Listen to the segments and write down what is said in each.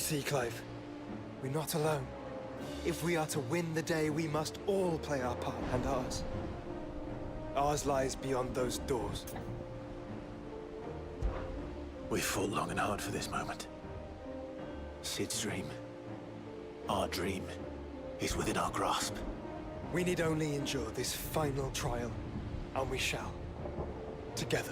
See, Clive, we're not alone. If we are to win the day, we must all play our part, and ours. Ours lies beyond those doors. We've fought long and hard for this moment. Sid's dream, our dream, is within our grasp. We need only endure this final trial, and we shall. Together.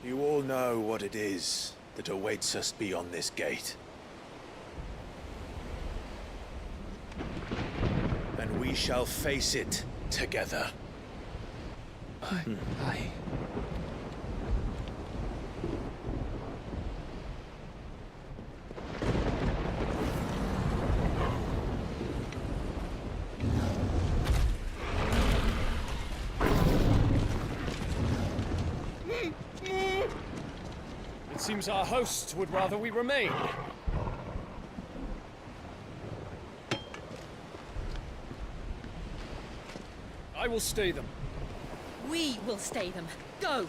You all know what it is that awaits us beyond this gate. And we shall face it together. Aye. It seems our host would rather we remain. I will stay them. We will stay them. Go!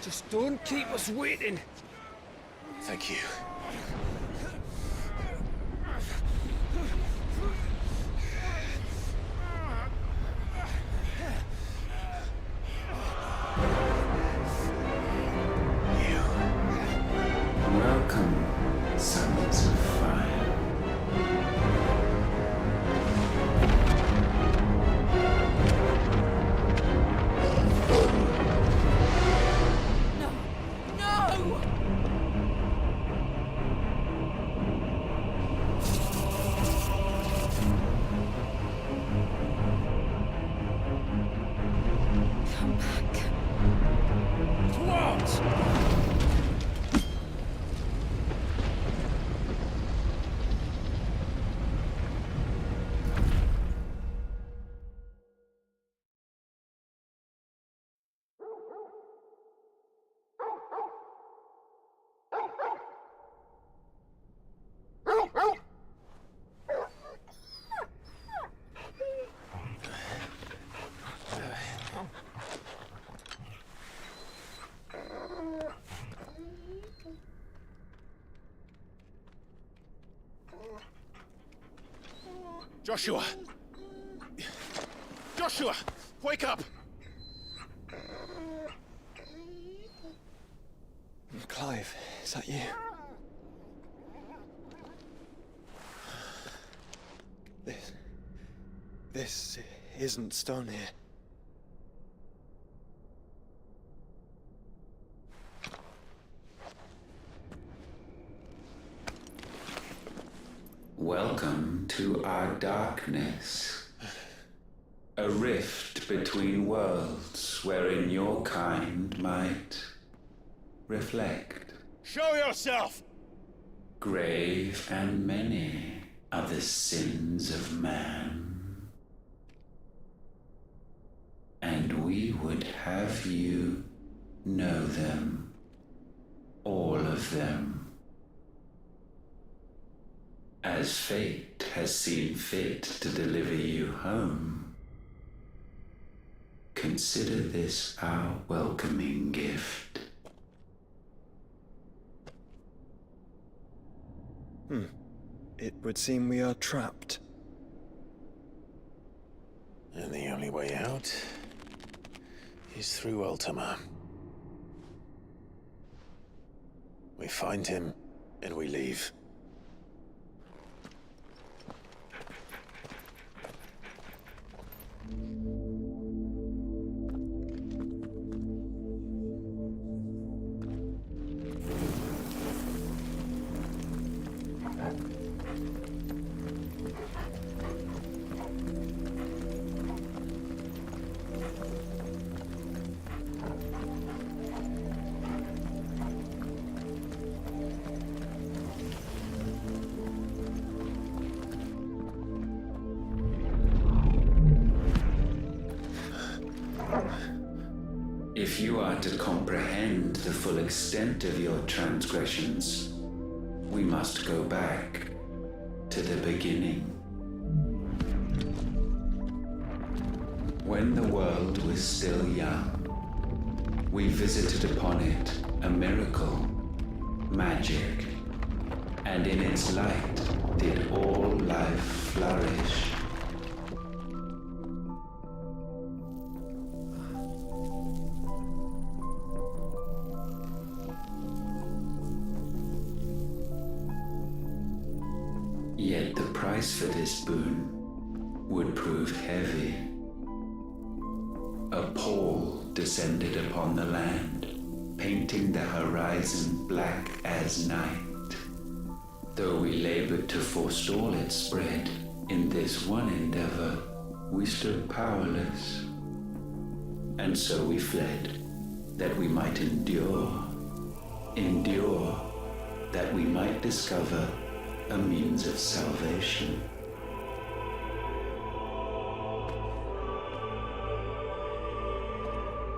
Just don't keep us waiting. Thank you. Welcome, sons of fire. No! No! Come back. Towards! Joshua! Joshua! Wake up! Clive, is that you? This isn't stone here. Welcome to our darkness. A rift between worlds wherein your kind might reflect. Show yourself! Grave and many are the sins of man. And we would have you know them, all of them. As fate has seen fit to deliver you home, consider this our welcoming gift. It would seem we are trapped. And the only way out is through Ultima. We find him, and we leave. If you are to comprehend the full extent of your transgressions, we must go back to the beginning. When the world was still young, we visited upon it a miracle, magic, and in its light did all life flourish. Yet the price for this boon would prove heavy. A pall descended upon the land, painting the horizon black as night. Though we labored to forestall its spread, in this one endeavor, we stood powerless. And so we fled, that we might endure, that we might discover a means of salvation.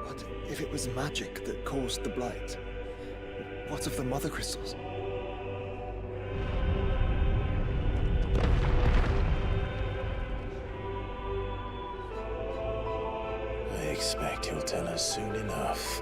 But if it was magic that caused the blight, what of the mother crystals? I expect you'll tell us soon enough.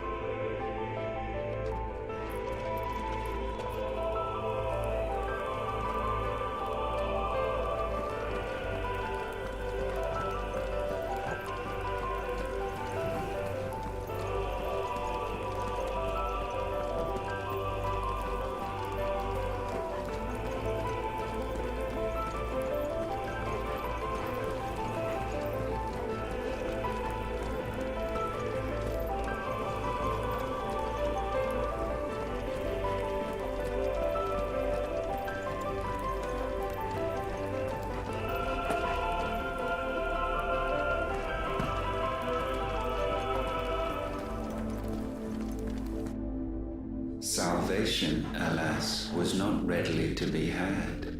Salvation, alas, was not readily to be had.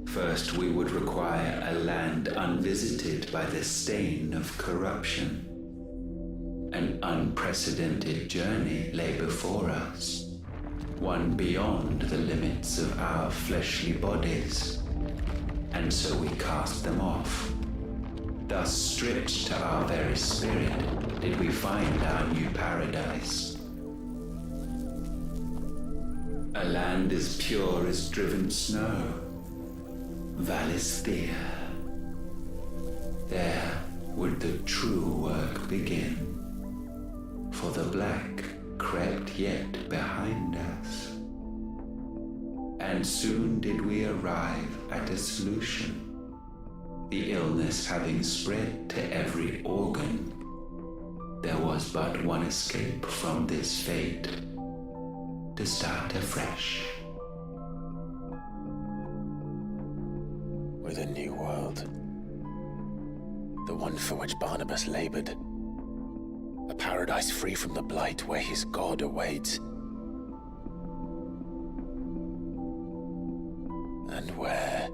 First, we would require a land unvisited by the stain of corruption. An unprecedented journey lay before us, one beyond the limits of our fleshly bodies, and so we cast them off. Thus, stripped to our very spirit, did we find our new paradise. A land as pure as driven snow, Valisthea. There would the true work begin, for the black crept yet behind us. And soon did we arrive at a solution, the illness having spread to every organ. There was but one escape from this fate, to start afresh. With a new world. The one for which Barnabas labored. A paradise free from the blight where his god awaits. And where,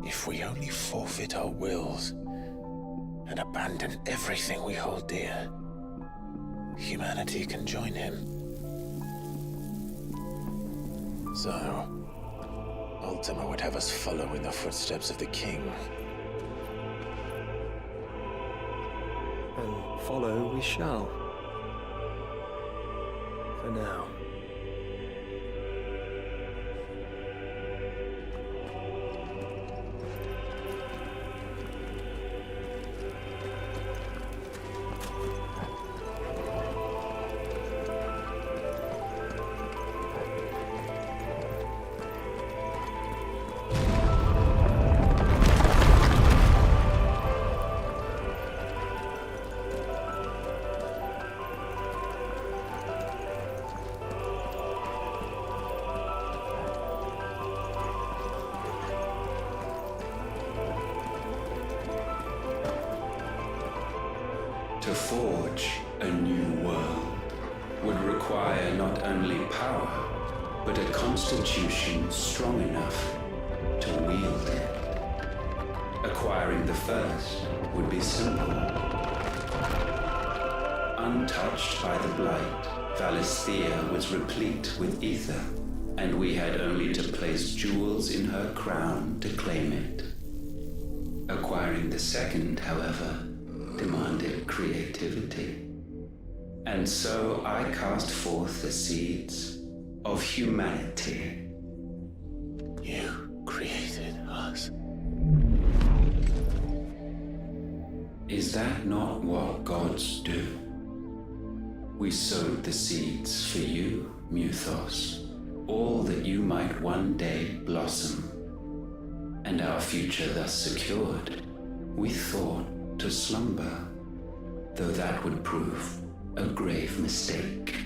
if we only forfeit our wills and abandon everything we hold dear, humanity can join him. So, Ultima would have us follow in the footsteps of the king. And follow we shall. For now. To forge a new world would require not only power, but a constitution strong enough to wield it. Acquiring the first would be simple. Untouched by the blight, Valisthea was replete with ether, and we had only to place jewels in her crown to claim it. Acquiring the second, however, demanded creativity. And so I cast forth the seeds of humanity. You created us. Is that not what gods do? We sowed the seeds for you, Muthos, all that you might one day blossom. And our future thus secured, we thought to slumber, though that would prove a grave mistake.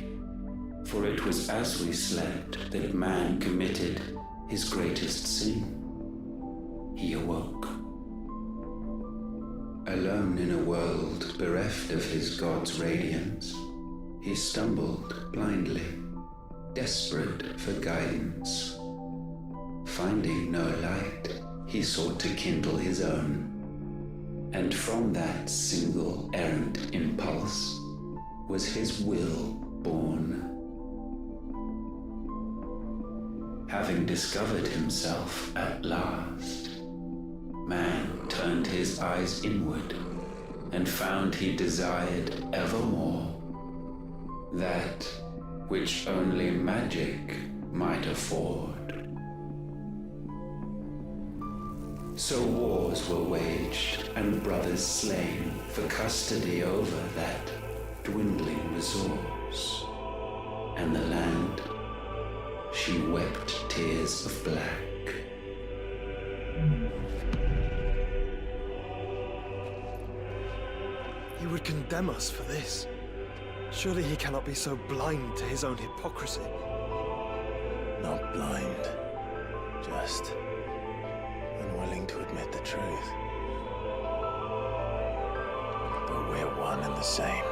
For it was as we slept that man committed his greatest sin. He awoke. Alone in a world bereft of his god's radiance, he stumbled blindly, desperate for guidance. Finding no light, he sought to kindle his own. And from that single errant impulse was his will born. Having discovered himself at last, man turned his eyes inward and found he desired evermore that which only magic might afford. So wars were waged and brothers slain for custody over that dwindling resource, and the land, she wept tears of black. He would condemn us for this. Surely he cannot be so blind to his own hypocrisy. Not blind, just unwilling to admit the truth. But we're one and the same.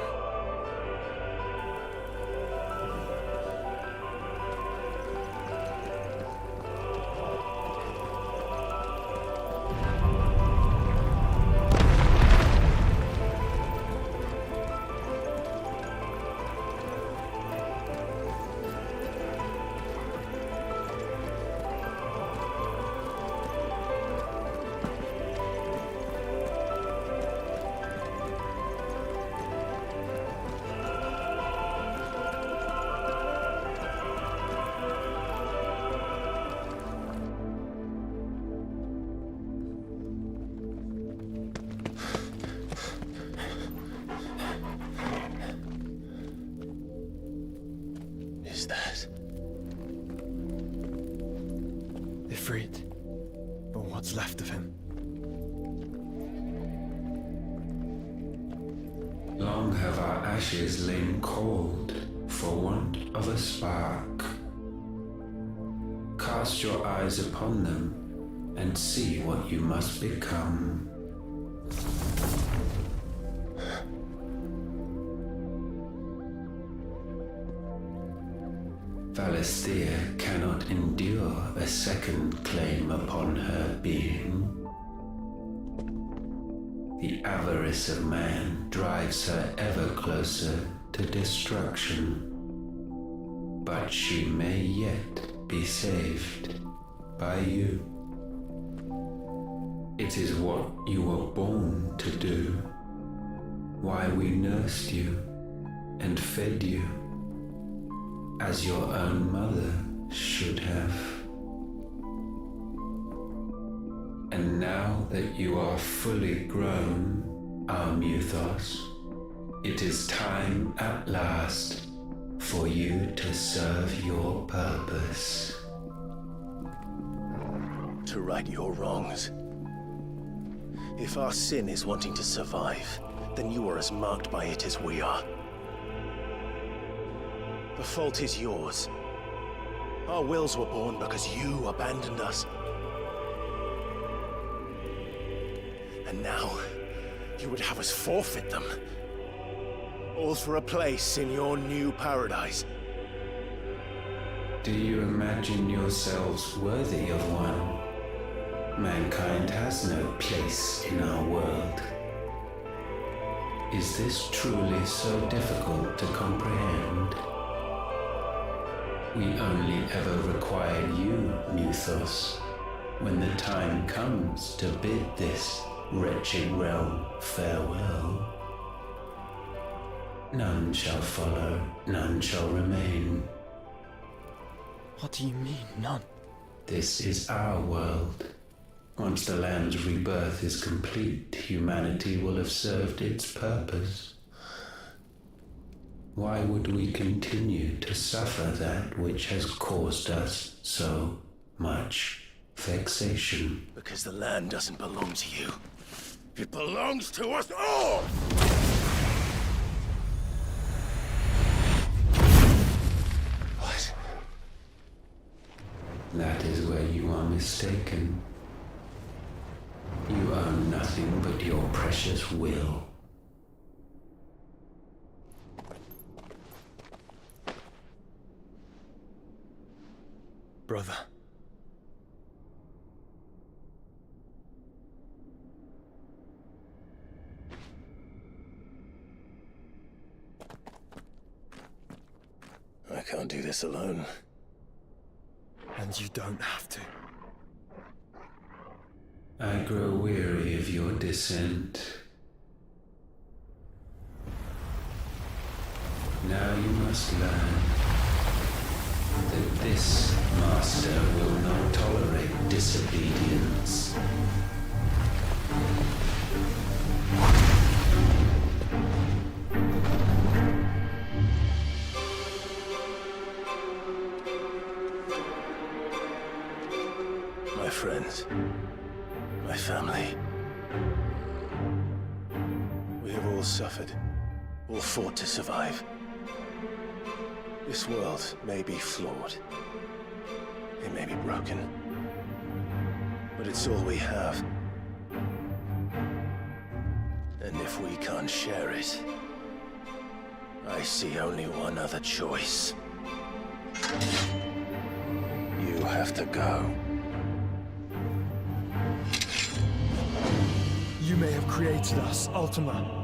Ifrit, or what's left of him. Long have our ashes lain cold for want of a spark. Cast your eyes upon them and see what you must become. Valisthea cannot endure a second claim upon her being. The avarice of man drives her ever closer to destruction. But she may yet be saved by you. It is what you were born to do, why we nursed you and fed you, as your own mother should have. And now that you are fully grown, our Muthos, it is time at last for you to serve your purpose. To right your wrongs. If our sin is wanting to survive, then you are as marked by it as we are. The fault is yours. Our wills were born because you abandoned us. And now, you would have us forfeit them. All for a place in your new paradise. Do you imagine yourselves worthy of one? Mankind has no place in our world. Is this truly so difficult to comprehend? We only ever require you, Muthos, when the time comes to bid this wretched realm, farewell. None shall follow, none shall remain. What do you mean, none? This is our world. Once the land's rebirth is complete, humanity will have served its purpose. Why would we continue to suffer that which has caused us so much vexation? Because the land doesn't belong to you. It belongs to us all! What? That is where you are mistaken. You own nothing but your precious will. Brother. I can't do this alone. And you don't have to. I grow weary of your dissent. Now you must learn that this master will not tolerate disobedience. My friends, my family. We have all suffered, all fought to survive. This world may be flawed. It may be broken. But it's all we have. And if we can't share it, I see only one other choice. You have to go. You may have created us, Ultima.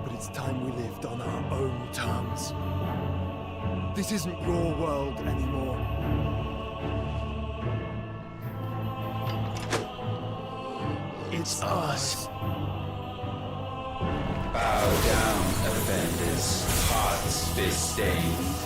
But it's time we lived on our own terms. This isn't your world anymore. It's ours. Bow down, offenders, hearts disdained.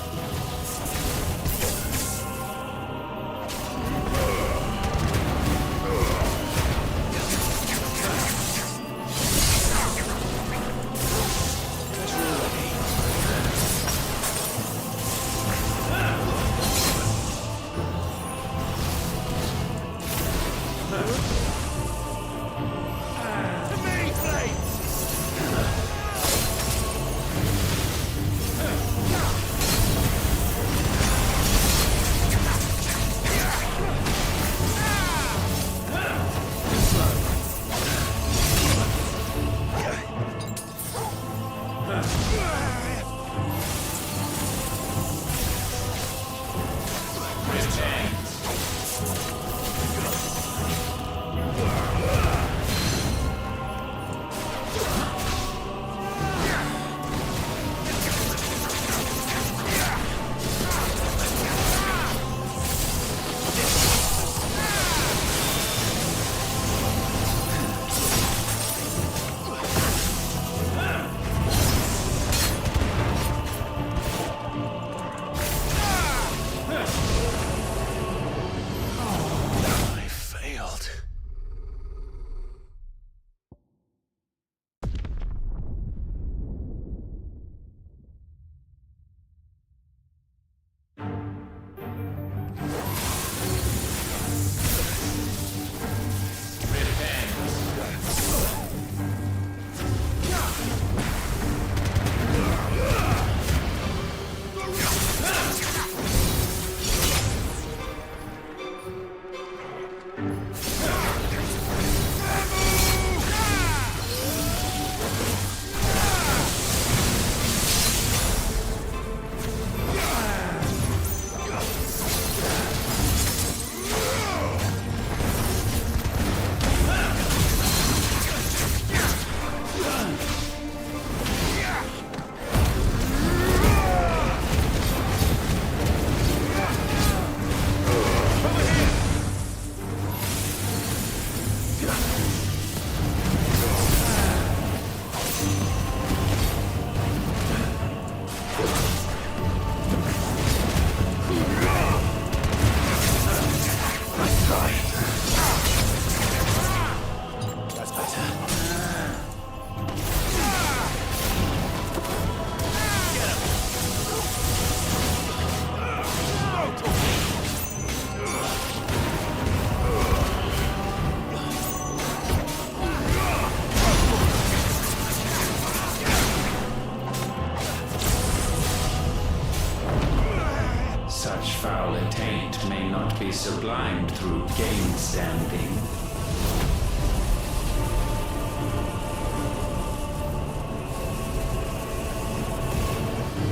foul attaint may not be sublimed through game standing.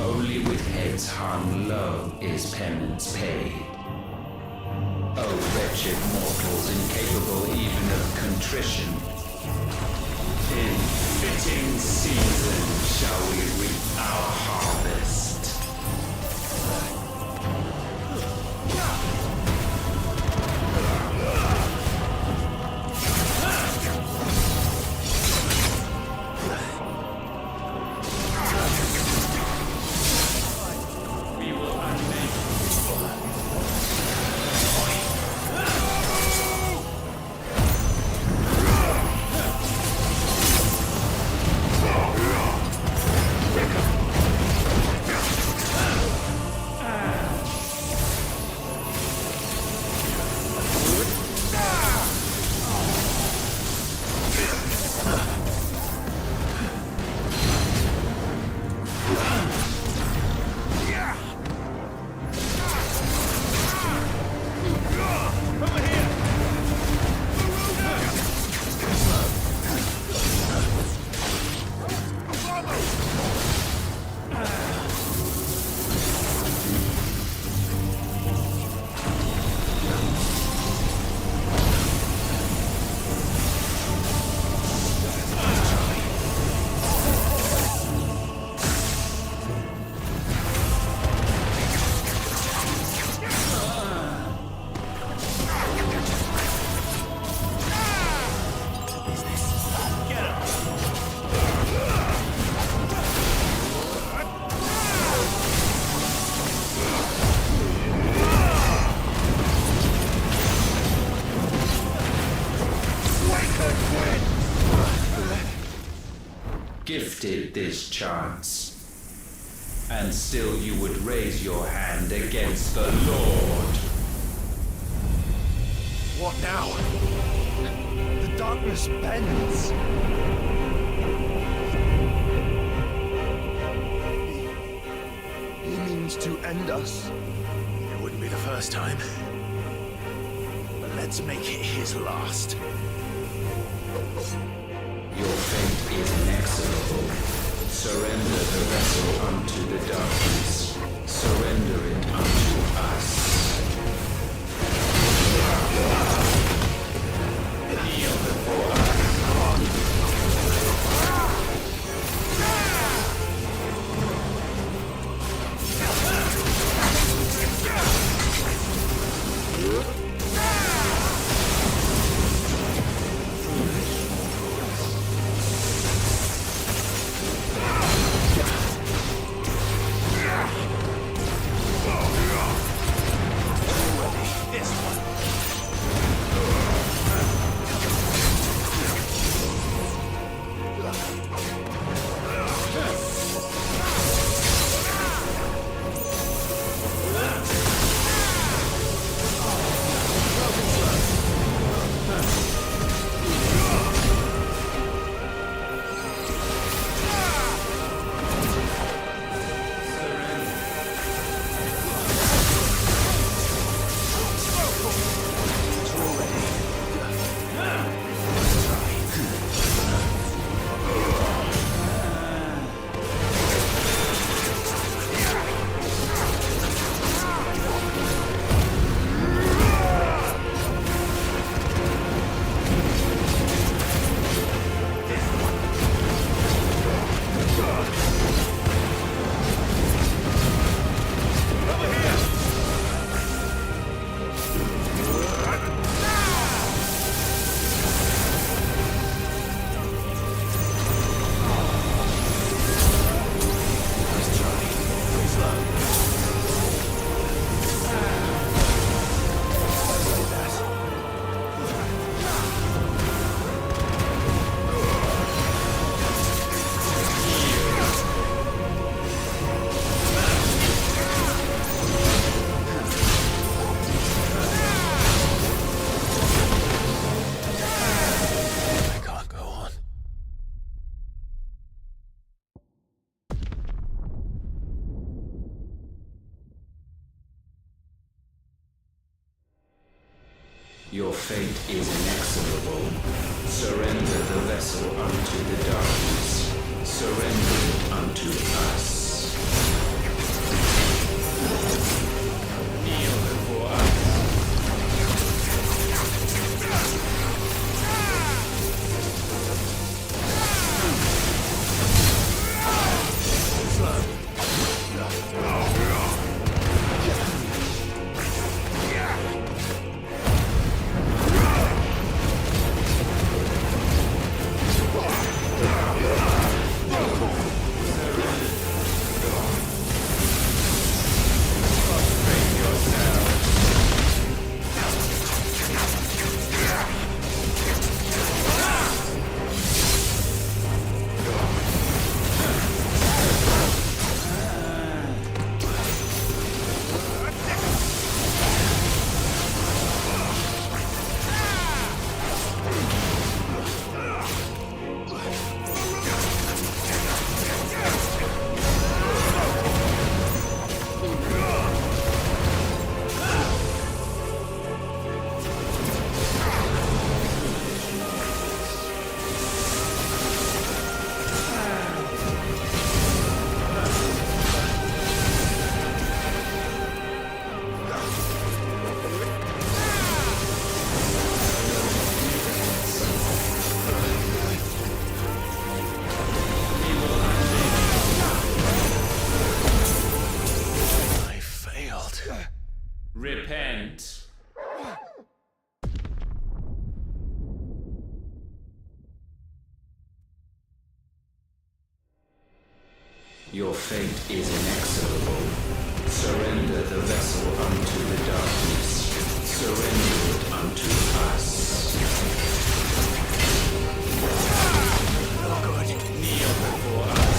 Only with heads hung low is penance paid. O wretched mortals incapable even of contrition, in fitting season shall we reap our harvest. Gifted this chance, and still you would raise your hand against the Lord. What now? The darkness bends. He means to end us. It wouldn't be the first time. But let's make it his last. Your fate is inexorable. Surrender the vessel unto the darkness. Surrender it unto us. Kneel before us. Your fate is inexorable. Surrender the vessel unto the darkness. Surrender it unto us. Kneel before us. Repent. Your fate is inexorable. Surrender the vessel unto the darkness. Surrender it unto us. Kneel before us.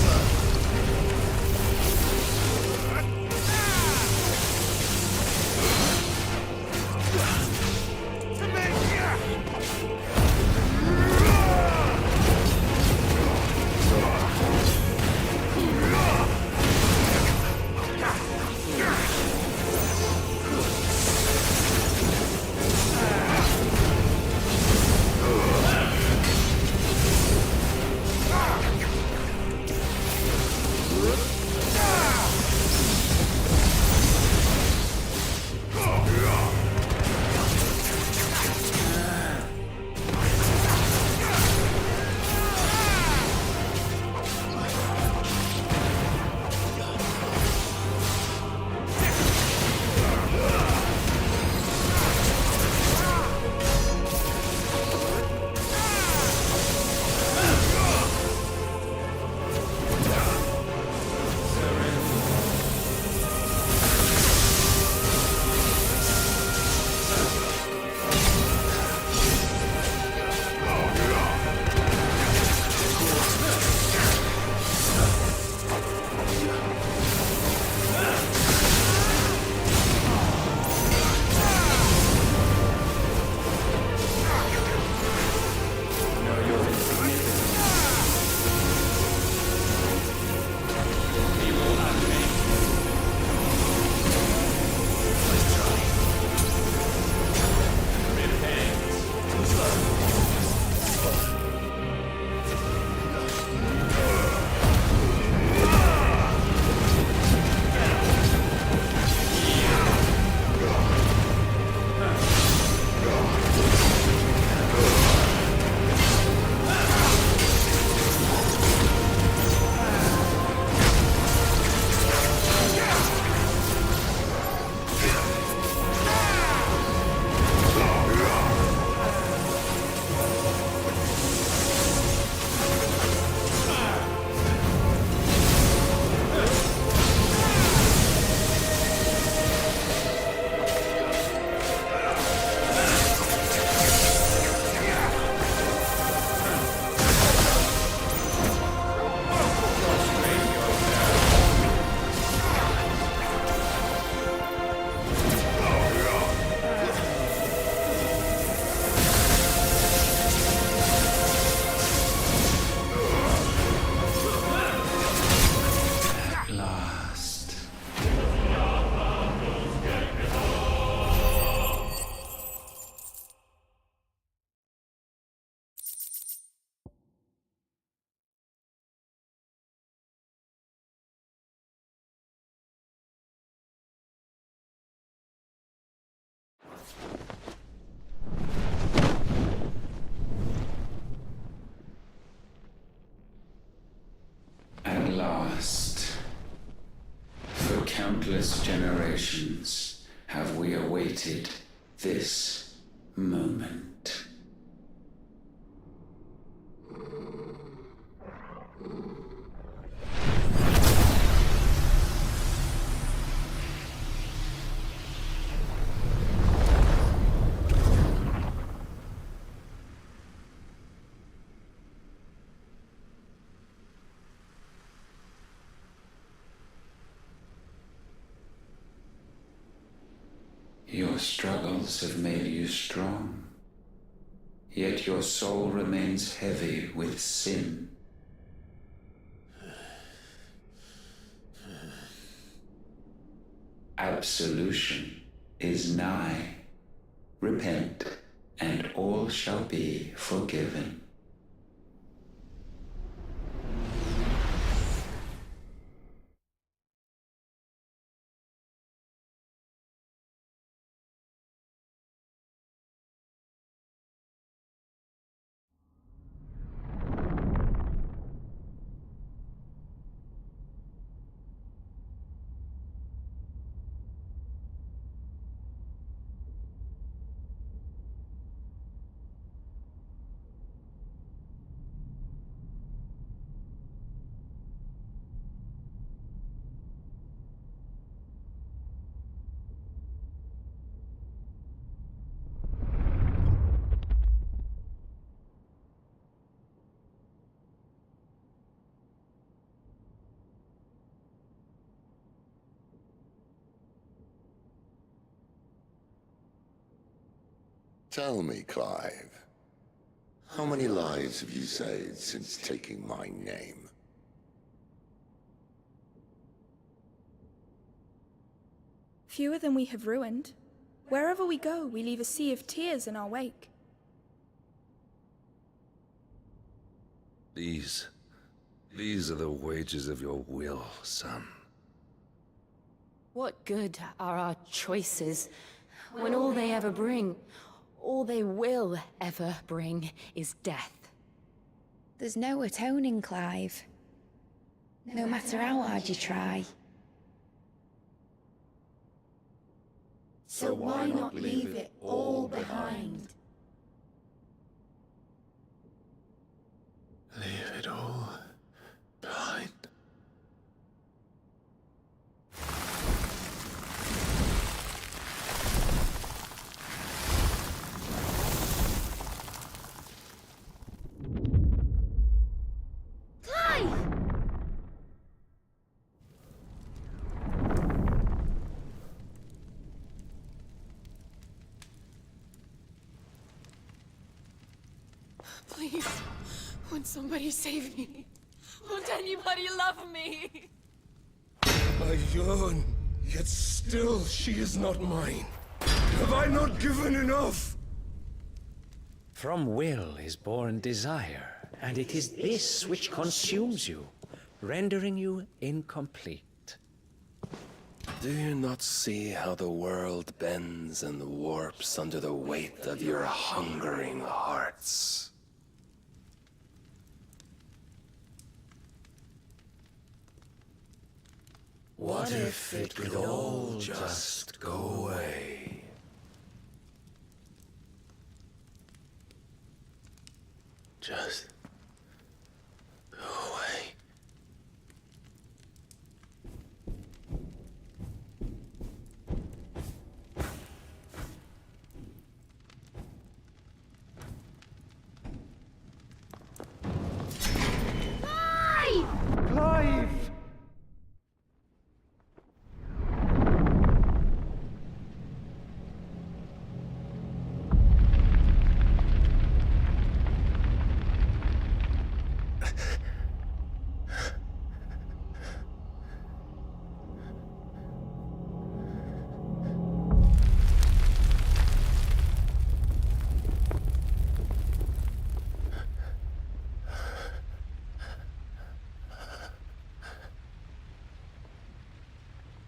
countless generations have we awaited this moment. Your struggles have made you strong, yet your soul remains heavy with sin. Absolution is nigh. Repent, and all shall be forgiven. Tell me, Clive, how many lives have you saved since taking my name? Fewer than we have ruined. Wherever we go, we leave a sea of tears in our wake. These are the wages of your will, son. What good are our choices when all they ever bring, all they will ever bring, is death? There's no atoning, Clive. No matter how hard you try. So why not leave it all behind? Leave it all behind. Please, won't somebody save me? Won't anybody love me? I yearn, yet still she is not mine. Have I not given enough? From will is born desire, and it is this which consumes you, rendering you incomplete. Do you not see how the world bends and warps under the weight of your hungering hearts? What if it could all just go away? Just go away. Clive!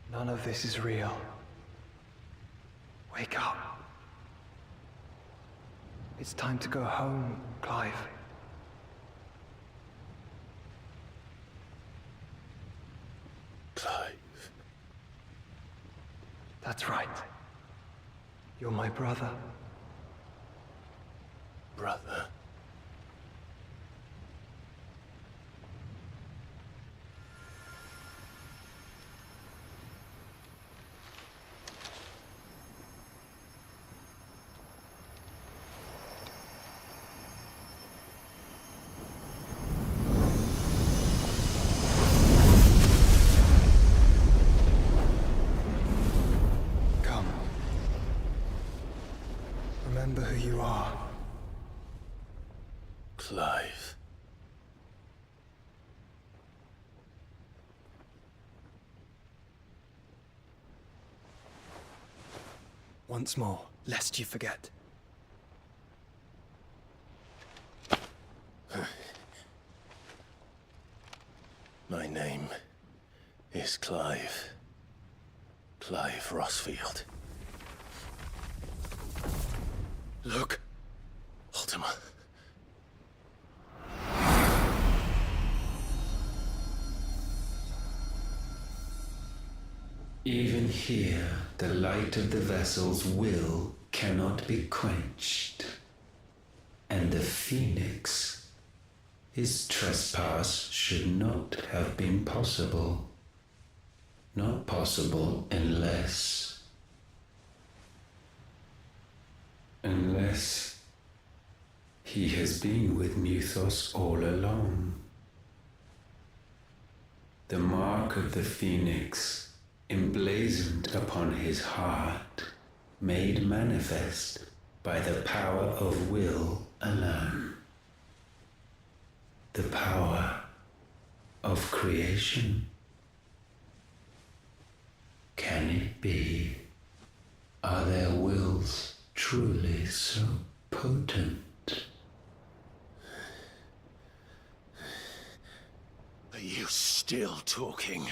None of this is real. Wake up. It's time to go home, Clive. Clive. That's right. You're my brother. Brother. Come. Remember who you are. Clive. Once more, lest you forget. My name is Clive. Clive Rossfield. Look. Ultima. Even here, the light of the vessel's will cannot be quenched. And the Phoenix, his trespass should not have been possible. Not possible unless he has been with Mythos all along. The mark of the Phoenix, emblazoned upon his heart, made manifest by the power of will alone. The power of creation. Can it be? Are their wills truly so potent? Are you still talking?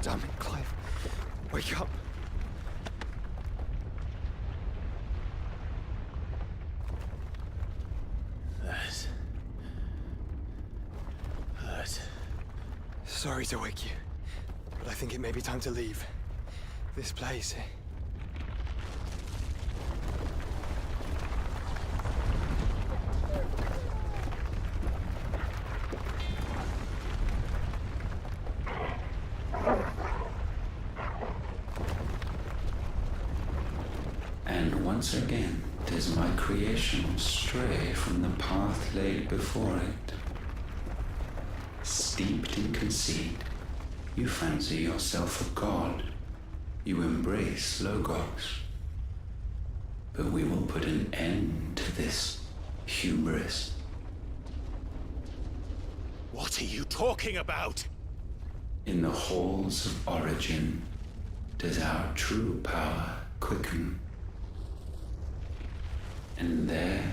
Damn it, Clive. Wake up. That. Sorry to wake you, but I think it may be time to leave. This place. And once again, does my creation stray from the path laid before it? Steeped in conceit, you fancy yourself a god. You embrace Logos. But we will put an end to this hubris. What are you talking about? In the halls of origin, does our true power quicken. And there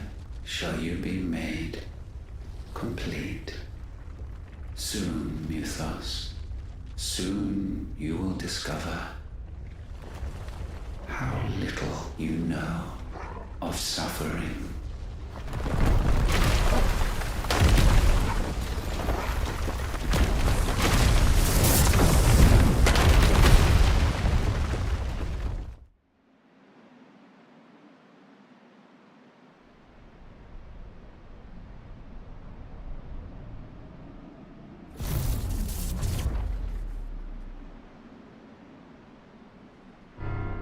shall you be made complete. Soon, Mythos, soon. Soon you will discover how little you know of suffering.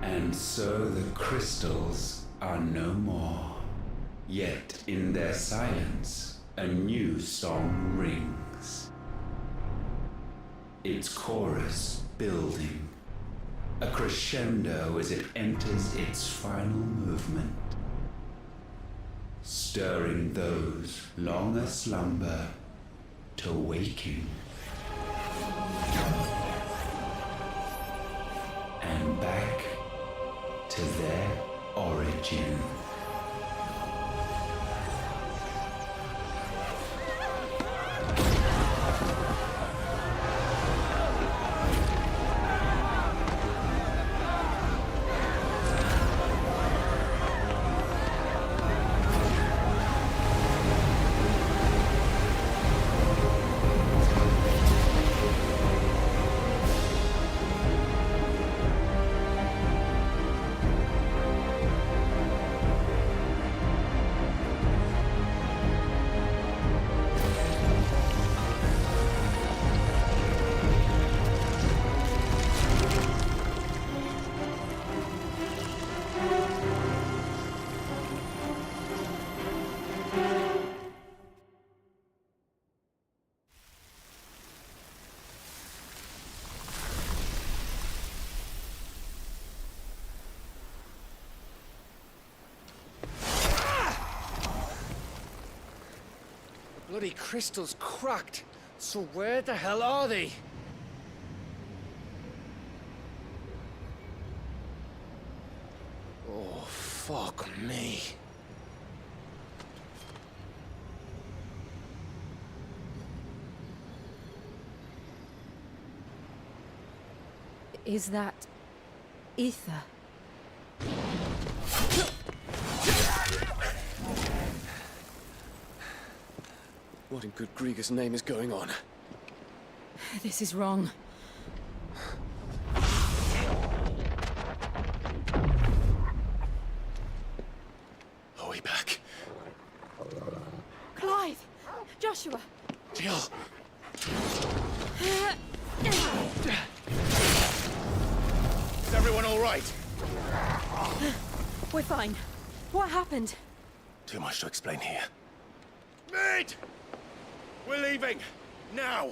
And so the crystals are no more. Yet in their silence, a new song rings. Its chorus building, a crescendo as it enters its final movement, stirring those long aslumber to waking. And back to their origin. Bloody crystal's cracked. So where the hell are they? Oh, fuck me. Is that ether? What in good Grieg's name is going on? This is wrong. Are we back? Clive! Joshua! Jill! Is everyone all right? We're fine. What happened? Too much to explain here. Mid! We're leaving! Now!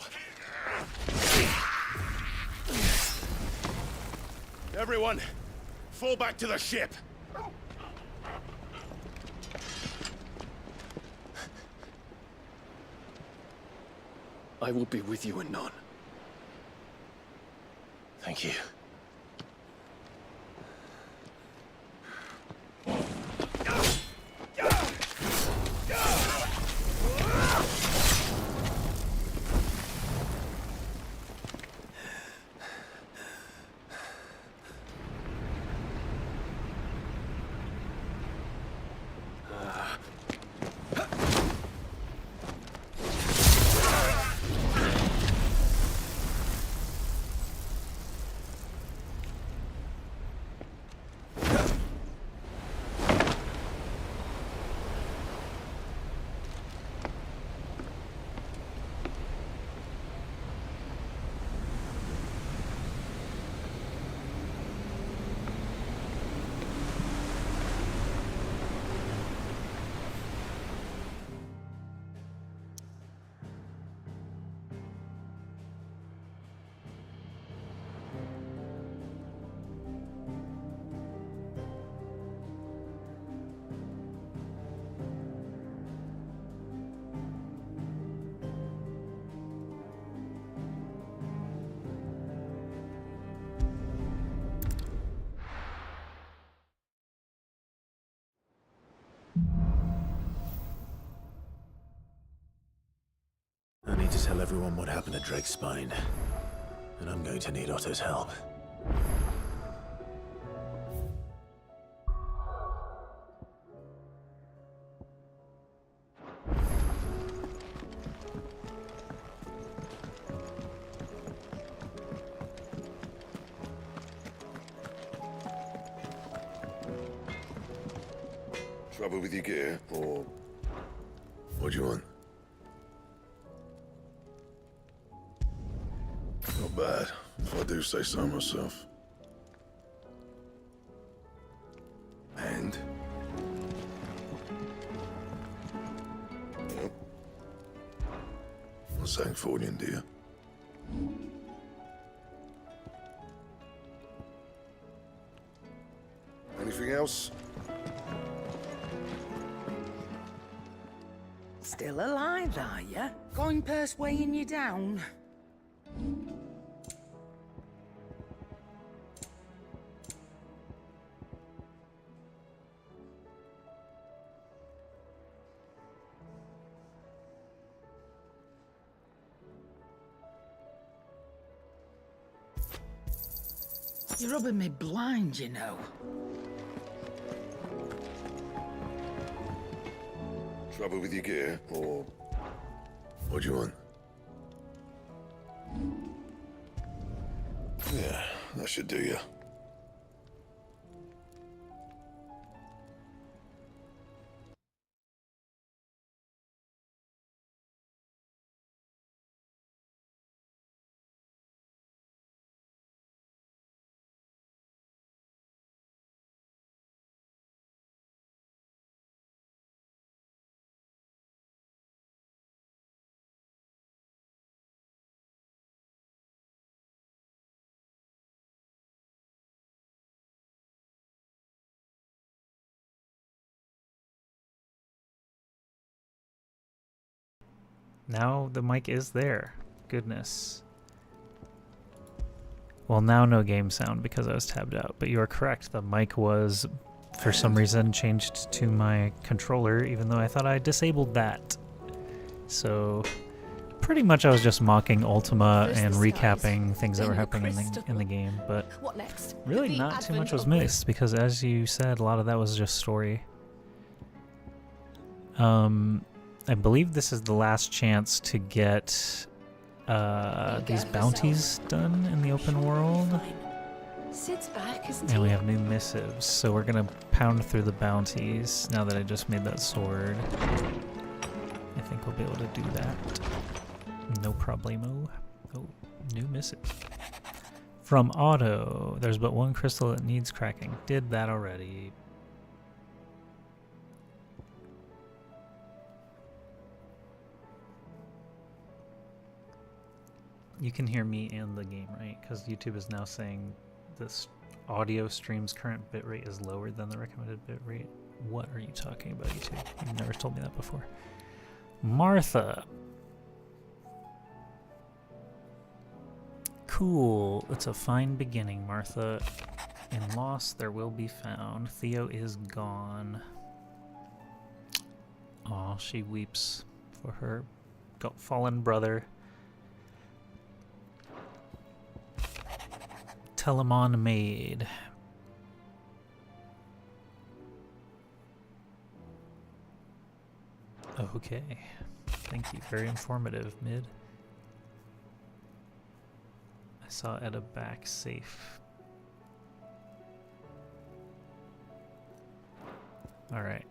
Everyone, fall back to the ship! I will be with you anon. Thank you. I need to tell everyone what happened at Drake's Spine. And I'm going to need Otto's help. Trouble with your gear, or what do you want? Not bad, if I do say so myself. And? Yep. Not saying Fordian, do you? Anything else? Still alive, are ya? Going purse weighing you down? You're rubbing me blind, you know. Trouble with your gear, or what do you want? Yeah, that should do you. Now the mic is there. Goodness. Well, now no game sound because I was tabbed out, but you are correct. The mic was, for some reason, changed to my controller, even though I thought I disabled that. So, pretty much I was just mocking Ultima and recapping things that were happening in the game, but What next? really The not too much advent was of missed, because as you said, a lot of that was just story. I believe this is the last chance to get these bounties done in the open world. Sits back, isn't And we he? have new missives, so we're gonna pound through the bounties now that I just made that sword. I think we'll be able to do that. No problemo. Oh, new missive. From Otto, there's but one crystal that needs cracking. Did that already. You can hear me and the game, right? Because YouTube is now saying this audio stream's current bitrate is lower than the recommended bitrate. What are you talking about, YouTube? You've never told me that before. Martha. Cool. It's a fine beginning, Martha. In loss, there will be found. Theo is gone. Aw, she weeps for her fallen brother. Telemon maid. Okay. Thank you. Very informative, Mid. I saw Edda back safe. Alright.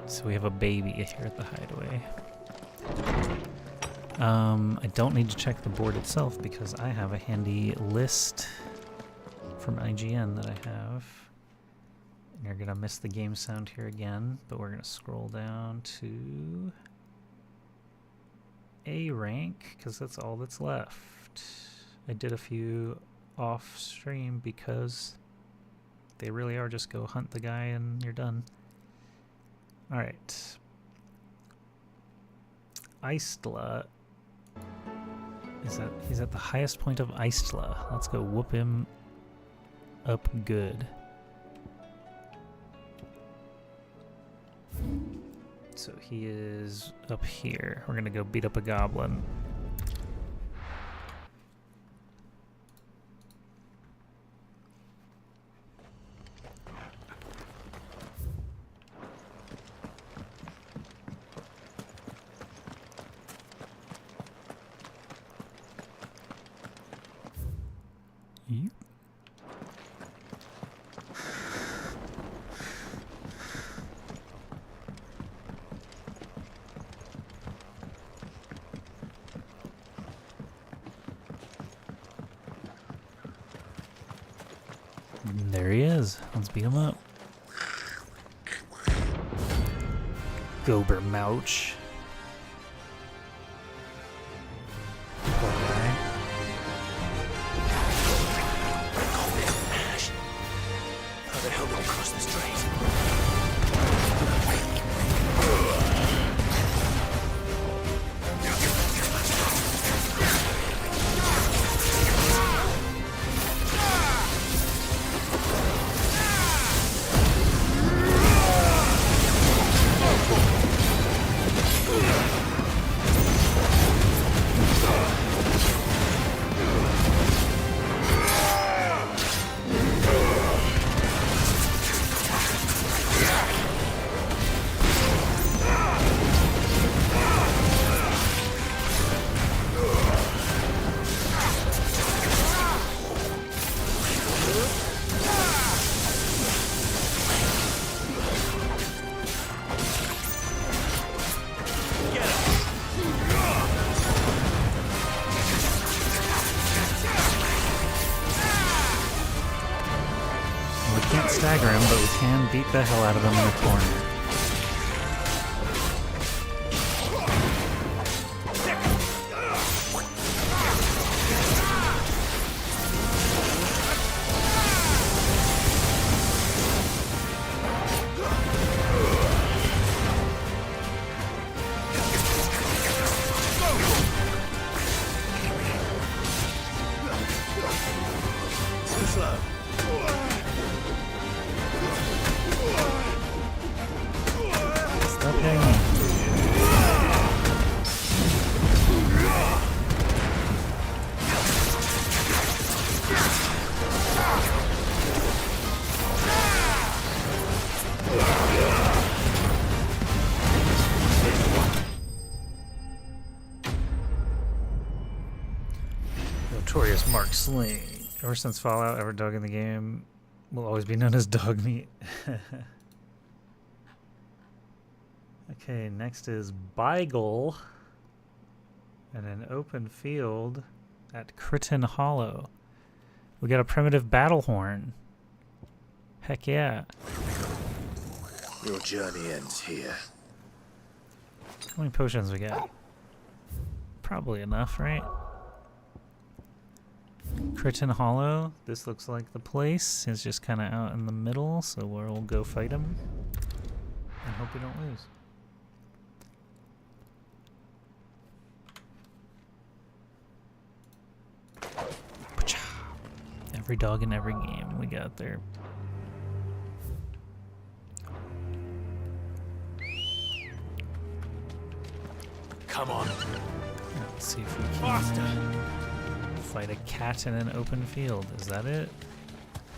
So we have a baby here at the Hideaway. I don't need to check the board itself because I have a handy list from IGN that I have. And you're gonna miss the game sound here again, but we're gonna scroll down to A rank because that's all that's left. I did a few off stream because they really are just go hunt the guy and you're done. Alright. Eistla. He's at the highest point of Eistla. Let's go whoop him up good. So he is up here. We're gonna go beat up a goblin. Yep. There he is. Let's beat him up. Gobermouch. How the hell do we cross the strait? Stagger him, but we can beat the hell out of him in the corner. Notorious Mark Sling. Ever since Fallout, every dog in the game will always be known as dog meat. Okay, next is Bygul and an open field at Crichton Hollow. We got a primitive battle horn. Heck yeah. Your journey ends here. How many potions we got? Probably enough, right? Crichton Hollow. This looks like the place. He's just kind of out in the middle, so we'll go fight him. And hope we don't lose. Every dog in every game we got there. Come on. Let's see if we can fight a cat in an open field. Is that it?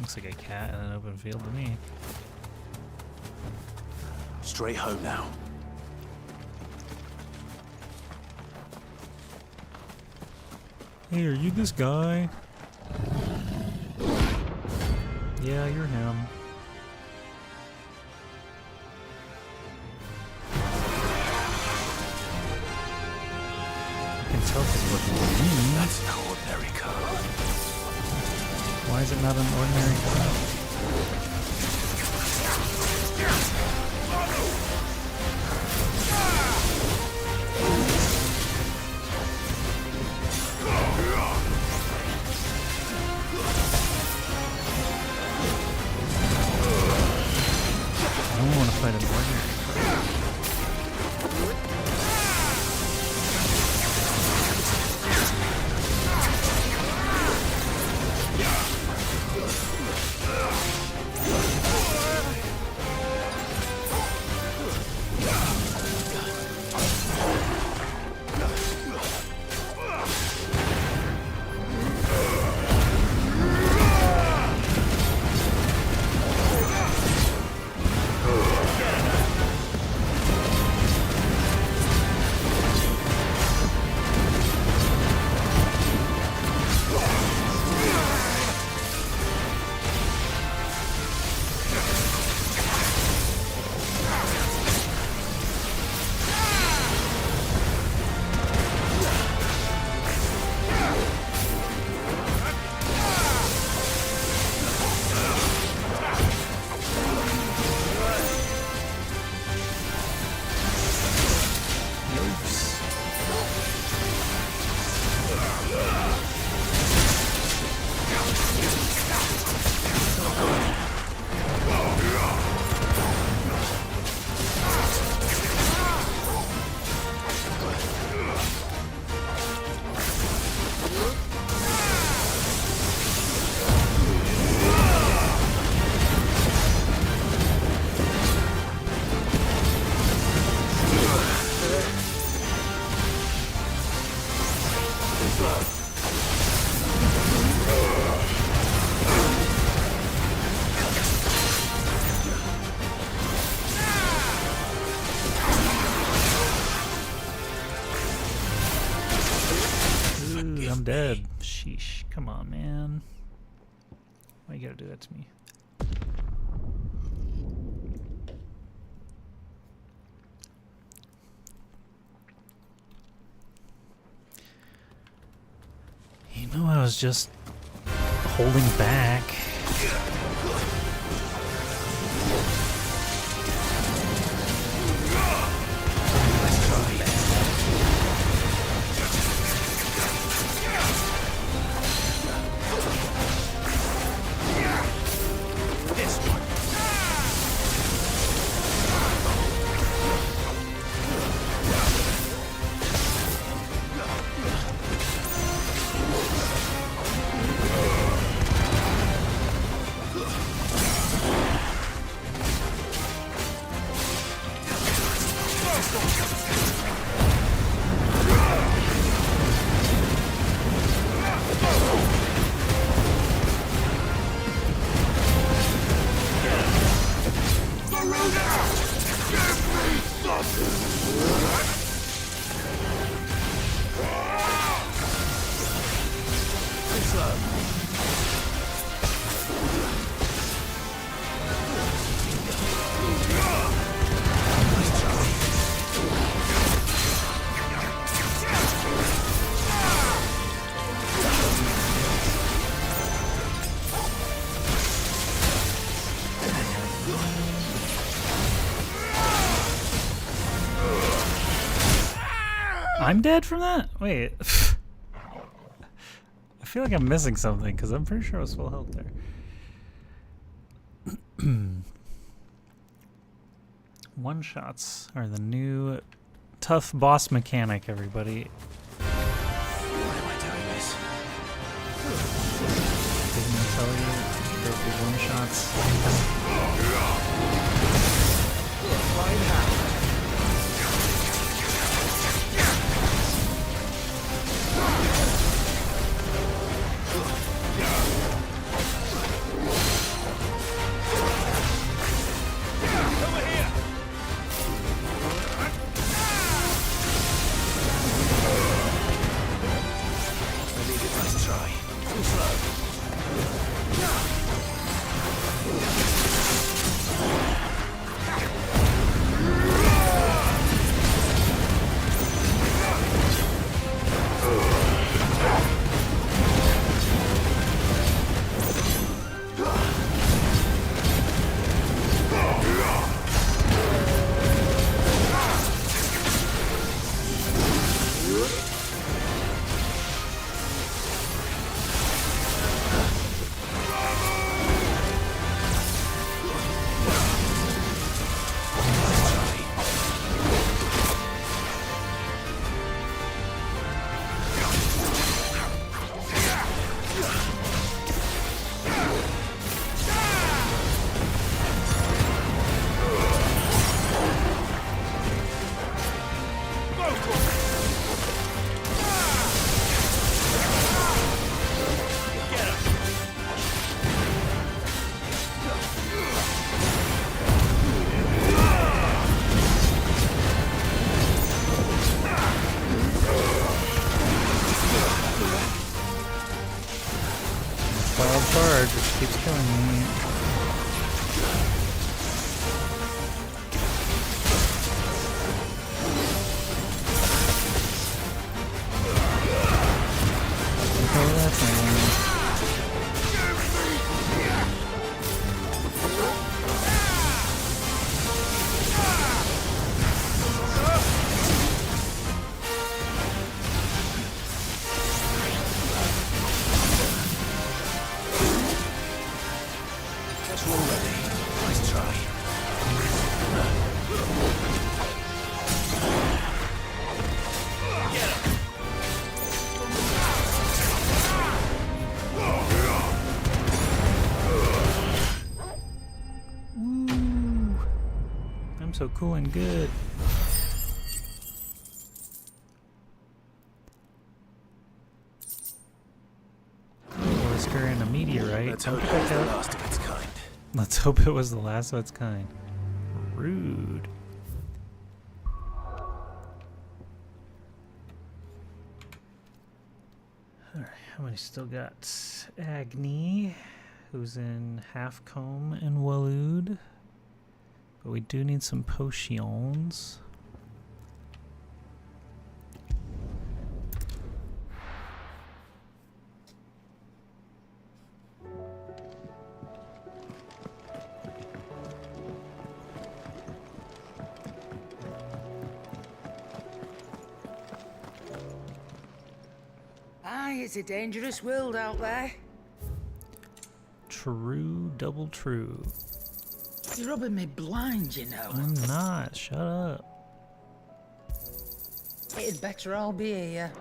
Looks like a cat in an open field to me. Straight home now. Hey, are you this guy? Yeah, you're him. I can tell because what green. That's no ordinary car. Why is it not an ordinary car? I don't want to fight an ordinary car. Sheesh. Come on, man. Why you gotta do that to me? You know, I was just holding back. I'm dead from that? Wait. I feel like I'm missing something because I'm pretty sure I was full health there. One-shots are the new tough boss mechanic, everybody. Why am I doing this? Didn't I tell you? Go through one-shots. So cool and good. Blister and a meteorite. Let's hope it was the last of its kind. Let's hope it was the last of its kind. Rude. Alright, how many still got? Agni, who's in Halfcombe and Waloed. But we do need some potions. Aye, it's a dangerous world out there. True, double true. You're rubbing me blind, you know. I'm not. Shut up. It'd better all be here.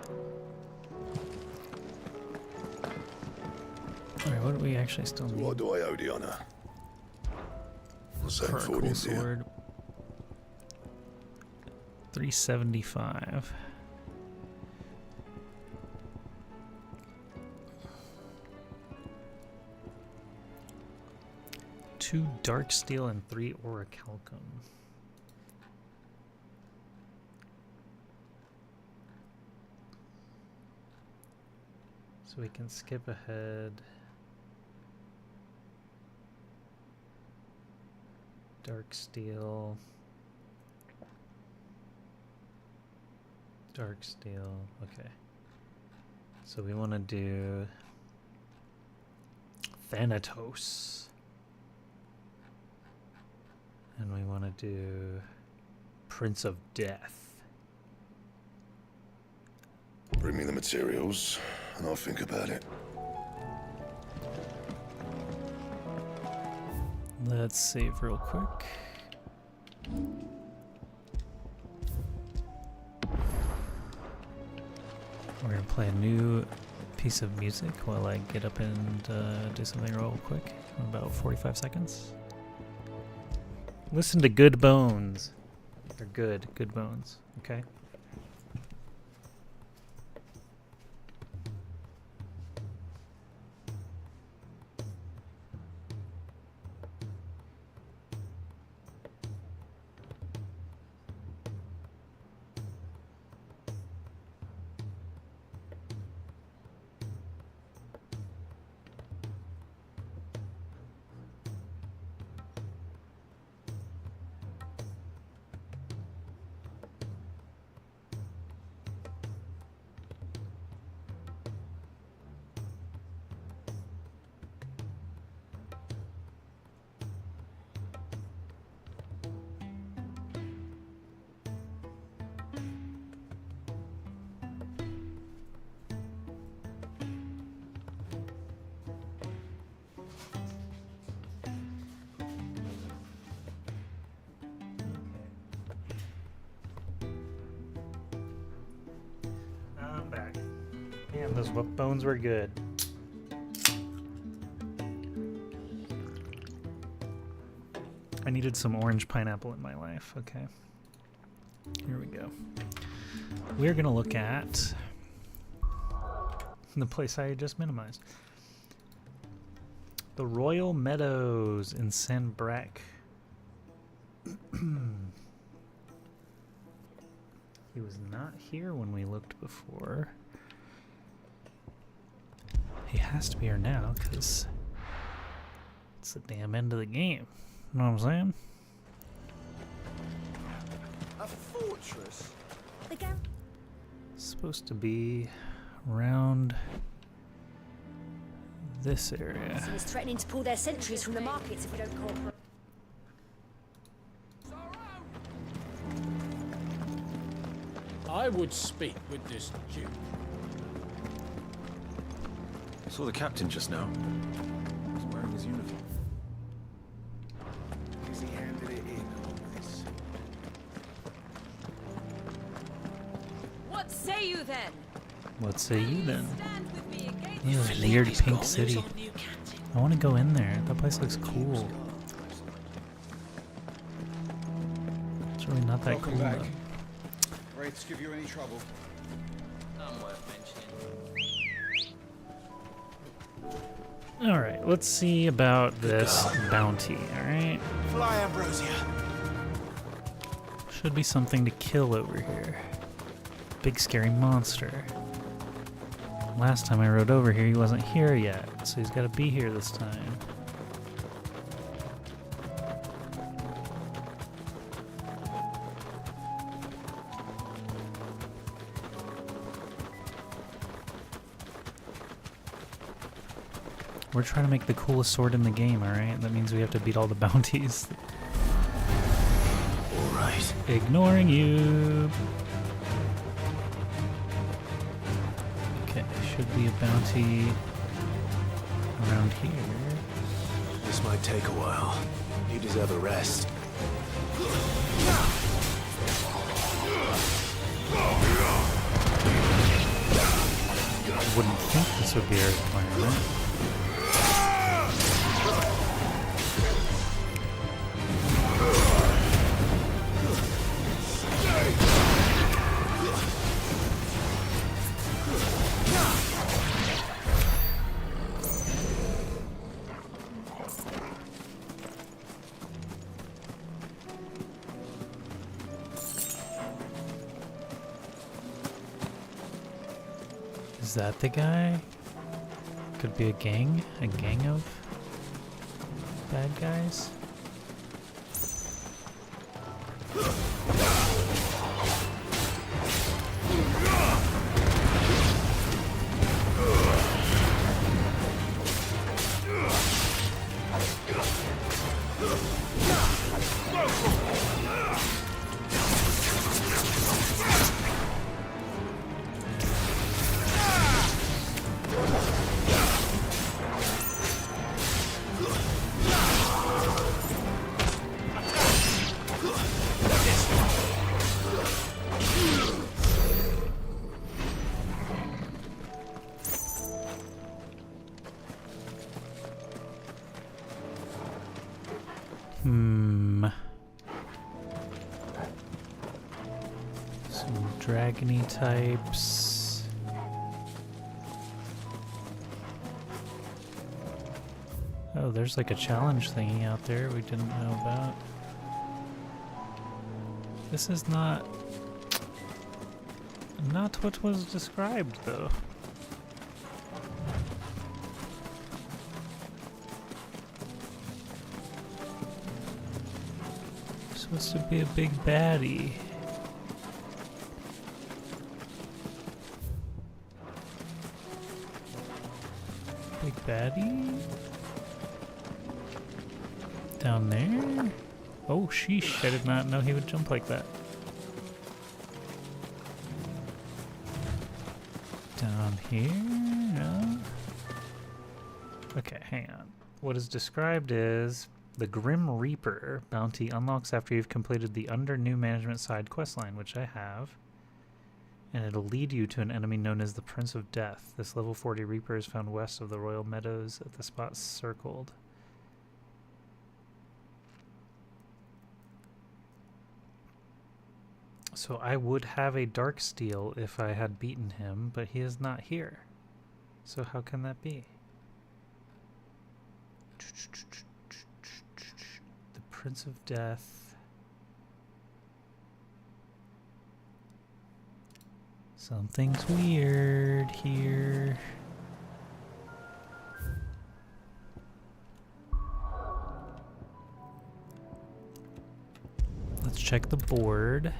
Alright, what do we actually still need? What do I owe the honor? What's that for you, sword. 375. Two dark steel and 3 orichalcum. So we can skip ahead. Dark steel. Dark steel. Okay. So we want to do Thanatos. And we want to do Prince of Death. Bring me the materials, and I'll think about it. Let's save real quick. We're going to play a new piece of music while I get up and do something real quick in about 45 seconds. Listen to Good Bones. They're good bones, okay? I'm back. Man, those bones were good. I needed some orange pineapple in my life. Okay. Here we go. We're going to look at the place I just minimized. The Royal Meadows in Sanbrac. He was not here when we looked before. He has to be here now, because it's the damn end of the game. You know what I'm saying? A fortress? It's supposed to be around this area. He's threatening to pull their sentries from the markets if we don't cooperate. I would speak with this Duke. I saw the captain just now. He was wearing his uniform. Is he handing it in on this? What say you then? What say you then? This is a weird pink city. I want to go in there. That place looks cool. It's really not that cool though. Afraid to give you any trouble. Not worth mentioning. Alright, let's see about this bounty, alright? Fly, Ambrosia. Should be something to kill over here. Big scary monster. Last time I rode over here, he wasn't here yet, so he's got to be here this time. We're trying to make the coolest sword in the game, alright? That means we have to beat all the bounties. Alright. Ignoring you. Okay, should be a bounty around here. This might take a while. You deserve a rest. I wouldn't think this would be a requirement. Is that the guy? Could be a gang of bad guys. Some dragony types. Oh, there's like a challenge thingy out there we didn't know about. This is not what was described, though. Supposed to be a big baddie. Big baddie? Down there? Oh, sheesh, I did not know he would jump like that. Down here? No? Okay, hang on. What is described is the Grim Reaper bounty unlocks after you've completed the Under New Management side questline, which I have. And it'll lead you to an enemy known as the Prince of Death. This level 40 Reaper is found west of the Royal Meadows at the spot circled. So I would have a Darksteel if I had beaten him, but he is not here. So how can that be? The Prince of Death. Something's weird here. Let's check the board.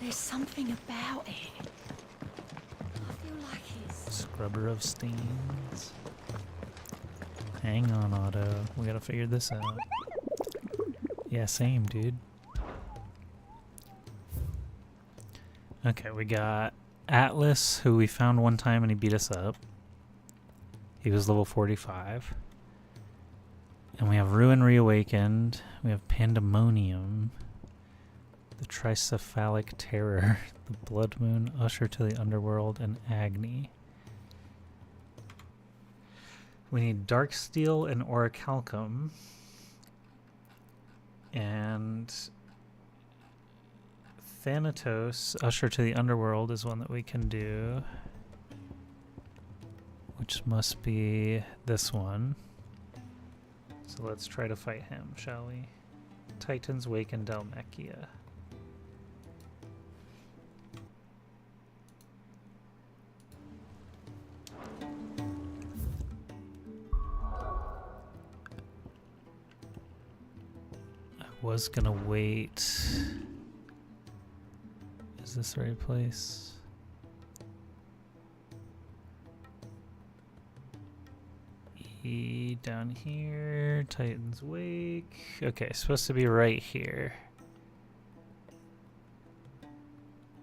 There's something about it. I feel like it's... Scrubber of Stains. Hang on, Otto. We gotta figure this out. Yeah, same, dude. Okay, we got Atlas, who we found one time and he beat us up. He was level 45. And we have Ruin Reawakened. We have Pandemonium. The Tricephalic Terror, the Blood Moon, Usher to the Underworld, and Agni. We need Darksteel and Orichalcum. And Thanatos, Usher to the Underworld, is one that we can do. Which must be this one. So let's try to fight him, shall we? Titan's Wake and Dalmacia. Was gonna wait. Is this the right place? E down here, Titan's Wake. Okay, supposed to be right here.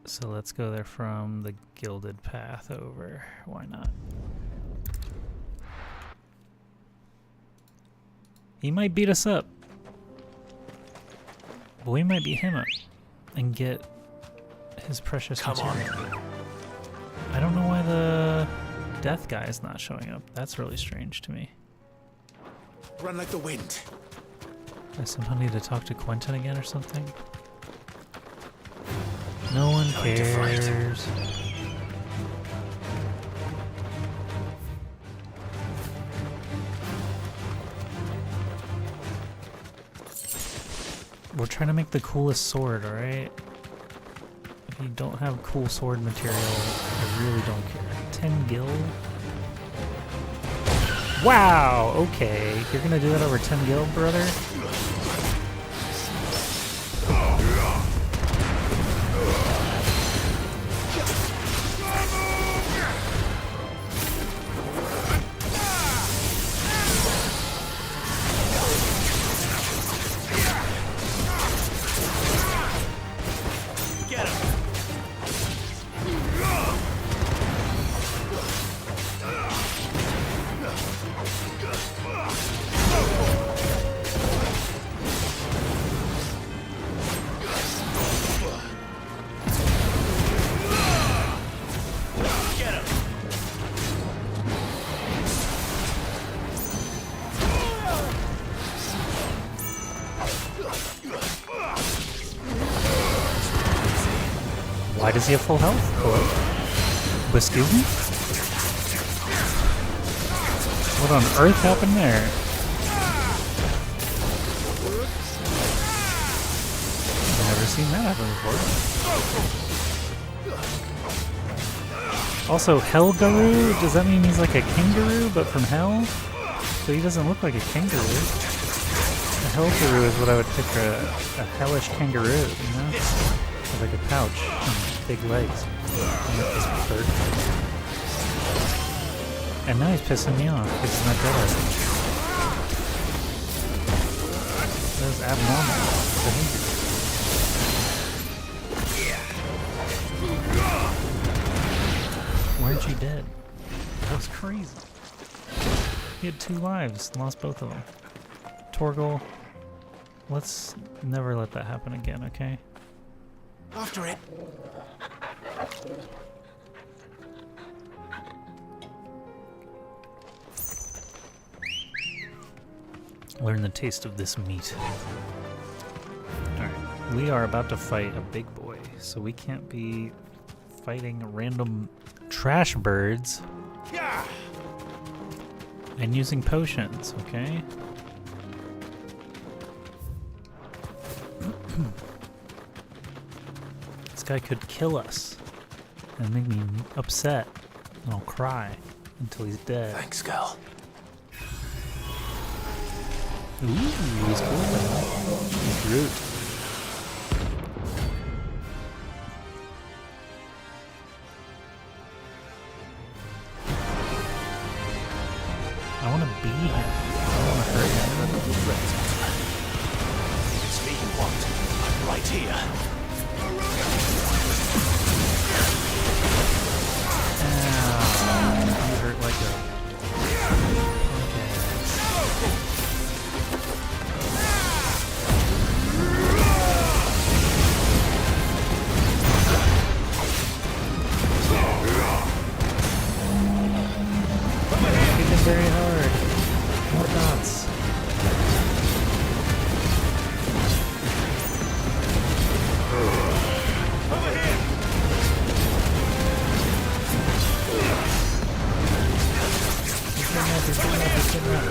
So let's go there from the Gilded Path over. Why not? He might beat us up. But we might beat him up and get his precious material. I don't know why the death guy is not showing up. That's really strange to me. Run like the wind. I somehow need to talk to Quentin again or something. No one cares. We're trying to make the coolest sword, alright? If you don't have cool sword material, I really don't care. 10 gil? Wow, okay. You're gonna do that over 10 gil, brother? Why does he have full health? Hello? Excuse me? What on earth happened there? I've never seen that happen before. Also, Hell Garu? Does that mean he's like a kangaroo, but from hell? So he doesn't look like a kangaroo. A Hell Garu is what I would picture a hellish kangaroo, you know? With like a pouch and big legs. And now he's pissing me off because he's not dead already. That was abnormal behavior. Weren't you dead? That was crazy. He had 2 lives, lost both of them. Torgal, let's never let that happen again, okay? After it. Learn the taste of this meat. Alright, we are about to fight a big boy, so we can't be fighting random trash birds. Yeah. And using potions, okay? This guy could kill us and make me upset, and I'll cry until he's dead. Thanks, girl. Ooh, he's cool. He's Groot. I want to be him. I don't want to hurt him. It's me you want. I'm right here. Ow. You hurt like a... Very hard. More dots. Over here. He's getting up.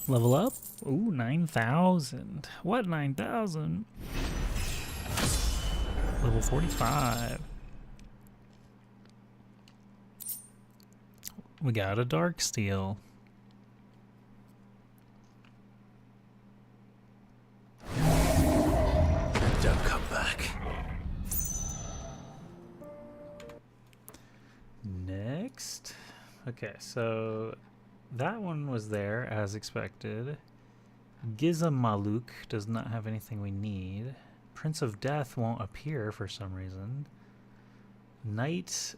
Level up? Ooh, 9,000. What 9,000? Level 45. We got a dark steel. Don't come back. Next. Okay, so that one was there as expected. Gizamaluk does not have anything we need. Prince of Death won't appear for some reason. Knight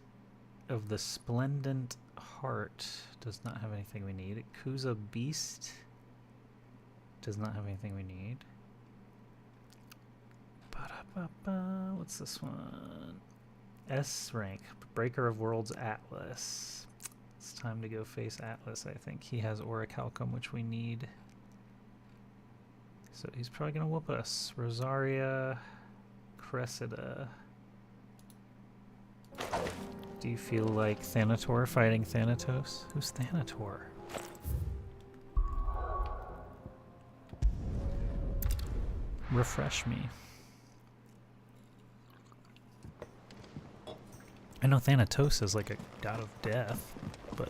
of the Splendent Heart does not have anything we need. Kuza Beast does not have anything we need. Ba-da-ba-ba. What's this one? S rank, Breaker of Worlds Atlas. It's time to go face Atlas, I think. He has Orichalcum, which we need. So he's probably going to whoop us. Rosaria, Cressida. Do you feel like Thanator fighting Thanatos? Who's Thanator? Refresh me. I know Thanatos is like a god of death, but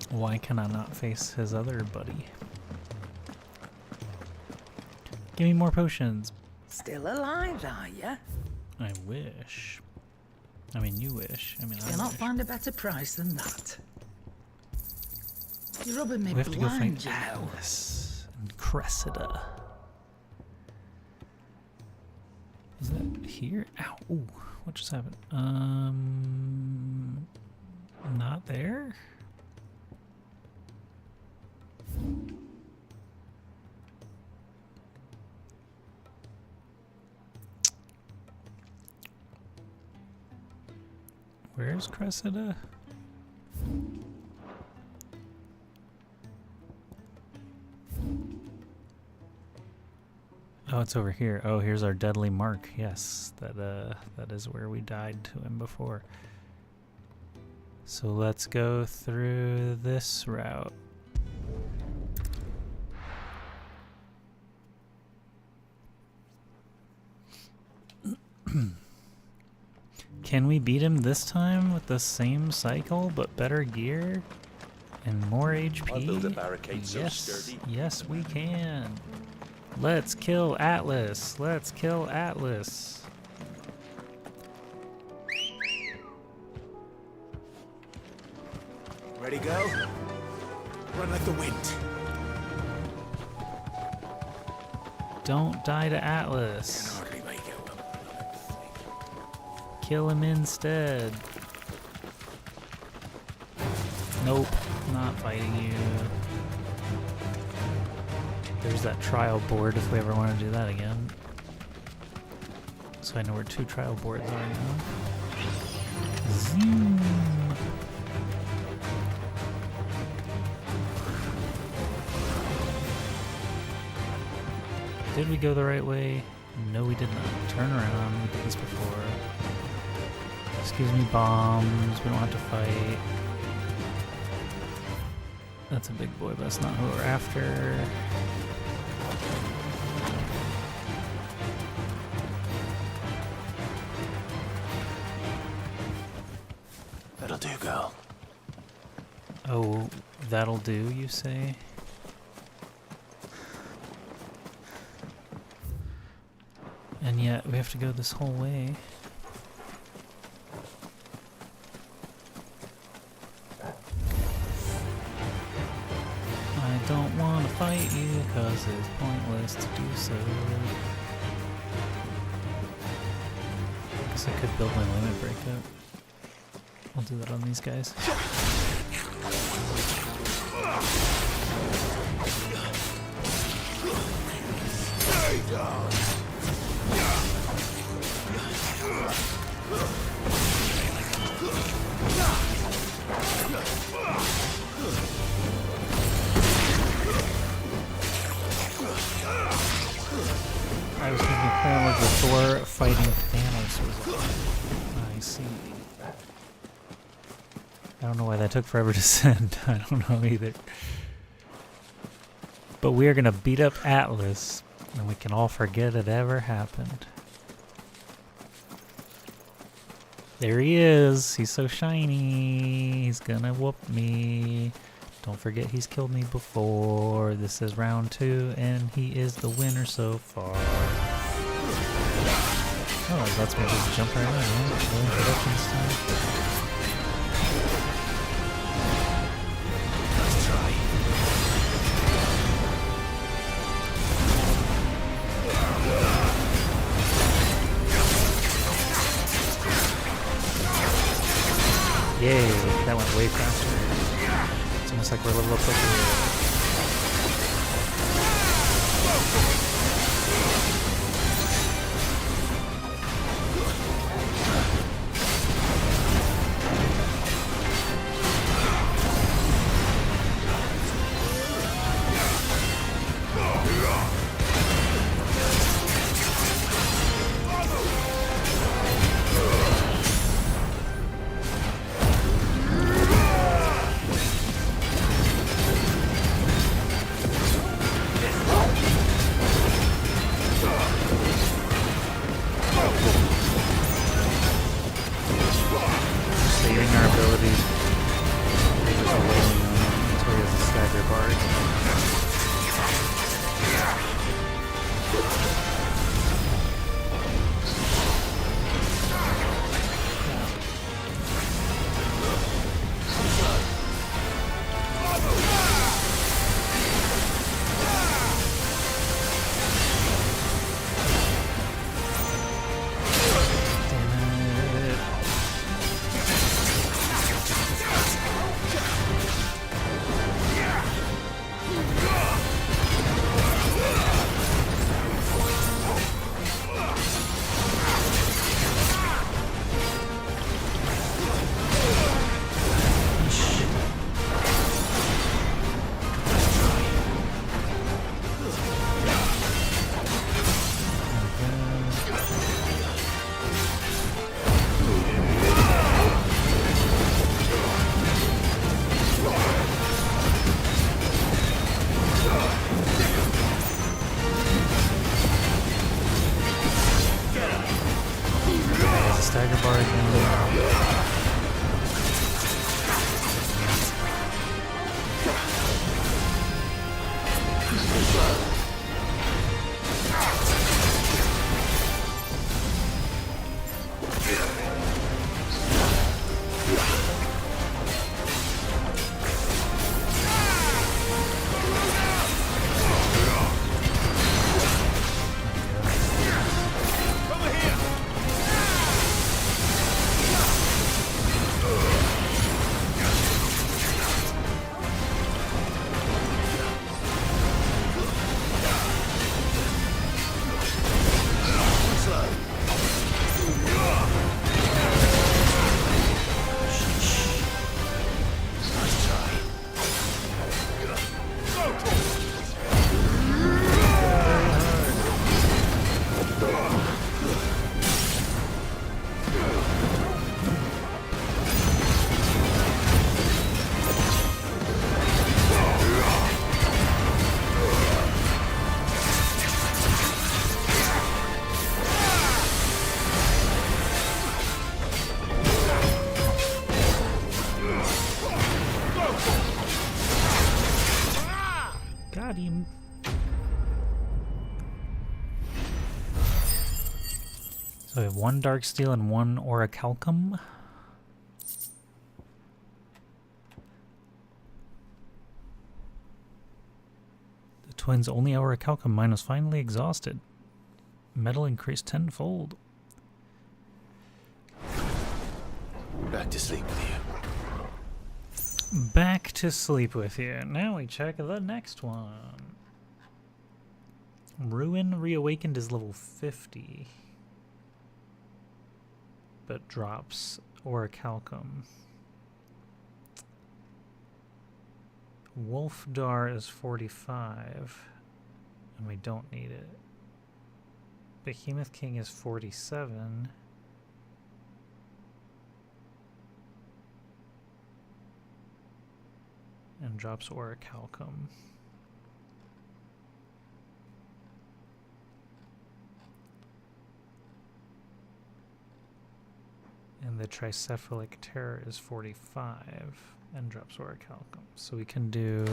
why can I not face his other buddy? Give me more potions. Still alive, are ya? I wish. I mean, you wish. I mean, I Cannot wish. find a better price than that. You're rubbing me We have to go blind, fight you know. Atlas and Cressida. Is that here? Ow! Ooh, what just happened? Not there. Where's Cressida? Oh, it's over here. Oh, here's our deadly mark. Yes, that is where we died to him before. So let's go through this route. Can we beat him this time with the same cycle but better gear and more HP? I'll build a barricade so Yes, sturdy. yes we can. Let's kill Atlas. Let's kill Atlas. Ready, go? Run like the wind. Don't die to Atlas. Kill him instead. Nope, not fighting you. There's that trial board if we ever want to do that again. So I know where 2 trial boards are now. Zoom. Did we go the right way? No, we did not. Turn around. We did this before. Excuse me, bombs. We don't have to fight. That's a big boy, but that's not who we're after. That'll do, girl. Oh, that'll do, you say? And yet, we have to go this whole way. I don't want to fight you, cause it's pointless to do so. Guess I could build my limit break up. I'll do that on these guys. I was thinking apparently the Thor fighting Thanos was on. I see. I don't know why that took forever to send. I don't know either. But we are gonna beat up Atlas, and we can all forget it ever happened. There he is. He's so shiny. He's gonna whoop me. Don't forget he's killed me before. This is round 2, and he is the winner so far. Oh, it lets me just jump right in. No introductions time. Let's try. Yay, that went way faster. It's almost like we're a level up quicker. Got him. So we have 1 dark steel and 1 orichalcum. The twins' only orichalcum mine was finally exhausted. Metal increased tenfold. Back to sleep with you. Back to sleep with you. Now we check the next one. Ruin Reawakened is level 50. But drops orichalcum. Wolfdar is 45. And we don't need it. Behemoth King is 47. And drops orichalcum. the tricephalic terror is 45 and drops orichalcum. So we can do...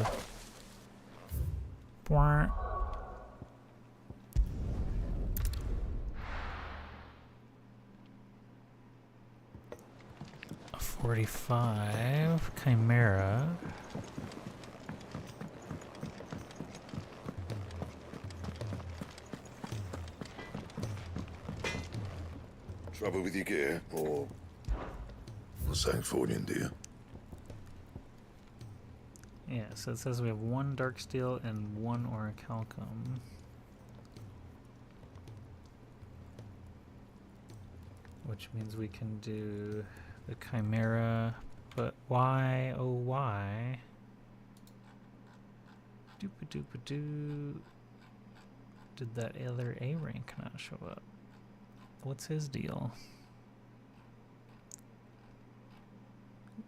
a 45 Chimera. Trouble with your gear, or Sanfordine, dear? Yeah, so it says we have 1 dark steel and 1 orichalcum. Which means we can do the Chimera, but why, oh why? Doopa-doopa-doo. Did that other A rank not show up? What's his deal?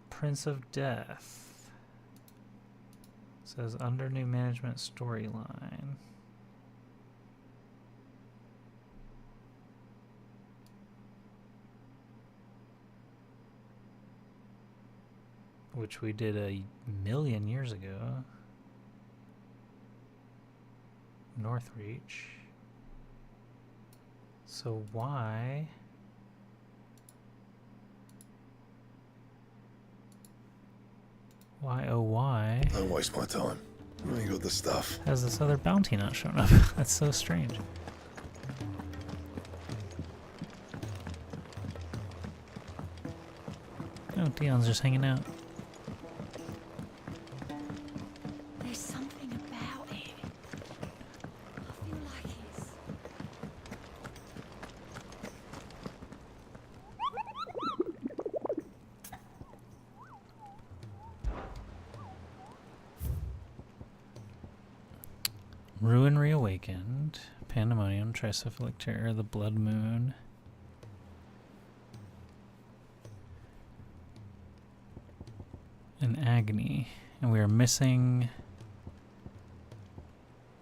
Prince of Death. Says under new management storyline. Which we did a million years ago. Northreach. So why? Why oh why? Don't waste my time. You ain't got the stuff. Has this other bounty not shown up? That's so strange. Oh, Dion's just hanging out. There's something about it. I feel like it's... Ruin Reawakened, Pandemonium, Tricephalic Terror, the Blood Moon. And Agony. And we are missing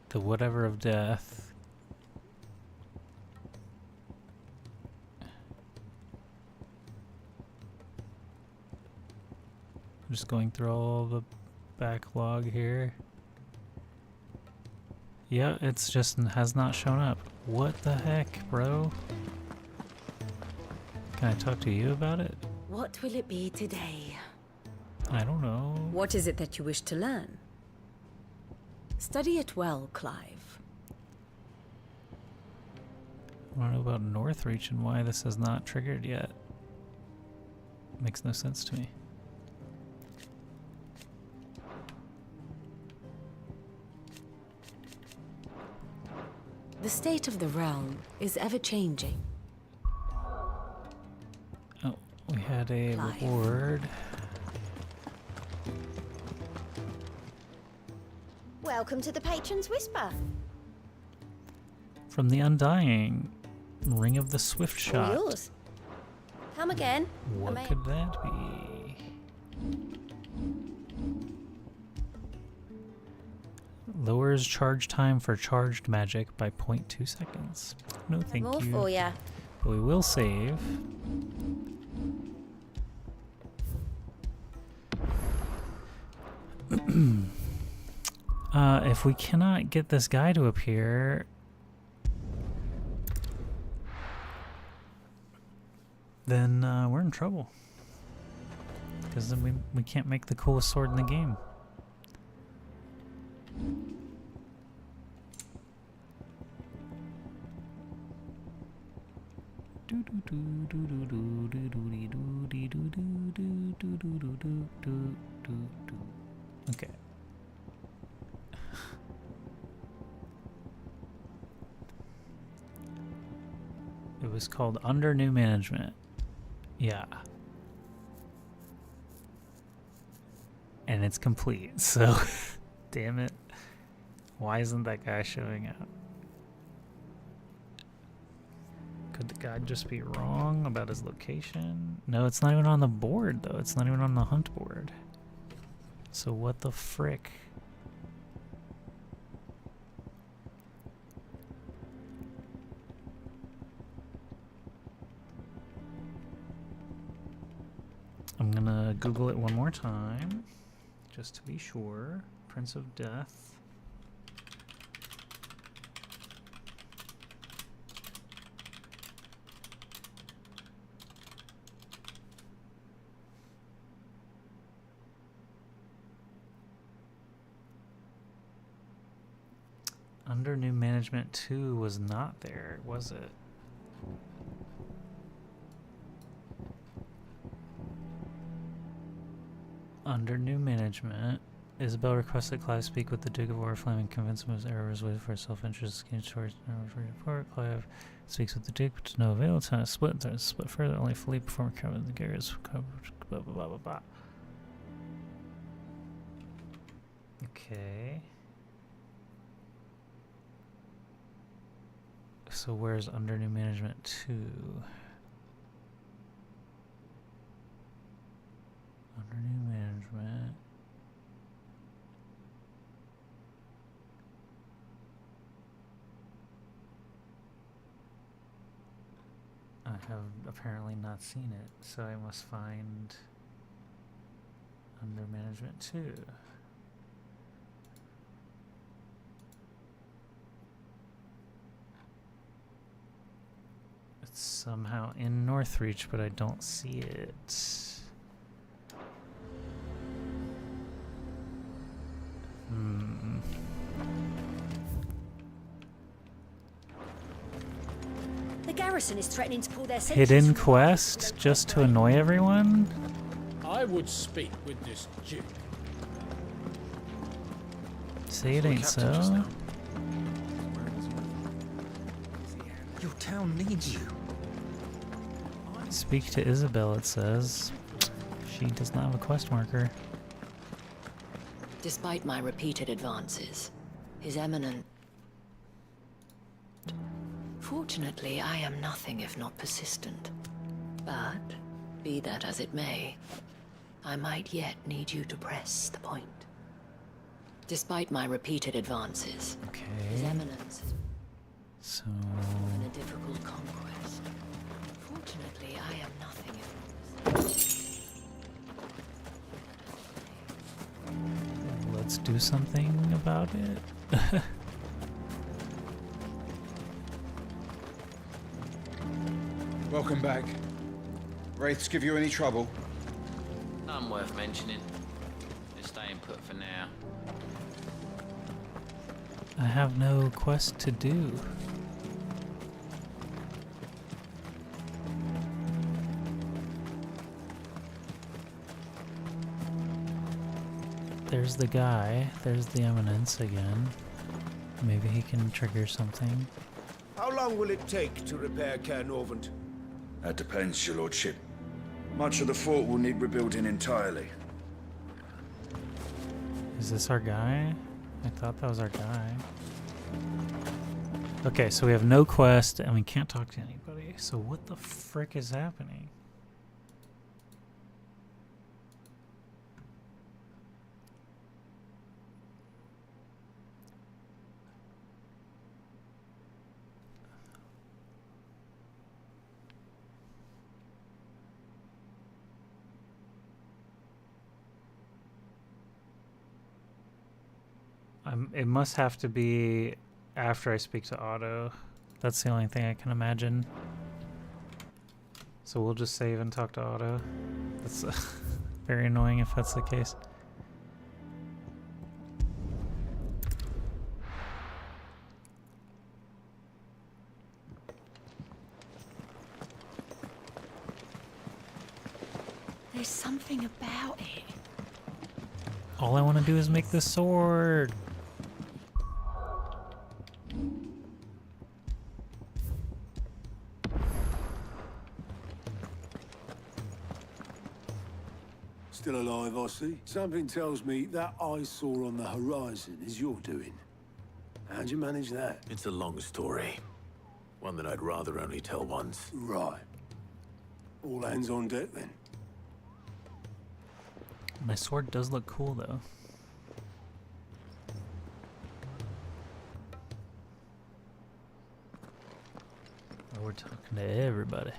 the Whatever of Death. I'm just going through all the backlog here. Yeah, it's just has not shown up. What the heck, bro? Can I talk to you about it? What will it be today? I don't know. What is it that you wish to learn? Study it well, Clive. I don't know about Northreach and why this has not triggered yet. Makes no sense to me. The state of the realm is ever changing. Oh, we had a Clive. reward. Welcome to the Patron's Whisper. From the Undying, Ring of the Swift All Shot. yours. Come again. What Amen. could that be? Lowers charge time for charged magic by 0.2 seconds. No, thank More you. for ya. But we will save. If we cannot get this guy to appear, then we're in trouble. Because then we can't make the coolest sword in the game. Okay. It was called Under New Management. Yeah. And it's complete, so damn it. Why isn't that guy showing up? Could the guy just be wrong about his location? No, it's not even on the board though. It's not even on the hunt board. So what the frick? Google it one more time, just to be sure. Prince of Death. Under new management 2 was not there, was it? Under new management, Isabel requests that Clive speak with the Duke of Oriflamme and convince him his error was waited for his self-interest against towards report. Clive speaks with the Duke, but to no avail. Time to split. Time to split further. Only Philippe performer Kevin the Gaer is blah blah blah blah blah. Okay. So where's under new management 2? Under new management. I have apparently not seen it, so I must find under management 2. It's somehow in Northreach, but I don't see it. The garrison is threatening to pull their Hidden quest just to annoy everyone? I would speak with this Duke. Say it ain't so. Your town needs you. Speak to Isabel, it says. She does not have a quest marker. Despite my repeated advances, His Eminence... Fortunately, I am nothing if not persistent. But, be that as it may, I might yet need you to press the point. Despite my repeated advances, His Eminence... So... in a difficult conquest. Fortunately, I am nothing if not persistent. Let's do something about it. Welcome back. Wraiths give you any trouble? None worth mentioning. Just staying put for now. I have no quest to do. There's the guy. There's the Eminence again. Maybe he can trigger something. How long will it take to repair Caer Norvent? That depends, your lordship. Much of the fort will need rebuilding entirely. Is this our guy? I thought that was our guy. Okay, so we have no quest and we can't talk to anybody. So what the frick is happening? It must have to be after I speak to Otto. That's the only thing I can imagine. So we'll just save and talk to Otto. That's very annoying if that's the case. There's something about it. All I want to do is make the sword. Still alive, I see. Something tells me that eyesore on the horizon is your doing. How'd you manage that? It's a long story. One that I'd rather only tell once. Right. All hands on deck, then. My sword does look cool, though. Oh, we're talking to everybody.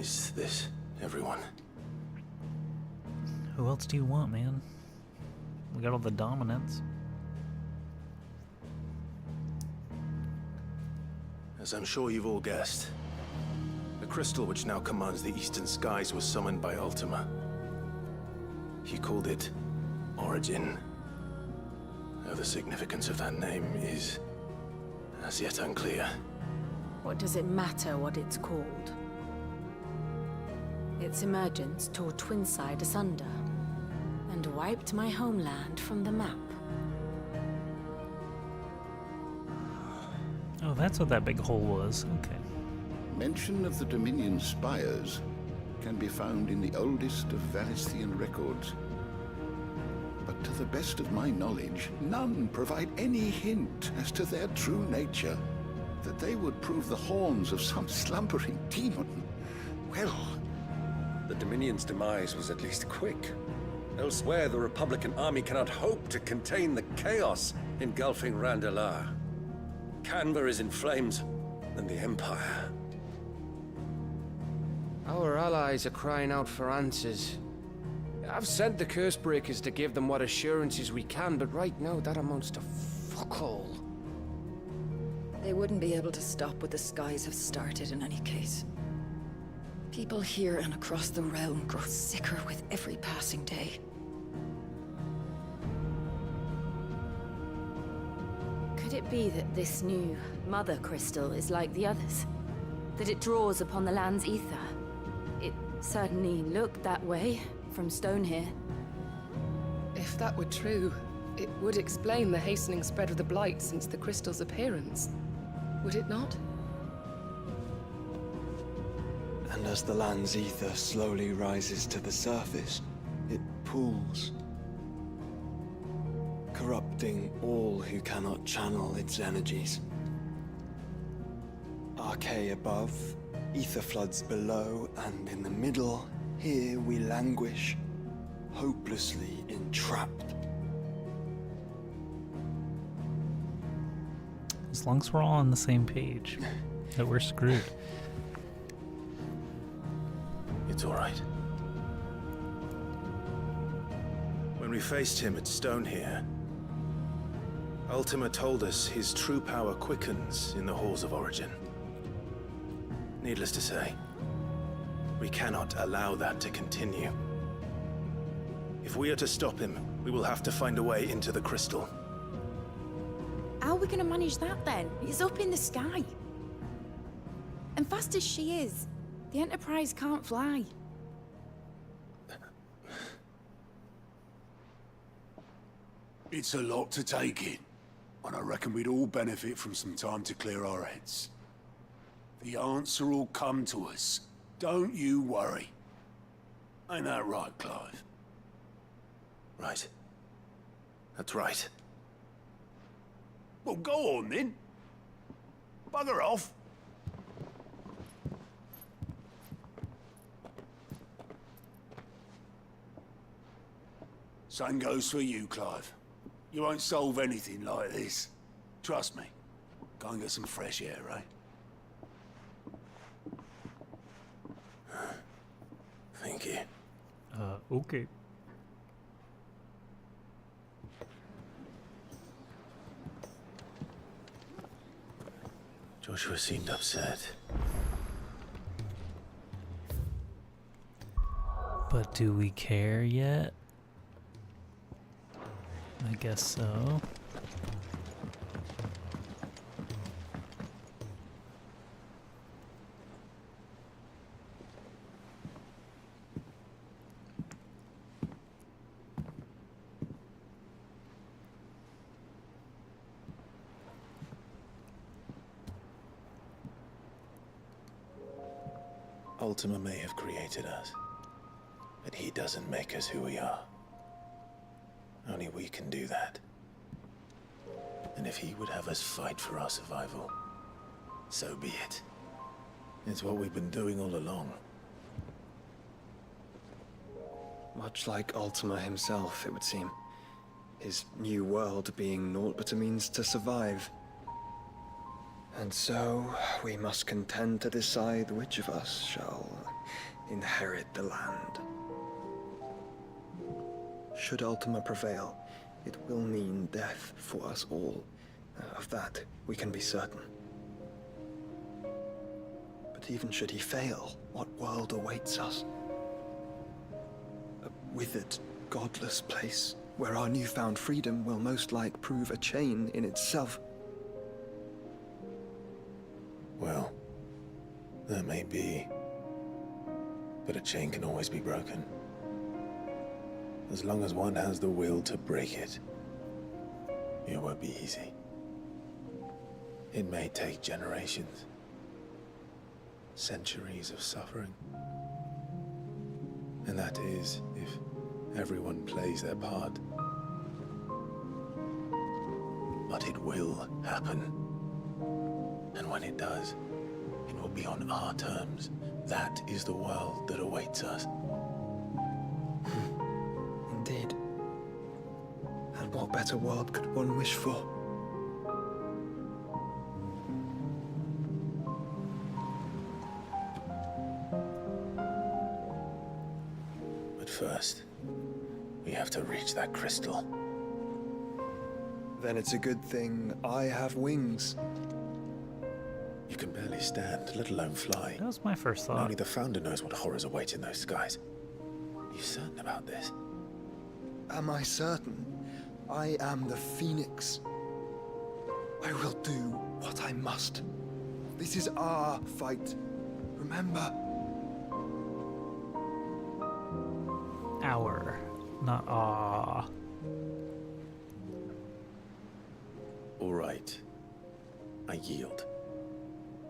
Is this everyone? Who else do you want, man? We got all the dominants. As I'm sure you've all guessed, the crystal which now commands the eastern skies was summoned by Ultima. He called it Origin. Though the significance of that name is as yet unclear. What does it matter what it's called? Its emergence tore Twinside asunder, and wiped my homeland from the map. Oh, that's what that big hole was. Okay. Mention of the Dominion spires can be found in the oldest of Valisthian records. But to the best of my knowledge, none provide any hint as to their true nature. That they would prove the horns of some slumbering demon. Well, the Dominion's demise was at least quick. Elsewhere, the Republican army cannot hope to contain the chaos engulfing Randalar. Canva is in flames, and the Empire. Our allies are crying out for answers. I've sent the Cursebreakers to give them what assurances we can, but right now that amounts to fuck all. They wouldn't be able to stop what the skies have started in any case. People here and across the realm grow sicker with every passing day. Could it be that this new Mother Crystal is like the others? That it draws upon the land's ether? It certainly looked that way from stone here. If that were true, it would explain the hastening spread of the Blight since the crystal's appearance. Would it not? And as the land's ether slowly rises to the surface, it pools, corrupting all who cannot channel its energies. Archay above, ether floods below, and in the middle, here we languish, hopelessly entrapped. As long as we're all on the same page, that we're screwed. It's all right. When we faced him at Stone here, Ultima told us his true power quickens in the halls of Origin. Needless to say, we cannot allow that to continue. If we are to stop him, we will have to find a way into the crystal. How are we gonna manage that then? It's up in the sky. And fast as she is, the Enterprise can't fly. It's a lot to take in, and I reckon we'd all benefit from some time to clear our heads. The answer will come to us. Don't you worry. Ain't that right, Clive? Right. That's right. Well, go on then. Bugger off. Same goes for you, Clive. You won't solve anything like this. Trust me. Go and get some fresh air, eh? Thank you. Okay. Joshua seemed upset. But do we care yet? I guess so. Ultima may have created us, but he doesn't make us who we are. Only we can do that. And if he would have us fight for our survival, so be it. It's what we've been doing all along. Much like Ultima himself, it would seem. His new world being naught but a means to survive. And so, we must contend to decide which of us shall inherit the land. Should Ultima prevail, it will mean death for us all. Of that, we can be certain. But even should he fail, what world awaits us? A withered, godless place where our newfound freedom will most like prove a chain in itself. Well, that may be. But a chain can always be broken. As long as one has the will to break it. It won't be easy. It may take generations. Centuries of suffering. And that is, if everyone plays their part. But it will happen. And when it does, it will be on our terms. That is the world that awaits us. Indeed. And what better world could one wish for? But first, we have to reach that crystal. Then it's a good thing I have wings. You can barely stand, let alone fly. That was my first thought. Only the Founder knows what horrors await in those skies. Are you certain about this? Am I certain? I am the Phoenix. I will do what I must. This is our fight. Remember? Our, not ah. All right. I yield.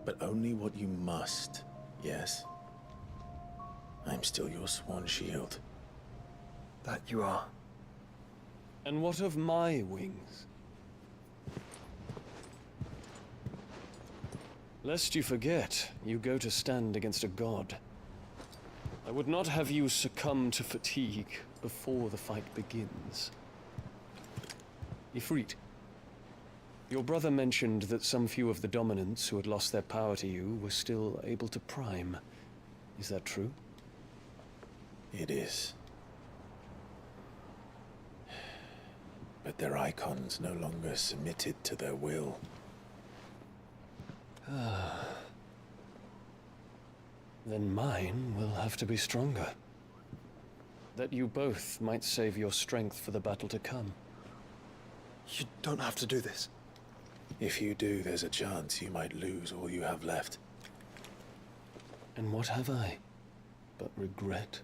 But only what you must, yes? I'm still your swan shield. That you are. And what of my wings? Lest you forget, you go to stand against a god. I would not have you succumb to fatigue before the fight begins. Ifrit, your brother mentioned that some few of the dominants who had lost their power to you were still able to prime. Is that true? It is. But their Eikons no longer submitted to their will. Then mine will have to be stronger. That you both might save your strength for the battle to come. You don't have to do this. If you do, there's a chance you might lose all you have left. And what have I but regret?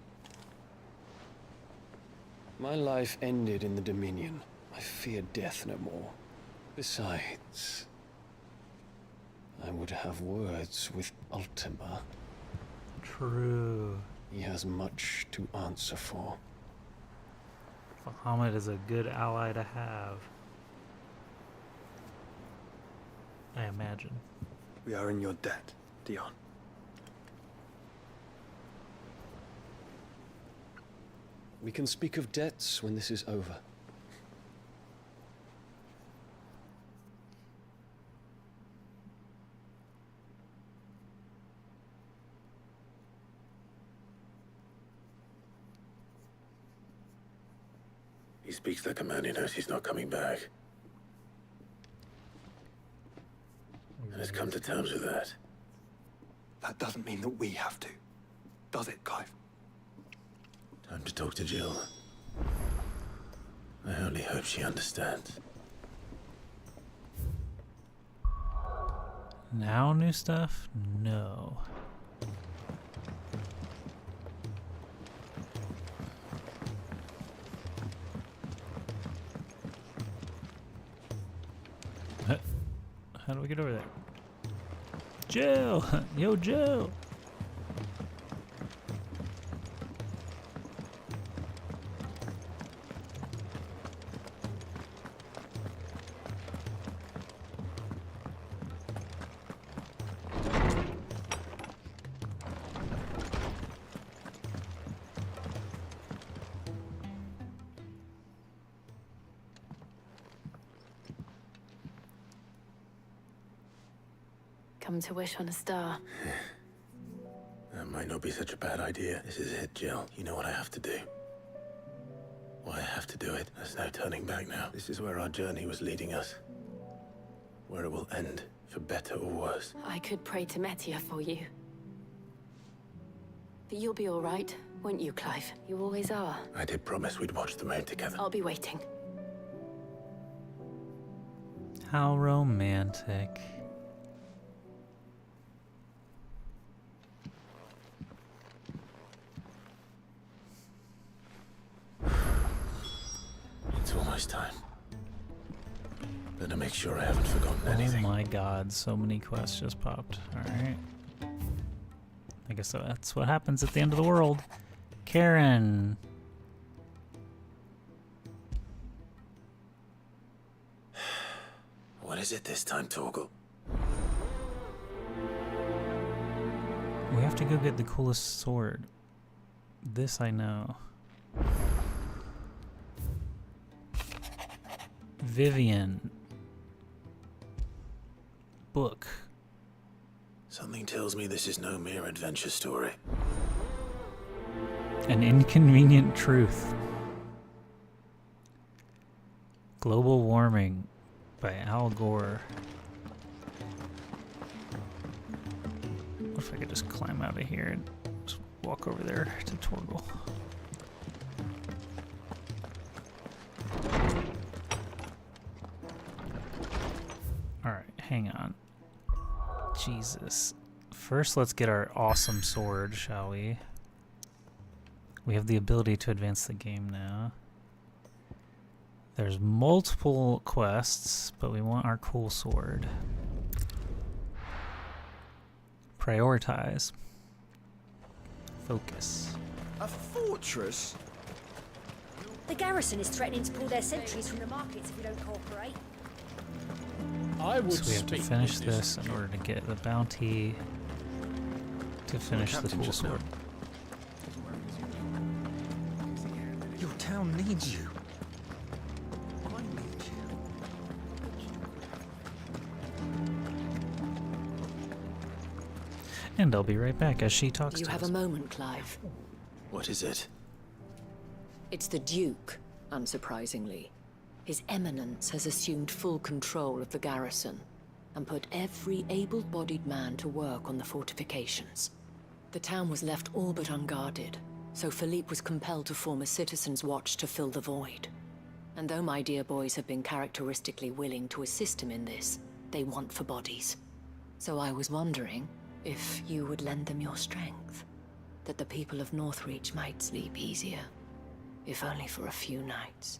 My life ended in the Dominion. I fear death no more. Besides, I would have words with Ultima. True. He has much to answer for. Bahamut is a good ally to have. I imagine. We are in your debt, Dion. We can speak of debts when this is over. He speaks like a man who knows he's not coming back. And has come to terms with that. That doesn't mean that we have to, does it, Clive? Time to talk to Jill. I only hope she understands. Now new stuff? No. How do we get over there? Jill! Yo, Jill! Come to wish on a star. That might not be such a bad idea. This is it, Jill. You know what I have to do. Why I have to do it. There's no turning back now. This is where our journey was leading us. Where it will end, for better or worse. I could pray to Metia for you. But you'll be all right, won't you, Clive? You always are. I did promise we'd watch the moon together. I'll be waiting. How romantic. It's almost time. Better make sure I haven't forgotten anything. Oh my god, so many quests just popped. Alright. I guess that's what happens at the end of the world. Karen. What is it this time, Torgal? We have to go get the coolest sword. This I know. Vivian. Book. Something tells me this is no mere adventure story. An inconvenient truth. Global warming by Al Gore. What if I could just climb out of here and just walk over there to Torgal? Alright, hang on. Jesus. First, let's get our awesome sword, shall we? We have the ability to advance the game now. There's multiple quests, but we want our cool sword. Prioritize. Focus. A fortress? The garrison is threatening to pull their sentries from the markets if we don't cooperate. I would So we have to speak finish with this in order to get the bounty to finish the cool sword. Your town needs you. I need you. And I'll be right back as she talks Do you to have us. a moment, Clive? What is it? It's the Duke, unsurprisingly. His Eminence has assumed full control of the garrison and put every able-bodied man to work on the fortifications. The town was left all but unguarded, so Philippe was compelled to form a citizens' watch to fill the void. And though my dear boys have been characteristically willing to assist him in this, they want for bodies. So I was wondering if you would lend them your strength, that the people of Northreach might sleep easier, if only for a few nights.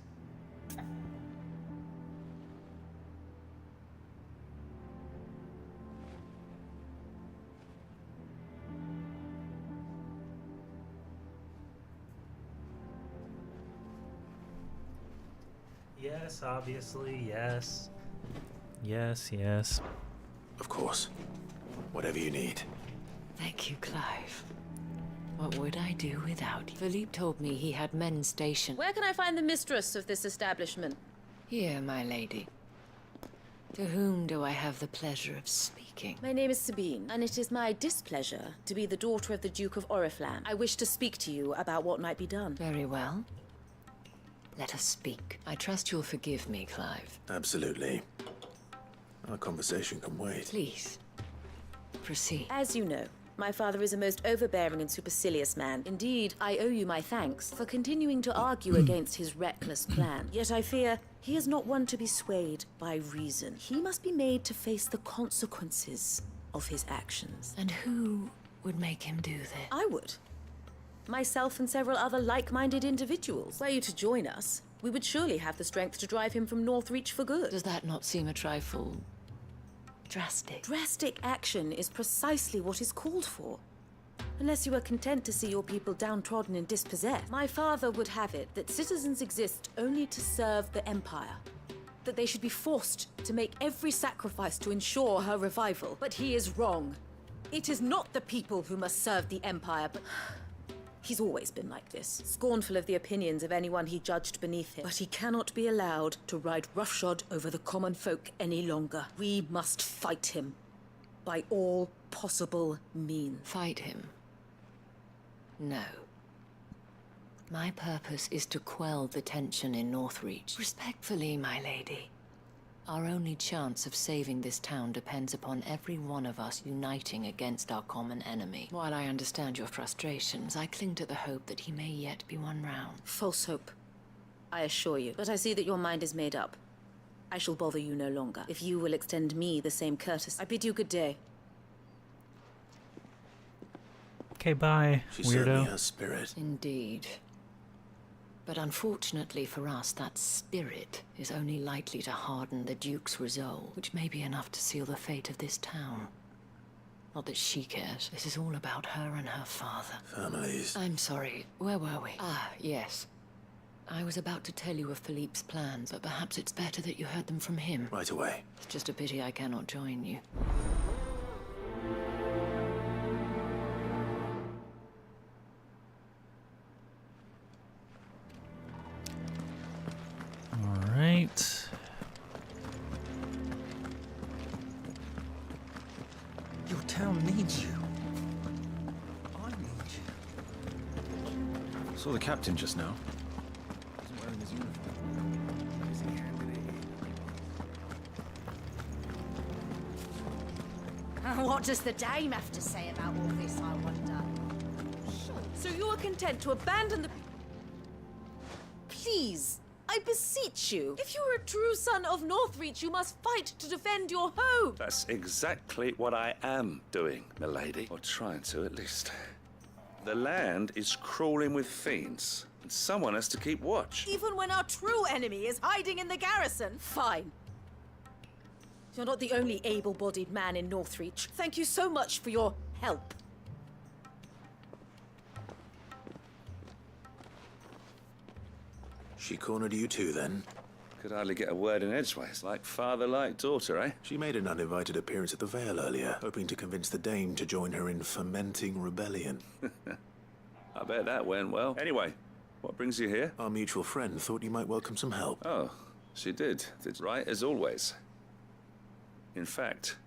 Yes, obviously, yes. Yes, yes. Of course. Whatever you need. Thank you, Clive. What would I do without you? Philippe told me he had men stationed. Where can I find the mistress of this establishment? Here, my lady. To whom do I have the pleasure of speaking? My name is Sabine, and it is my displeasure to be the daughter of the Duke of Oriflamme. I wish to speak to you about what might be done. Very well. Let us speak. I trust you'll forgive me, Clive. Absolutely. Our conversation can wait. Please, proceed. As you know, my father is a most overbearing and supercilious man. Indeed, I owe you my thanks for continuing to argue against his reckless plan. Yet I fear he is not one to be swayed by reason. He must be made to face the consequences of his actions. And who would make him do this? I would. Myself and several other like-minded individuals. Were you to join us, we would surely have the strength to drive him from Northreach for good. Does that not seem a trifle drastic? Drastic action is precisely what is called for. Unless you are content to see your people downtrodden and dispossessed. My father would have it that citizens exist only to serve the Empire. That they should be forced to make every sacrifice to ensure her revival. But he is wrong. It is not the people who must serve the Empire, but... He's always been like this, scornful of the opinions of anyone he judged beneath him. But he cannot be allowed to ride roughshod over the common folk any longer. We must fight him by all possible means. Fight him? No. My purpose is to quell the tension in Northreach. Respectfully, my lady. Our only chance of saving this town depends upon every one of us uniting against our common enemy. While I understand your frustrations, I cling to the hope that he may yet be won round. False hope, I assure you. But I see that your mind is made up. I shall bother you no longer. If you will extend me the same courtesy, I bid you good day. Okay, bye, She weirdo. certainly has spirit. Indeed. But unfortunately for us, that spirit is only likely to harden the Duke's resolve, which may be enough to seal the fate of this town. Not that she cares. This is all about her and her father. Families. I'm sorry, where were we? Ah, yes. I was about to tell you of Philippe's plans, but perhaps it's better that you heard them from him. Right away. It's just a pity I cannot join you. Alright. Your town needs you. I need you. Saw the captain just now. Wasn't wearing his uniform. What does the dame have to say about all this, I wonder? So you are content to abandon the... Please, I beseech you. If you are a true son of Northreach, you must fight to defend your home. That's exactly what I am doing, milady. Or trying to, at least. The land is crawling with fiends, and someone has to keep watch. Even when our true enemy is hiding in the garrison. Fine. You're not the only able-bodied man in Northreach. Thank you so much for your help. She cornered you too, then? Could hardly get a word in edgeways. Like father, like daughter, eh? She made an uninvited appearance at the Vale earlier, hoping to convince the dame to join her in fomenting rebellion. I bet that went well. Anyway, what brings you here? Our mutual friend thought you might welcome some help. Oh, she did. It's right as always. In fact,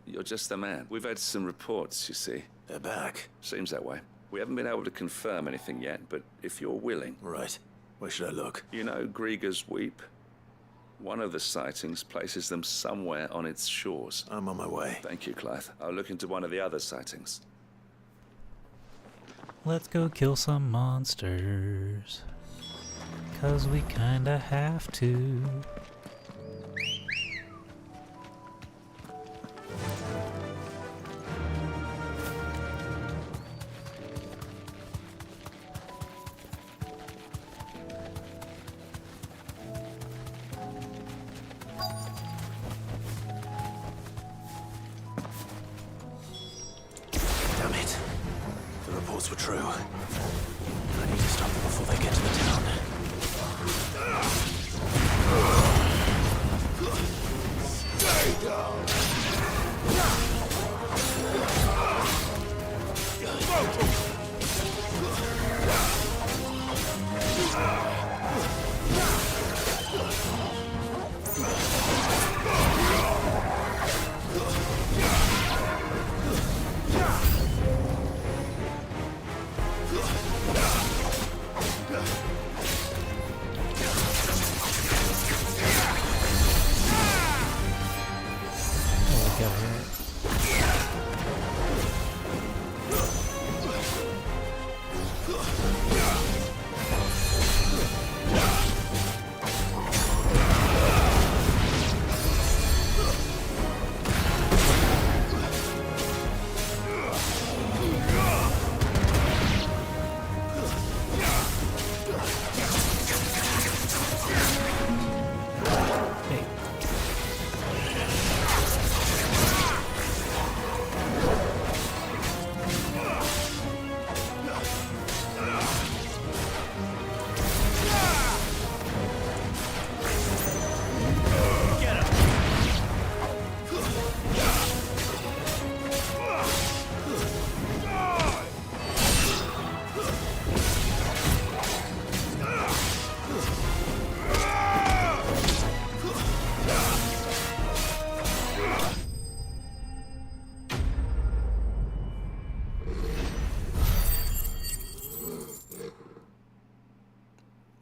you're just the man. We've had some reports, you see. They're back. Seems that way. We haven't been able to confirm anything yet, but if you're willing... Right. Where should I look? You know Grieger's Weep? One of the sightings places them somewhere on its shores. I'm on my way. Thank you, Clive. I'll look into one of the other sightings. Let's go kill some monsters. 'Cause we kinda have to. Damn it. The reports were true. I need to stop them before they get to the town. Stay down!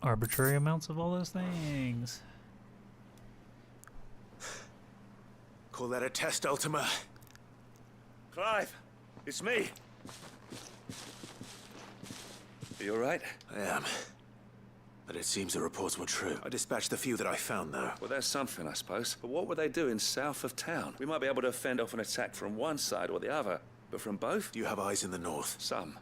arbitrary amounts of all those things. Call that a test, Ultima? Clive, it's me. Are you alright? I am. But it seems the reports were true. I dispatched the few that I found, though. Well, there's something, I suppose. But what were they doing south of town? We might be able to fend off an attack from one side or the other. But from both? Do you have eyes in the north? Some.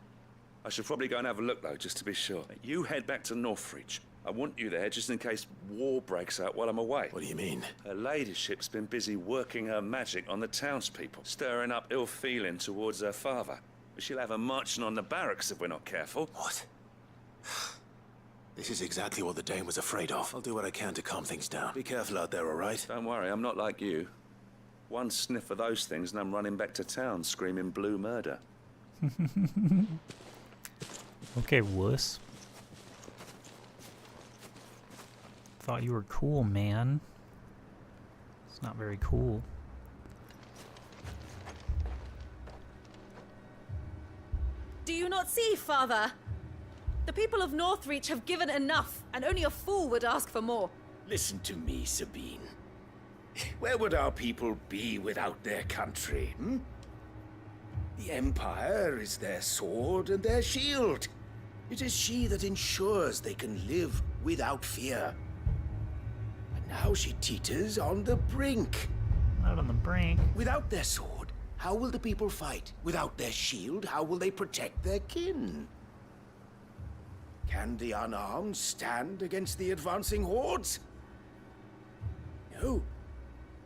I should probably go and have a look, though, just to be sure. You head back to Northreach. I want you there just in case war breaks out while I'm away. What do you mean? Her ladyship's been busy working her magic on the townspeople, stirring up ill feeling towards her father. She'll have her marching on the barracks if we're not careful. What? This is exactly what the Dane was afraid of. I'll do what I can to calm things down. Be careful out there, all right? Don't worry, I'm not like you. One sniff of those things and I'm running back to town screaming blue murder. Okay, wuss. Thought you were cool, man. It's not very cool. Do you not see, Father? The people of Northreach have given enough, and only a fool would ask for more. Listen to me, Sabine. Where would our people be without their country, hmm? The Empire is their sword and their shield. It is she that ensures they can live without fear. And now she teeters on the brink. Out on the brink? Without their sword, how will the people fight? Without their shield, how will they protect their kin? Can the unarmed stand against the advancing hordes? No.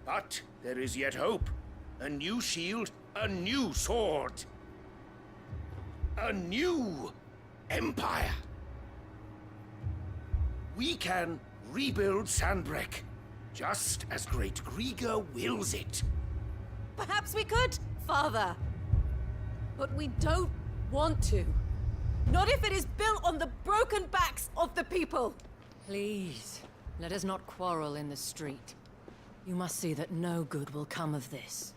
But there is yet hope. A new shield, a new sword. A new empire. We can rebuild Sandbreck, just as great Griga wills it. Perhaps we could, Father. But we don't want to. Not if it is built on the broken backs of the people. Please, let us not quarrel in the street. You must see that no good will come of this.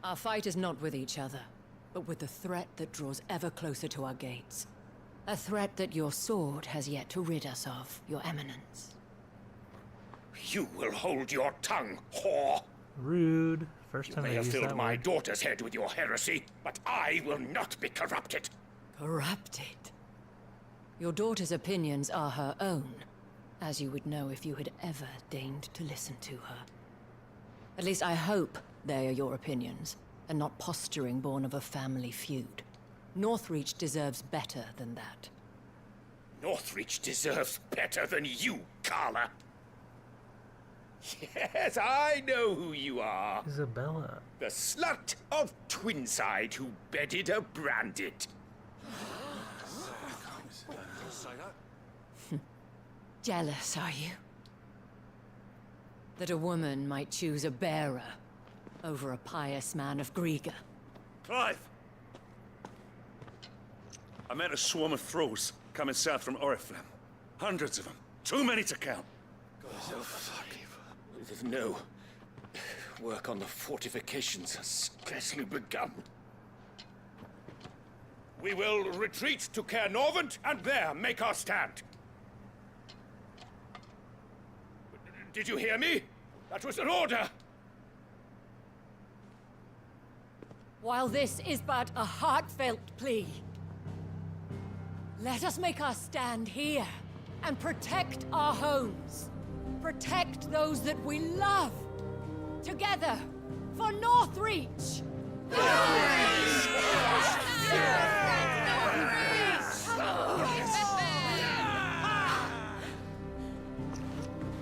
Our fight is not with each other, but with the threat that draws ever closer to our gates. A threat that your sword has yet to rid us of, Your Eminence. You will hold your tongue, whore! Rude. First time You I may have used filled that my word. daughter's head with your heresy, but I will not be corrupted. Corrupted? Your daughter's opinions are her own, as you would know if you had ever deigned to listen to her. At least I hope they are your opinions, and not posturing born of a family feud. Northreach deserves better than that. Northreach deserves better than you, Carla. Yes, I know who you are. Isabella. The slut of Twinside who bedded a branded. Jealous, are you? That a woman might choose a bearer over a pious man of Griga. Clive! I met a swarm of thralls coming south from Oriflamme. Hundreds of them. Too many to count. No. Work on the fortifications has scarcely begun. We will retreat to Caer Norvent and there make our stand. Did you hear me? That was an order! While this is but a heartfelt plea, let us make our stand here and protect our homes. Protect those that we love. Together, for Northreach!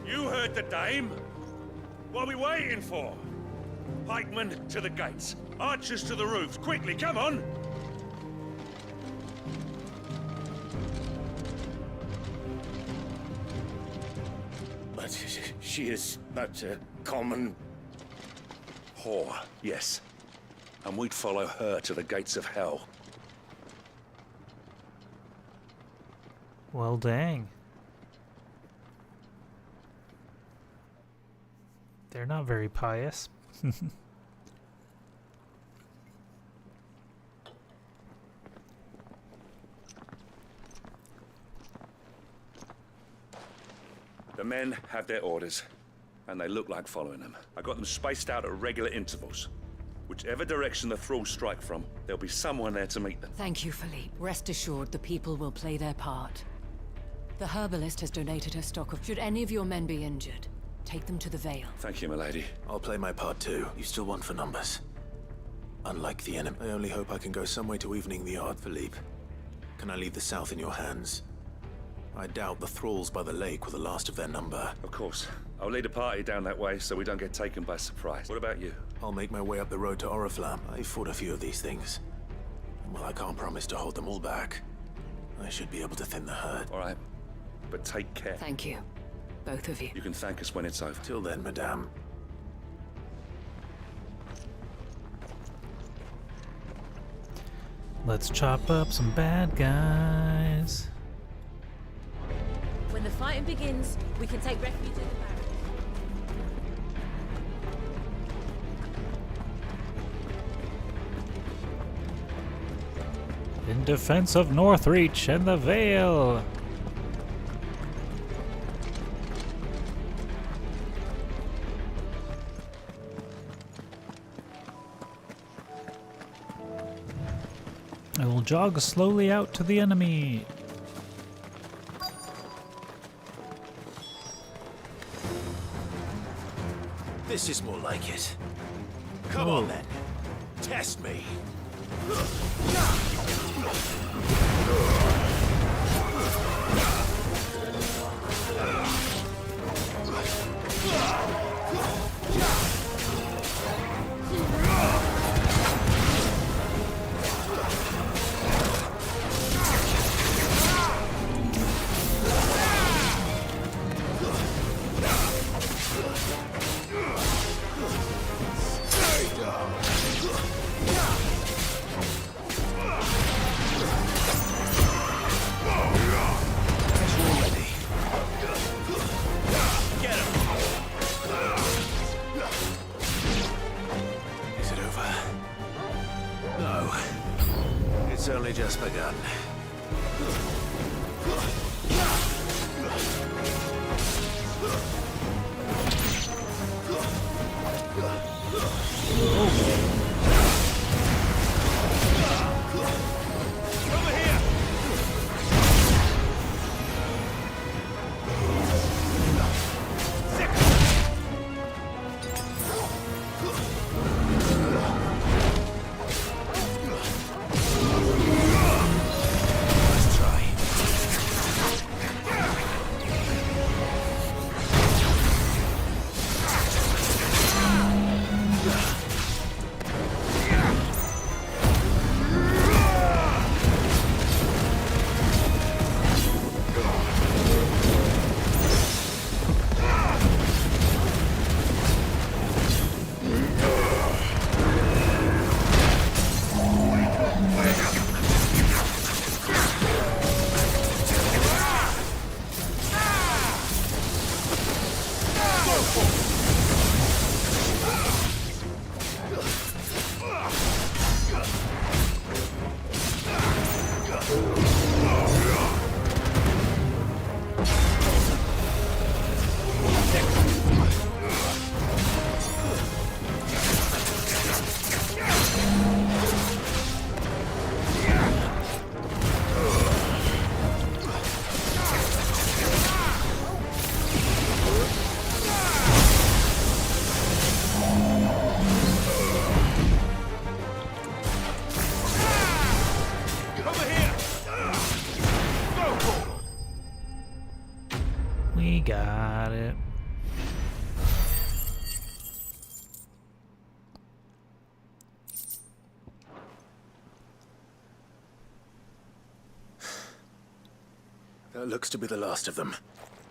You heard the dame. What are we waiting for? Pikemen to the gates. Archers to the roofs. Quickly, come on! But she is but a common... whore, yes. And we'd follow her to the gates of hell. Well, dang. They're not very pious. The men have their orders, and they look like following them. I got them spaced out at regular intervals. Whichever direction the thralls strike from, there'll be someone there to meet them. Thank you, Philippe. Rest assured the people will play their part. The herbalist has donated her stock of... Should any of your men be injured, take them to the Vale. Thank you, milady. I'll play my part too. You still want for numbers. Unlike the enemy, I only hope I can go some way to evening the odds, Philippe. Can I leave the south in your hands? I doubt the thralls by the lake were the last of their number. Of course. I'll lead a party down that way so we don't get taken by surprise. What about you? I'll make my way up the road to Oriflamme. I fought a few of these things. And while I can't promise to hold them all back, I should be able to thin the herd. All right. But take care. Thank you. Both of you. You can thank us when it's over. Till then, madame. Let's chop up some bad guys. When the fighting begins, we can take refuge in the barracks. In defense of Northreach and the Vale. I will jog slowly out to the enemy. This is more like it. Come on then. Test me. It's only just begun. We got it. That looks to be the last of them.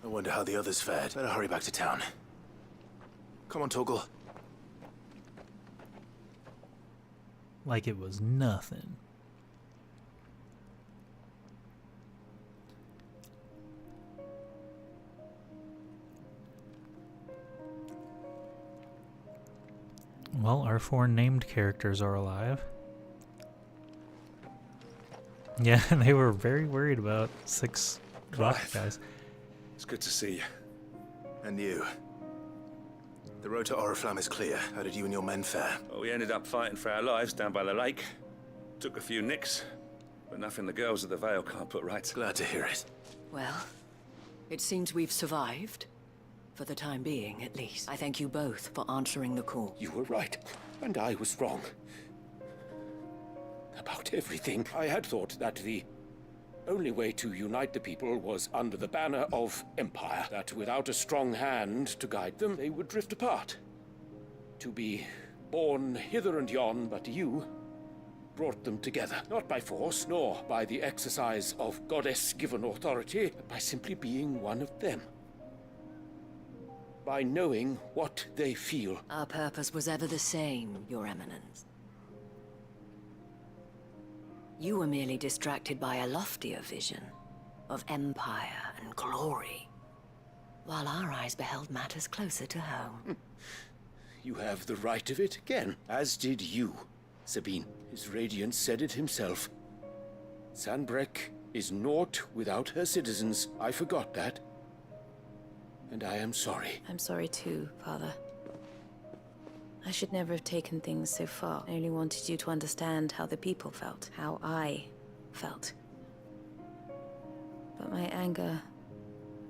I wonder how the others fared. Better hurry back to town. Come on, Torgal. Like it was nothing. Well, our 4 named characters are alive. Yeah, they were very worried about 6 rock guys. It's good to see you. And you? The road to Oriflamme is clear. How did you and your men fare? Well, we ended up fighting for our lives down by the lake. Took a few nicks, but nothing the girls at the Vale can't put right. Glad to hear it. Well, it seems we've survived. For the time being, at least. I thank you both for answering the call. You were right, and I was wrong. About everything. I had thought that the only way to unite the people was under the banner of Empire. That without a strong hand to guide them, they would drift apart. To be born hither and yon, but you brought them together. Not by force, nor by the exercise of goddess-given authority, but by simply being one of them. By knowing what they feel. Our purpose was ever the same, Your Eminence. You were merely distracted by a loftier vision of empire and glory, while our eyes beheld matters closer to home. You have the right of it again, as did you, Sabine. His Radiance said it himself. Sanbreque is naught without her citizens. I forgot that. And I am sorry. I'm sorry too, Father. I should never have taken things so far. I only wanted you to understand how the people felt, how I felt. But my anger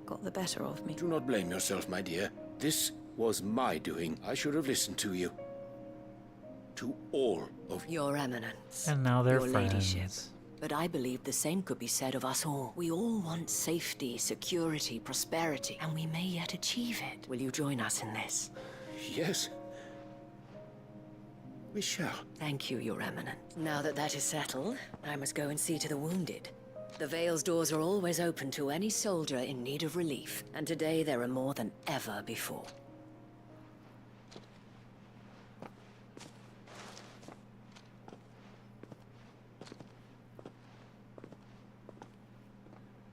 got the better of me. Do not blame yourself, my dear. This was my doing. I should have listened to you. To all of you. Your Eminence. And now they're Your friends. Ladyship. But I believe the same could be said of us all. We all want safety, security, prosperity, and we may yet achieve it. Will you join us in this? Yes. We shall. Thank you, Your Eminence. Now that that is settled, I must go and see to the wounded. The Vale's doors are always open to any soldier in need of relief, and today there are more than ever before.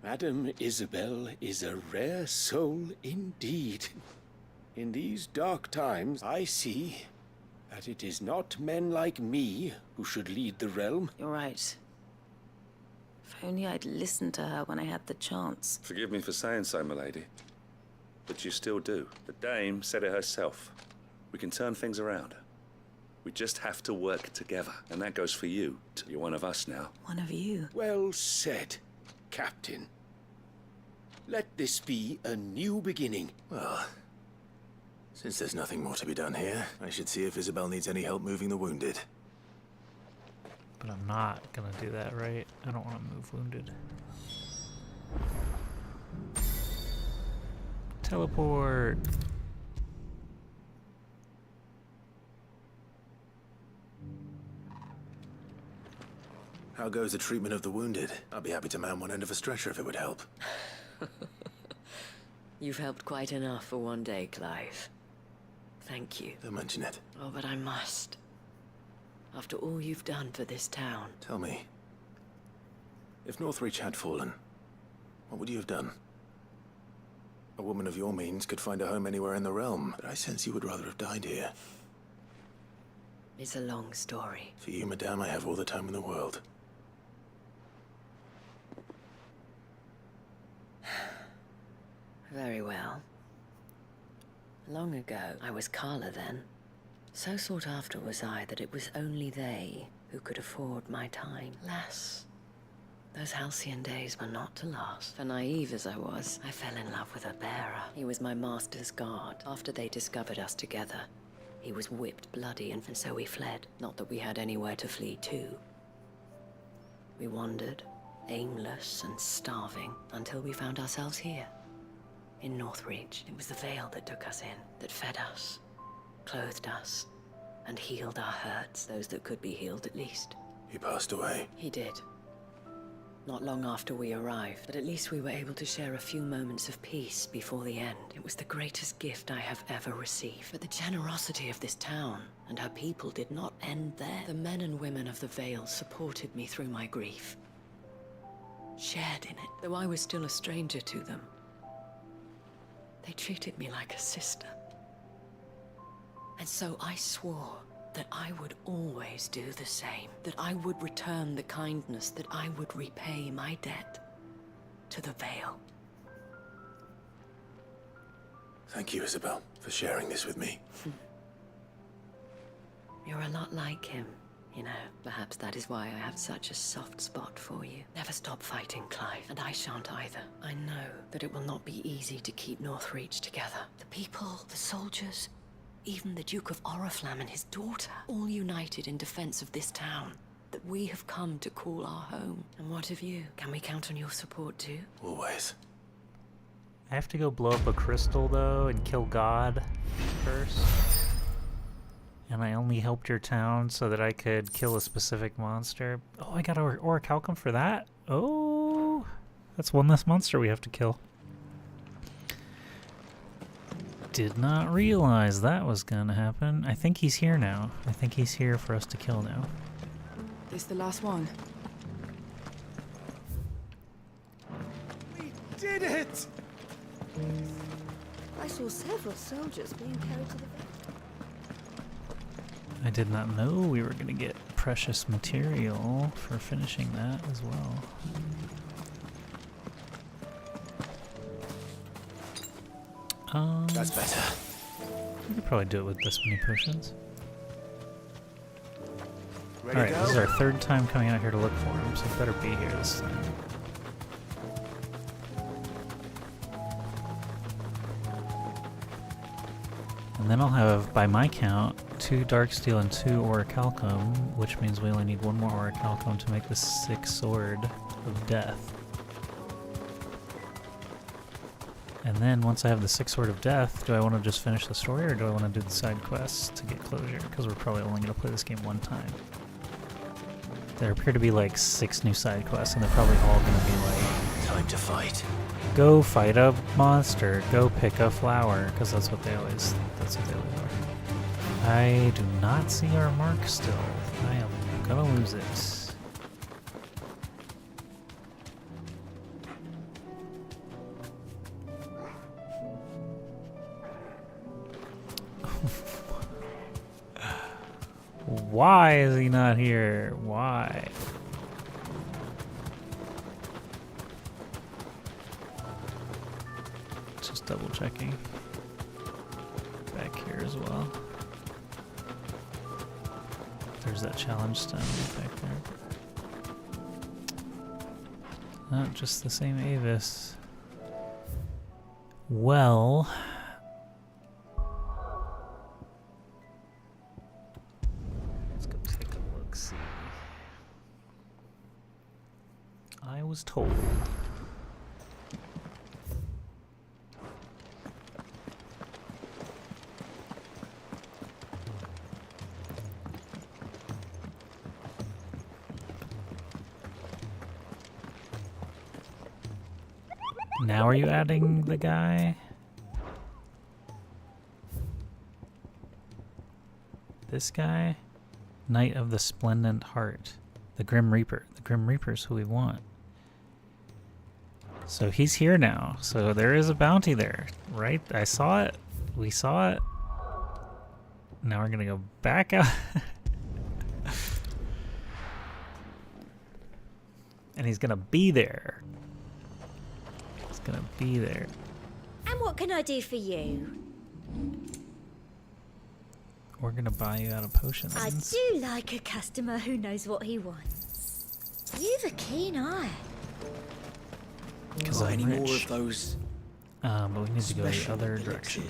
Madame Isabel is a rare soul indeed. In these dark times, I see that it is not men like me who should lead the realm. You're right. If only I'd listened to her when I had the chance. Forgive me for saying so, milady, but you still do. The Dame said it herself. We can turn things around. We just have to work together, and that goes for you. You're one of us now. One of you? Well said, Captain. Let this be a new beginning. Well, since there's nothing more to be done here, I should see if Isabel needs any help moving the wounded. But I'm not gonna do that, right? I don't want to move wounded. Teleport! How goes the treatment of the wounded? I'd be happy to man one end of a stretcher if it would help. You've helped quite enough for one day, Clive. Thank you. Don't mention it. Oh, but I must. After all you've done for this town. Tell me, if Northreach had fallen, what would you have done? A woman of your means could find a home anywhere in the realm, but I sense you would rather have died here. It's a long story. For you, madame, I have all the time in the world. Very well. Long ago, I was Carla then. So sought after was I that it was only they who could afford my time. Lass, those halcyon days were not to last. For naive as I was, I fell in love with a bearer. He was my master's guard. After they discovered us together, he was whipped bloody, and so we fled. Not that we had anywhere to flee to. We wandered, aimless and starving, until we found ourselves here. In Northreach. It was the Vale that took us in, that fed us, clothed us, and healed our hurts, those that could be healed at least. He passed away. He did. Not long after we arrived, but at least we were able to share a few moments of peace before the end. It was the greatest gift I have ever received. But the generosity of this town and her people did not end there. The men and women of the Vale supported me through my grief, shared in it, though I was still a stranger to them. They treated me like a sister. And so I swore that I would always do the same, that I would return the kindness, that I would repay my debt to the Vale. Thank you, Isabel, for sharing this with me. You're a lot like him, you know. Perhaps that is why I have such a soft spot for you. Never stop fighting, Clive, and I shan't either. I know that it will not be easy to keep Northreach together. The people, the soldiers, even the Duke of Oriflamme and his daughter, all united in defense of this town that we have come to call our home. And what of you? Can we count on your support too? Always. I have to go blow up a crystal, though, and kill God first. And I only helped your town so that I could kill a specific monster. Oh, I got Orichalcum for that? Oh, that's one less monster we have to kill. Did not realize that was gonna happen. I think he's here now. I think he's here for us to kill now. This the last one? We did it! I saw several soldiers being carried to the village. I did not know we were gonna get precious material for finishing that as well. That's better. We could probably do it with this many potions. Ready to Alright, go? this is our third time coming out here to look for him, so we better be here this time. And then I'll have, by my count, 2 Darksteel and 2 Orichalcum, which means we only need 1 more Orichalcum to make the 6th Sword of Death. And then once I have the 6th Sword of Death, do I want to just finish the story or do I want to do the side quests to get closure? Because we're probably only going to play this game 1 time. There appear to be like 6 new side quests and they're probably all going to be like... Time to fight. Go fight a monster, go pick a flower, because that's what they always are. I do not see our mark still. I am gonna lose it. Why is he not here? Why? Just double checking. Back here as well. There's that challenge stone back there. Not just the same Avis. Well... let's go take a look-see. I was told... Now are you adding the guy? This guy? Knight of the Splendent Heart. The Grim Reaper. The Grim Reaper's who we want. So he's here now. So there is a bounty there, right? I saw it. We saw it. Now we're gonna go back out. And he's gonna be there. Gonna be there. And what can I do for you? We're gonna buy you out of potions. I do like a customer who knows what he wants. You've a keen eye. Because I'm rich. More of those. But we need to go the other direction.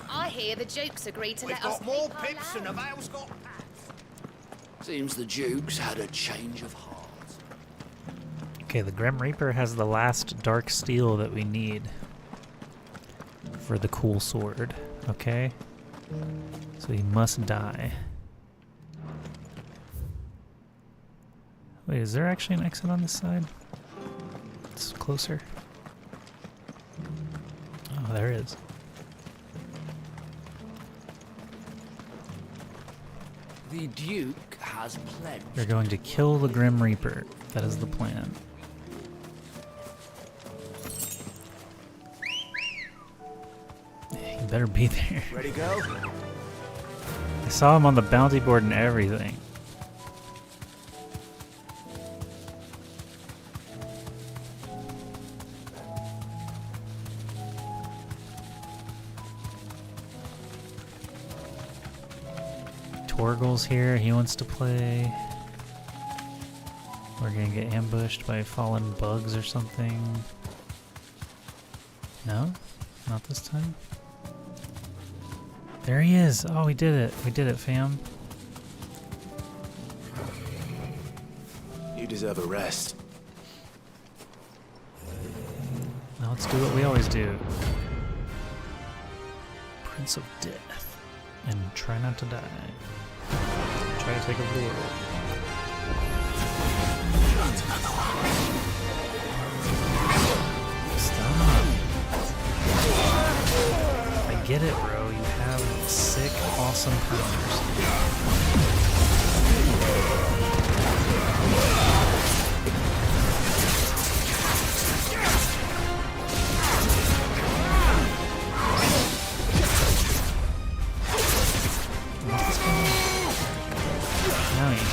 I hear the Dukes agreed to let us We've got more keep our pips than land. the Vale's got hats. Seems the Duke's had a change of heart. Okay, the Grim Reaper has the last dark steel that we need for the cool sword, okay? So he must die. Wait, is there actually an exit on this side? It's closer. Oh, there is. The Duke has pledged. You're going to kill the Grim Reaper. That is the plan. You better be there. Ready to go? I saw him on the bounty board and everything. Torgal's here. He wants to play. We're gonna get ambushed by fallen bugs or something. No? Not this time? There he is! Oh, we did it. We did it, fam. You deserve a rest. Now let's do what we always do. Prince of Death. And try not to die. Try to take over the world. Stop. I get it, bro. You have sick, awesome counters. What's going on? Now you can.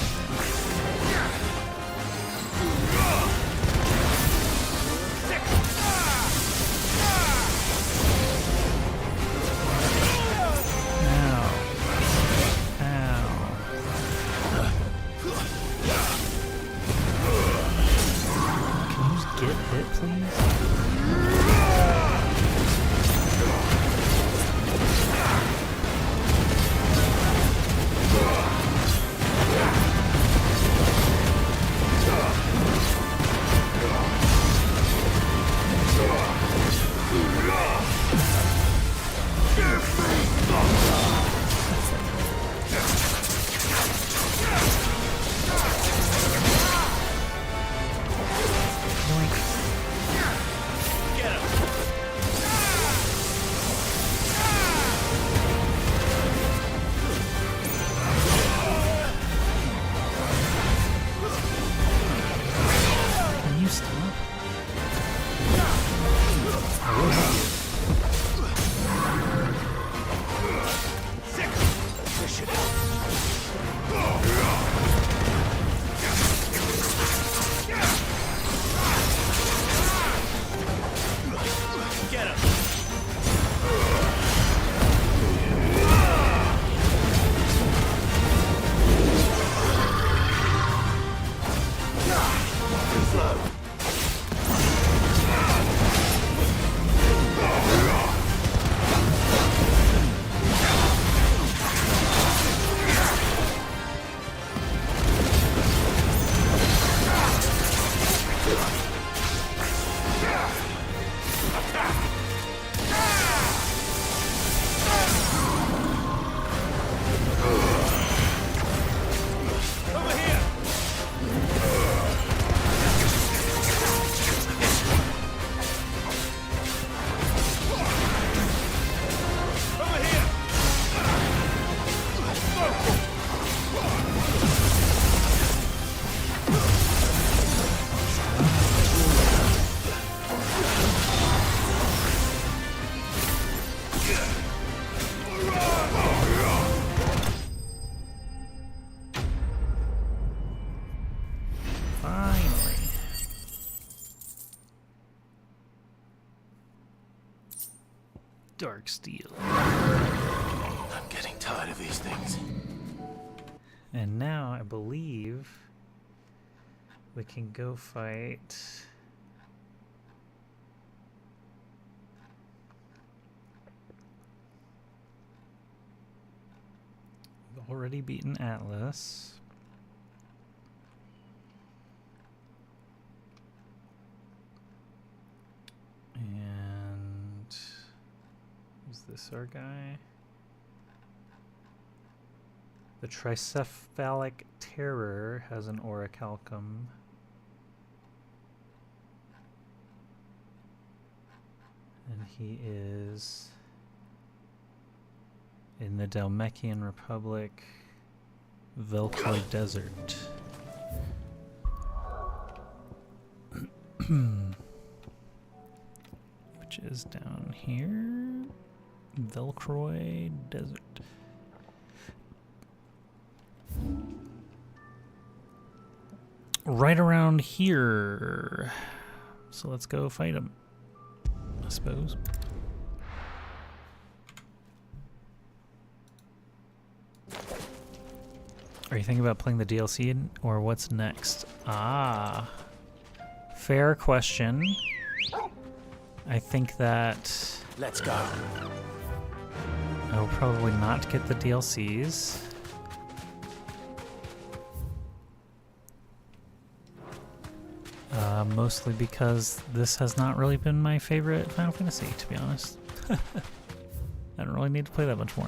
Dark Steel. I'm getting tired of these things. And now I believe we can go fight we've already beaten Atlas. And is this our guy? The Tricephalic Terror has an Orichalcum. And he is in the Dalmekian Republic, Velkoi Desert. Which is down here. Velkoi Desert. Right around here. So let's go fight him, I suppose. Are you thinking about playing the DLC or what's next? Ah, fair question. I think that... Let's go. I will probably not get the DLCs. Mostly because this has not really been my favorite Final Fantasy, to be honest. I don't really need to play that much more.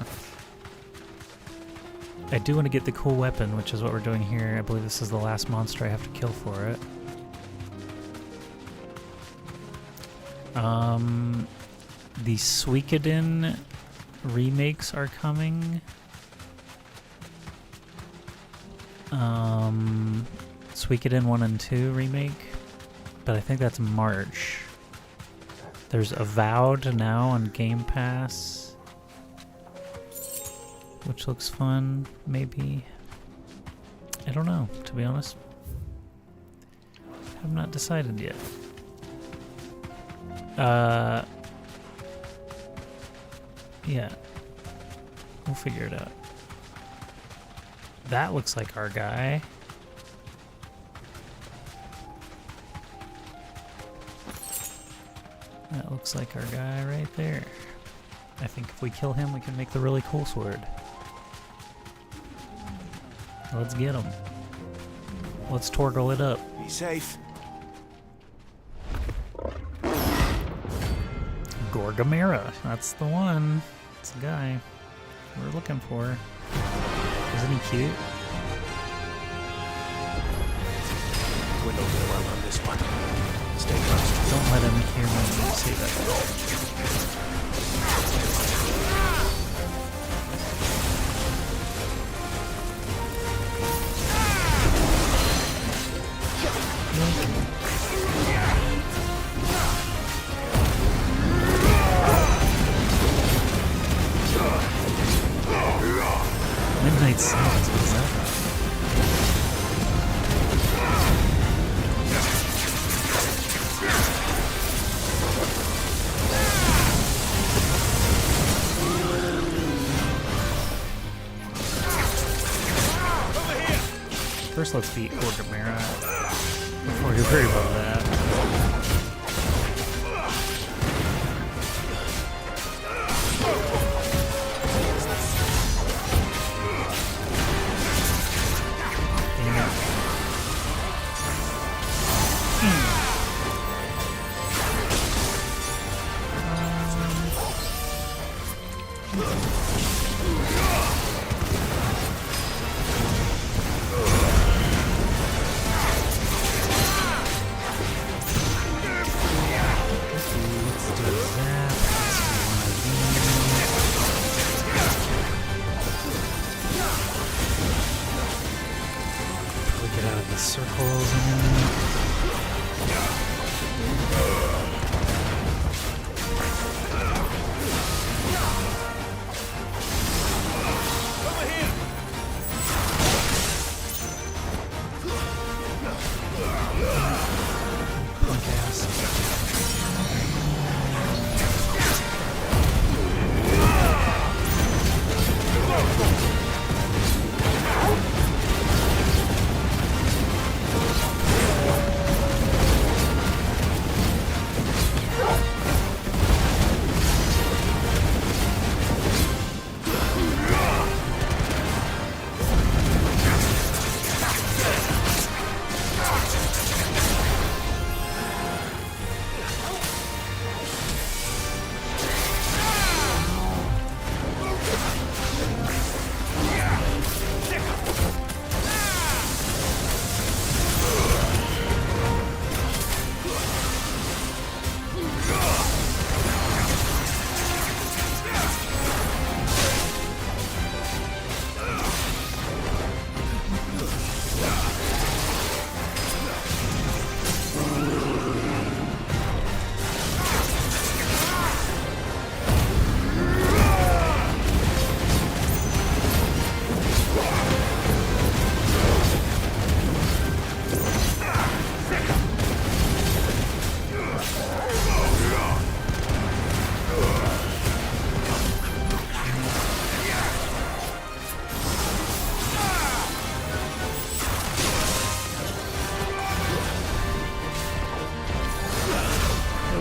I do want to get the cool weapon, which is what we're doing here. I believe this is the last monster I have to kill for it. The Suikoden remakes are coming. Suikoden 1 and 2 remake, but I think that's March. There's Avowed now on Game Pass, which looks fun, maybe. I don't know, to be honest. I've not decided yet. Yeah. We'll figure it out. That looks like our guy. That looks like our guy right there. I think if we kill him, we can make the really cool sword. Let's get him. Let's torgle it up. Be safe. Gorgimera, that's the one. That's the guy we're looking for. Isn't he cute? We're not gonna run on this one. Stay close. Don't let him hear me say that. Midnight Suns, what is that? First, let's beat Gorgimera before we worry about that.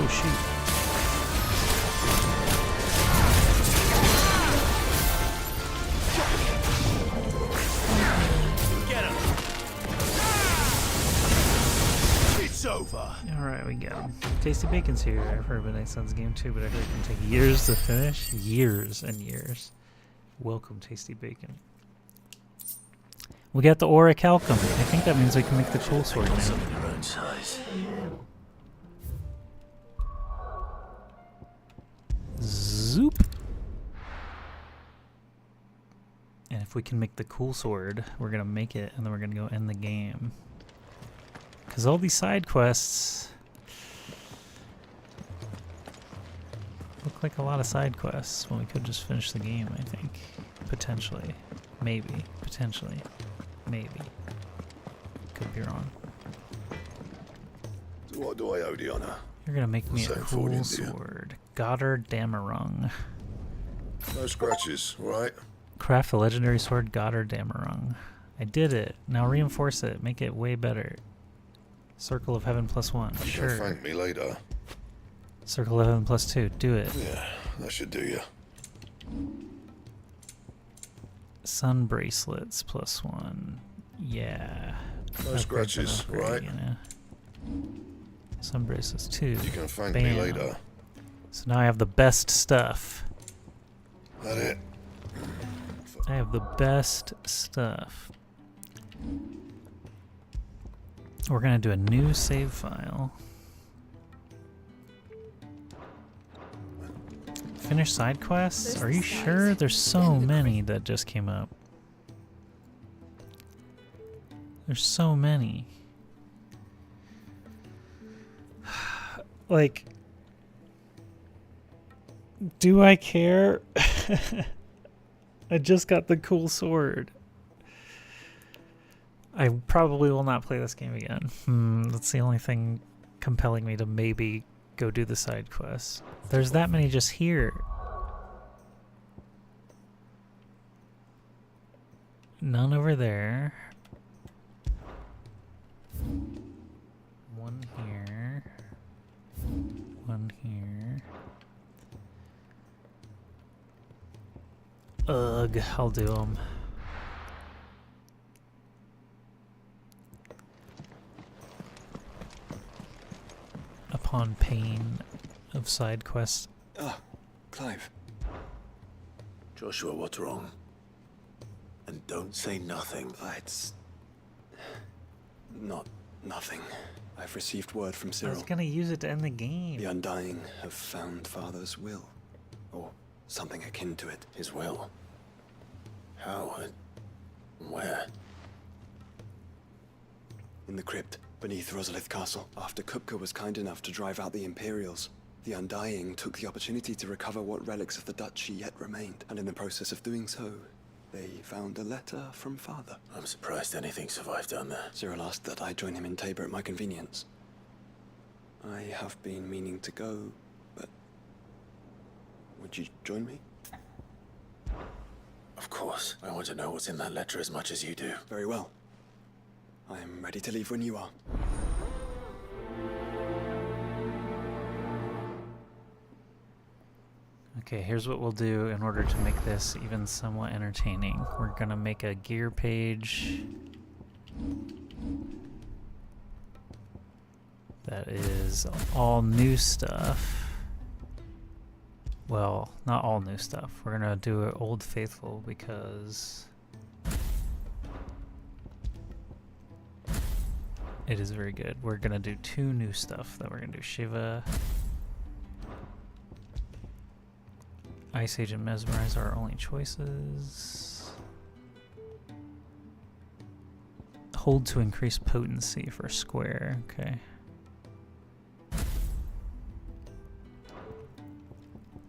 Oh, shoot. Get him! It's over! Alright, we got him. Tasty Bacon's here. I've heard of Midnight Suns game too, but I heard it can take years to finish. Years and years. Welcome, Tasty Bacon. We got the Orichalcum. I think that means we can make the cool sword now. Some of your own size. Zoop. And if we can make the cool sword, we're gonna make it, and then we're gonna go end the game. Because all these side quests look like a lot of side quests when we could just finish the game, I think. Potentially. Maybe. Potentially. Maybe. Could be wrong. So what do I owe the honor? You're gonna make me a Same cool forward, India. sword. Gobermouch. No scratches, right? Craft a legendary sword, Gobermouch. I did it. Now reinforce it. Make it way better. Circle of Heaven +1. You Sure. can thank me later. Circle of Heaven +2. Do it. Yeah, that should do you. Sun bracelets +1. Yeah. No Upgrade scratches, for upgrade, right? You know? Sun bracelets 2. You can thank Bam. me later. So now I have the best stuff. That it? I have the best stuff. We're gonna do a new save file. Finish side quests? Are you sure? There's so many that just came up. There's so many. Like, do I care? I just got the cool sword. I probably will not play this game again. That's the only thing compelling me to maybe go do the side quests. There's that many just here. None over there. One here. One here. Ugh, I'll do them. Upon pain of side quests. Ah, Clive. Joshua, what's wrong? And don't say nothing. It's not nothing. I've received word from I Cyril. was gonna use it to end the game. The Undying have found Father's will. Or something akin to it. His will? How and where? In the crypt, beneath Rosalith Castle. After Kupka was kind enough to drive out the Imperials, the Undying took the opportunity to recover what relics of the Duchy yet remained. And in the process of doing so, they found a letter from Father. I'm surprised anything survived down there. Cyril asked that I join him in Tabor at my convenience. I have been meaning to go, but would you join me? Of course. I want to know what's in that letter as much as you do. Very well. I am ready to leave when you are. Okay, here's what we'll do in order to make this even somewhat entertaining. We're gonna make a gear page that is all new stuff. Well, not all new stuff. We're gonna do an Old Faithful because it is very good. We're gonna do 2 new stuff that we're gonna do. Shiva, Ice Age, and Mesmerize are our only choices. Hold to increase potency for square. Okay.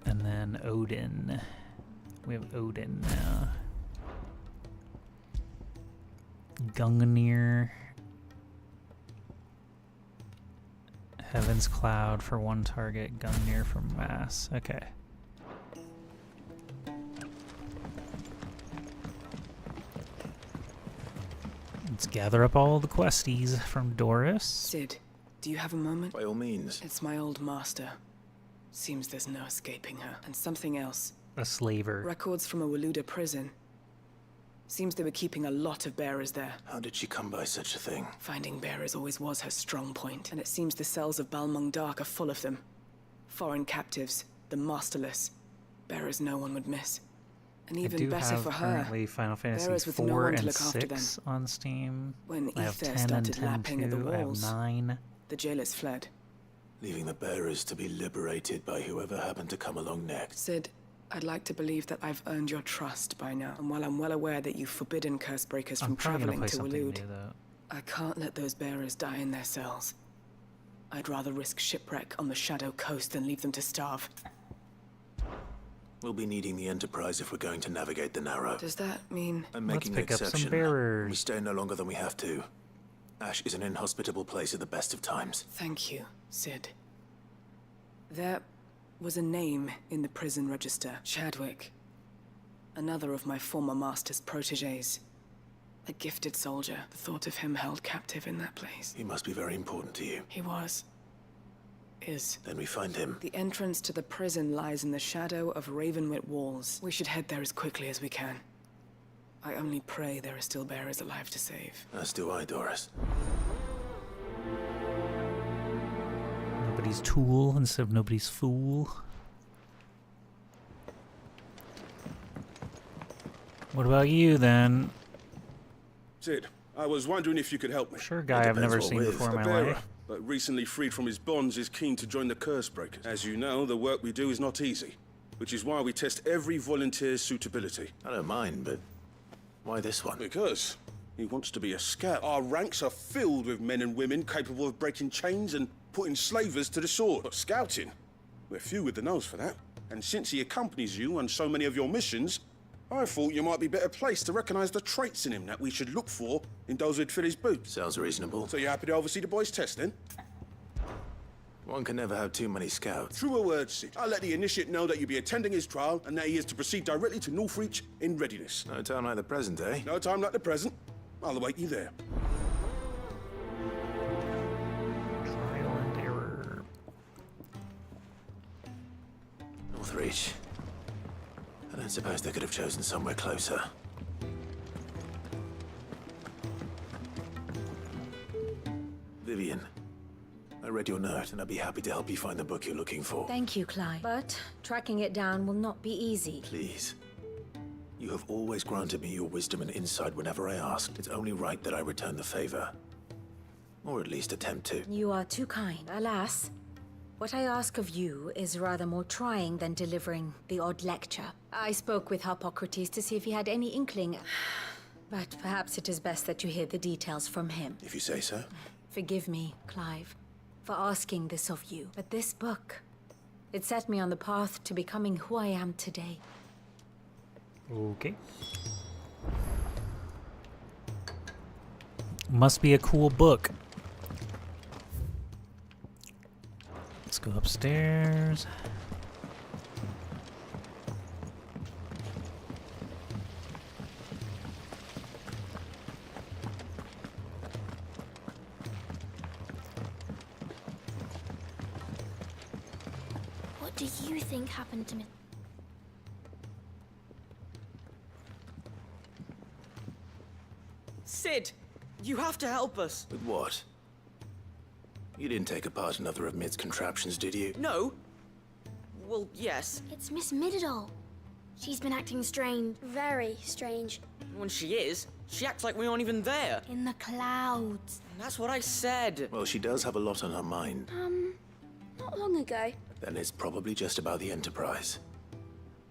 And then Odin. We have Odin now. Gungnir. Heaven's Cloud for 1 target. Gungnir for mass. Okay. Let's gather up all the questies from Doris. Sid, Do you have a moment? By all means. It's my old master. Seems there's no escaping her. And something else. A slaver. Records from a Waluda prison. Seems they were keeping a lot of bearers there. How did she come by such a thing? Finding bearers always was her strong point, and it seems the cells of Balmung Dark are full of them. Foreign captives, the masterless. Bearers no one would miss. And even better for her, currently Final Fantasy bearers with 4 no one to and look after 6 on Steam. When I have Aether 10 and started 10 lapping at the too. I have walls, 9. the jailers fled. Leaving the bearers to be liberated by whoever happened to come along next. Sid, I'd like to believe that I've earned your trust by now. And while I'm well aware that you've forbidden Cursebreakers from traveling to Waloed, I can't let those bearers die in their cells. I'd rather risk shipwreck on the Shadow Coast than leave them to starve. We'll be needing the Enterprise if we're going to navigate the Narrow. Does that mean... I'm making an pick up some exception. bearers. We stay no longer than we have to. Ash is an inhospitable place at the best of times. Thank you, Sid. There was a name in the prison register. Chadwick. Another of my former master's protégés. A gifted soldier. The thought of him held captive in that place. He must be very important to you. He was. Is. Then we find him. The entrance to the prison lies in the shadow of Ravenwit walls. We should head there as quickly as we can. I only pray there are still bearers alive to save. As do I, Doris. Nobody's tool instead of nobody's fool. What about you then? Sid, I was wondering if you could help me. Sure, guy I've never seen before in my life. But recently freed from his bonds, is keen to join the Cursebreakers. As you know, the work we do is not easy, which is why we test every volunteer's suitability. I don't mind, but why this one? Because he wants to be a scout. Our ranks are filled with men and women capable of breaking chains and putting slavers to the sword. But scouting, we're few with the nose for that. And since he accompanies you on so many of your missions, I thought you might be better placed to recognize the traits in him that we should look for in those who'd fill his boots. Sounds reasonable. So you're happy to oversee the boys' test, then? One can never have too many scouts. Truer words, Sid. I'll let the initiate know that you'll be attending his trial and that he is to proceed directly to Northreach in readiness. No time like the present, eh? No time like the present. I'll await you there. Trial and error. Northreach. I don't suppose they could have chosen somewhere closer. Vivian, I read your note, and I'd be happy to help you find the book you're looking for. Thank you, Clive. But tracking it down will not be easy. Please. You have always granted me your wisdom and insight whenever I asked. It's only right that I return the favor. Or at least attempt to. You are too kind. Alas, what I ask of you is rather more trying than delivering the odd lecture. I spoke with Hippocrates to see if he had any inkling, but perhaps it is best that you hear the details from him. If you say so. Forgive me, Clive, for asking this of you, but this book, it set me on the path to becoming who I am today. Okay. Must be a cool book. Let's go upstairs. What do you think happened to me? Sid, you have to help us. With what? You didn't take apart another of Mid's contraptions, did you? No. Well, yes. It's Miss Mididol. She's been acting strange. Very strange. When she is, she acts like we aren't even there. In the clouds. That's what I said. Well, she does have a lot on her mind. Not long ago. Then it's probably just about the Enterprise.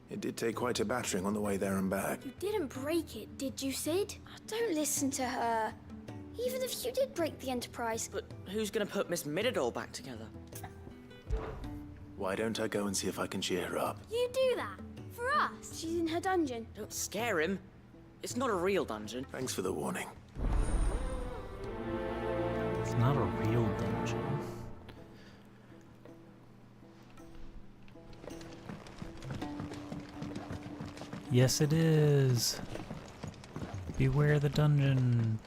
It did take quite a battering on the way there and back. You didn't break it, did you, Sid? Don't listen to her. Even if you did break the Enterprise. But who's gonna put Miss Mididol back together? Why don't I go and see if I can cheer her up? You do that? For us? She's in her dungeon. Don't scare him. It's not a real dungeon. Thanks for the warning. It's not a real dungeon. Yes, it is. Beware the dungeon.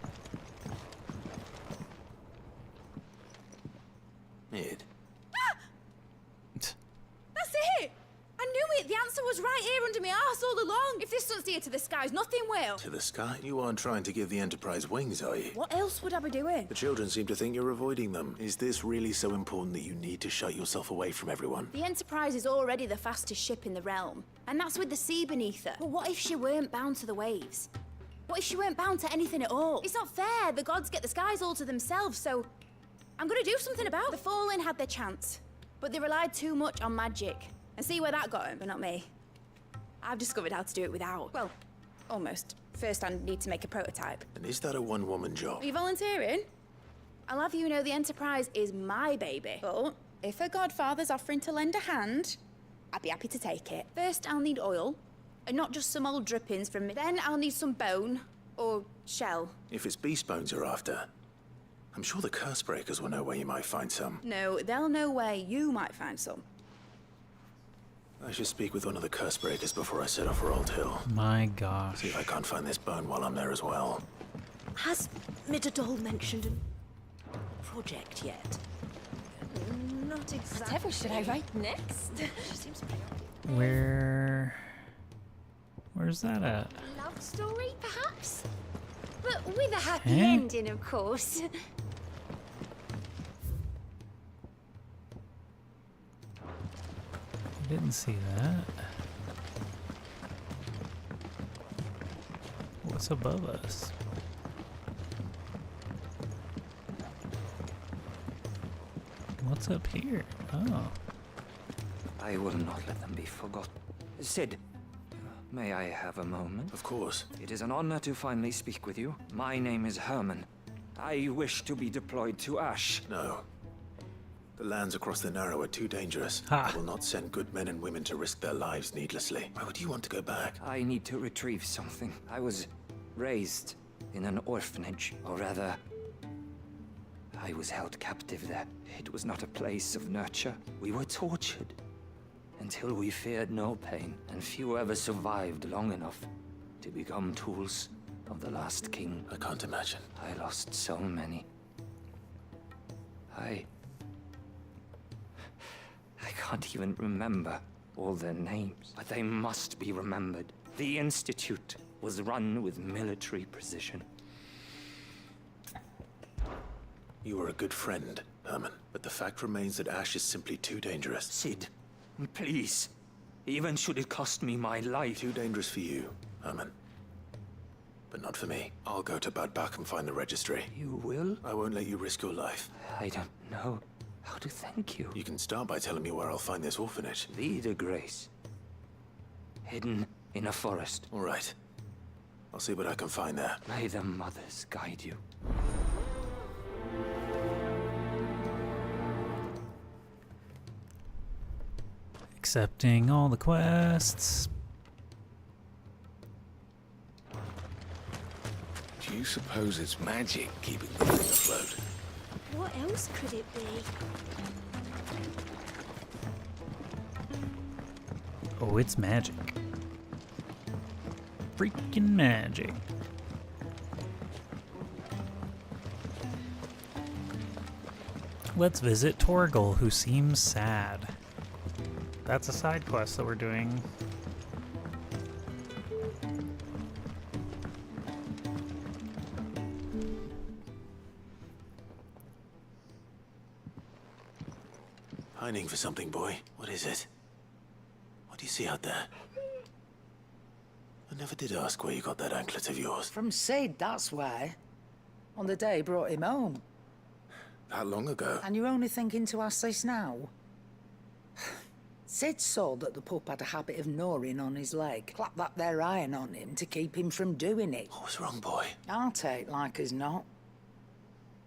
The answer was right here under my arse all along. If this doesn't steer to the skies, nothing will. To the sky? You aren't trying to give the Enterprise wings, are you? What else would I be doing? The children seem to think you're avoiding them. Is this really so important that you need to shut yourself away from everyone? The Enterprise is already the fastest ship in the realm, and that's with the sea beneath her. But what if she weren't bound to the waves? What if she weren't bound to anything at all? It's not fair. The gods get the skies all to themselves, so I'm gonna do something about it. The Fallen had their chance, but they relied too much on magic. And see where that got them, but not me. I've discovered how to do it without. Well, almost. First, I need to make a prototype. And is that a one-woman job? Are you volunteering? I'll have you know the Enterprise is my baby. But if her godfather's offering to lend a hand, I'd be happy to take it. First, I'll need oil, and not just some old drippings from me. Then I'll need some bone, or shell. If it's beast bones you're after, I'm sure the Cursebreakers will know where you might find some. No, they'll know where you might find some. I should speak with one of the Cursebreakers before I set off for Old Hill. My gosh. See if I can't find this bone while I'm there as well. Has Midadol mentioned a project yet? Not exactly. Whatever should I write next? She seems pretty Where's that at? love story, perhaps? But with a happy Huh? ending, of course. Didn't see that. What's above us? What's up here? Oh. I will not let them be forgotten. Sid, may I have a moment? Of course. It is an honor to finally speak with you. My name is Herman. I wish to be deployed to Ash. No. The lands across the Narrow are too dangerous. Ha. I will not send good men and women to risk their lives needlessly. Why would you want to go back? I need to retrieve something. I was raised in an orphanage, or rather, I was held captive there. It was not a place of nurture. We were tortured until we feared no pain, and few ever survived long enough to become tools of the last king. I can't imagine. I lost so many. I can't even remember all their names, but they must be remembered. The Institute was run with military precision. You were a good friend, Herman, but the fact remains that Ash is simply too dangerous. Sid, please. Even should it cost me my life. Too dangerous for you, Herman. But not for me. I'll go to Bad Bach and find the registry. You will? I won't let you risk your life. I don't know how to thank you. You can start by telling me where I'll find this orphanage. Vida Grace. Hidden in a forest. All right. I'll see what I can find there. May the mothers guide you. Accepting all the quests. Do you suppose it's magic keeping the thing afloat? What else could it be? Oh, it's magic. Freaking magic. Let's visit Torgal, who seems sad. That's a side quest that we're doing. Pining for something, boy. What is it? What do you see out there? I never did ask where you got that anklet of yours. From Sid, that's why. On the day he brought him home. That long ago? And you're only thinking to ask this now? Sid saw that the pup had a habit of gnawing on his leg. Clapped that there iron on him to keep him from doing it. What was wrong, boy? I'll take like as not.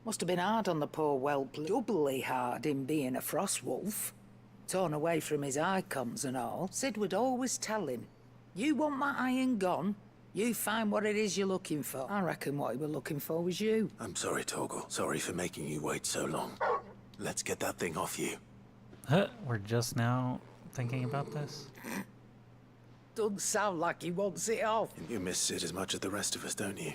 Must have been hard on the poor whelp. Doubly hard in being a frost wolf. Torn away from his Eikons and all. Sid would always tell him, you want my iron gone? You find what it is you're looking for. I reckon what he was looking for was you. I'm sorry, Torgal. Sorry for making you wait so long. Let's get that thing off you. We're just now thinking about this? Doesn't sound like he wants it off. You miss Sid as much as the rest of us, don't you?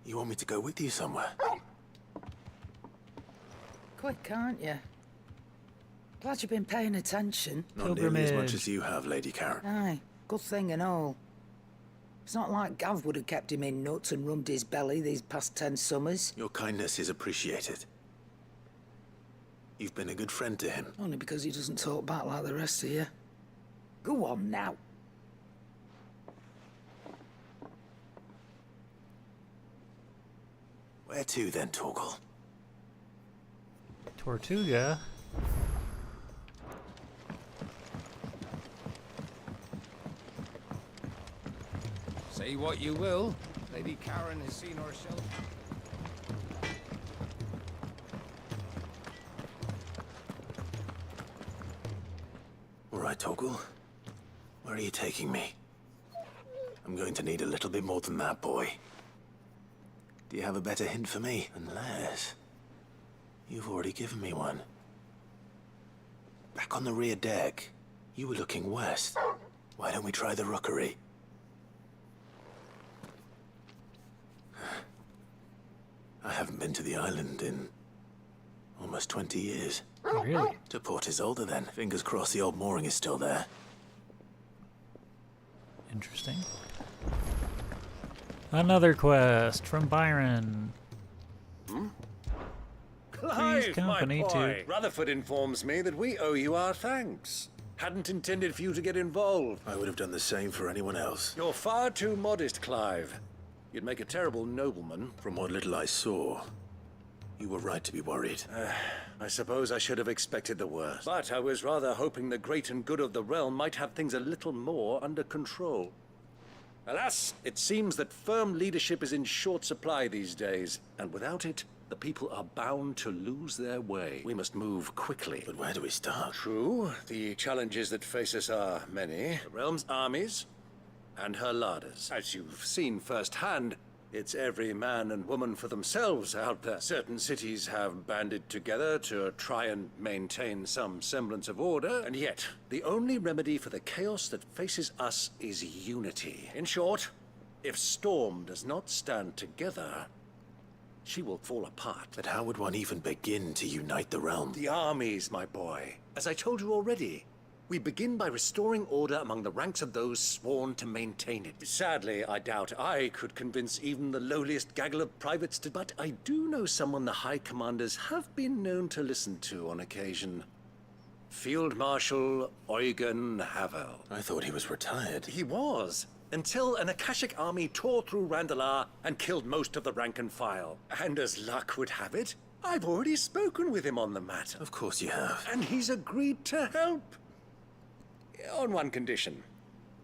You want me to go with you somewhere? Quick, aren't you? Glad you've been paying attention. Not nearly as much as you have, Lady Karen. Aye, good thing and all. It's not like Gav would have kept him in nuts and rubbed his belly these past 10 summers. Your kindness is appreciated. You've been a good friend to him. Only because he doesn't talk back like the rest of you. Go on now. Where to then, Torgal? Tortuga? Say what you will, Lady Karen has seen herself. All right, Torgal. Where are you taking me? I'm going to need a little bit more than that, boy. Do you have a better hint for me? Unless... you've already given me one. Back on the rear deck, you were looking west. Why don't we try the rookery? I haven't been to the island in almost 20 years. Really? To Port Isolde, then. Fingers crossed the old mooring is still there. Interesting. Another quest from Byron. Clive, company my boy. to- Rutherford informs me that we owe you our thanks. Hadn't intended for you to get involved. I would have done the same for anyone else. You're far too modest, Clive. You'd make a terrible nobleman. From what little I saw, you were right to be worried. I suppose I should have expected the worst. But I was rather hoping the great and good of the realm might have things a little more under control. Alas, it seems that firm leadership is in short supply these days, and without it, the people are bound to lose their way. We must move quickly. But where do we start? True, the challenges that face us are many. The realm's armies, and her larders. As you've seen firsthand, it's every man and woman for themselves out there. Certain cities have banded together to try and maintain some semblance of order, and yet, the only remedy for the chaos that faces us is unity. In short, if Storm does not stand together, she will fall apart. But how would one even begin to unite the realm? The armies, my boy. As I told you already, we begin by restoring order among the ranks of those sworn to maintain it. Sadly, I doubt I could convince even the lowliest gaggle of privates to... But I do know someone the High Commanders have been known to listen to on occasion. Field Marshal Eugen Havel. I thought he was retired. He was, until an Akashic army tore through Randalar and killed most of the rank and file. And as luck would have it, I've already spoken with him on the matter. Of course you have. And he's agreed to help. On one condition.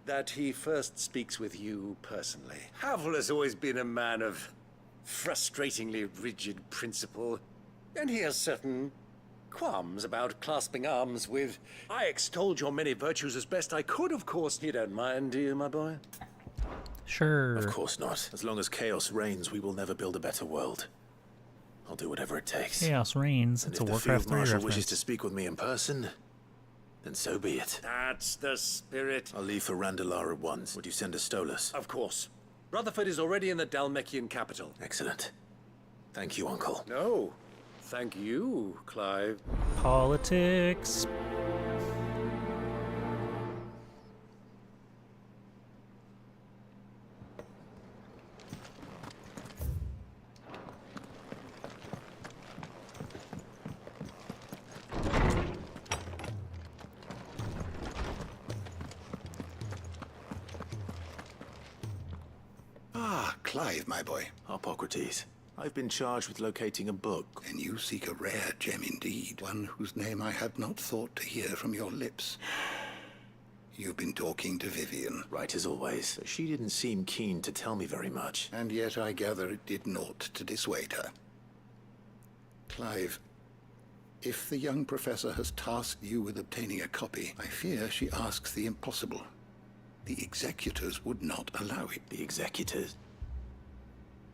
That he first speaks with you personally. Havel has always been a man of frustratingly rigid principle, and he has certain qualms about clasping arms with... I extolled your many virtues as best I could, of course. You don't mind, do you, my boy? Sure. Of course not. As long as chaos reigns, we will never build a better world. I'll do whatever it takes. Chaos reigns. And It's a if the Warcraft Field 3 Marshal reference. wishes to speak with me in person, then so be it. That's the spirit. I'll leave for Randalar at once. Would you send a Stolas? Of course. Rutherford is already in the Dalmekian capital. Excellent. Thank you, Uncle. No. Thank you, Clive. Politics. Clive, my boy. Hippocrates. I've been charged with locating a book. And you seek a rare gem indeed, one whose name I had not thought to hear from your lips. You've been talking to Vivian. Right as always. But she didn't seem keen to tell me very much. And yet I gather it did naught to dissuade her. Clive, if the young professor has tasked you with obtaining a copy, I fear she asks the impossible. The executors would not allow it. The executors?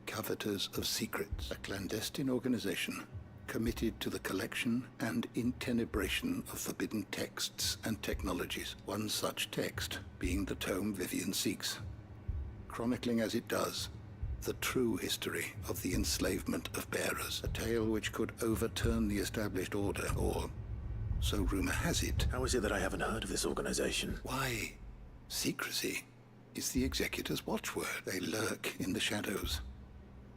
Coveters of Secrets, a clandestine organization committed to the collection and intenebration of forbidden texts and technologies. One such text being the tome Vivian seeks, chronicling as it does the true history of the enslavement of bearers, a tale which could overturn the established order or So rumor has it. How is it that I haven't heard of this organization? Why, secrecy is the Executor's watchword. They lurk in the shadows,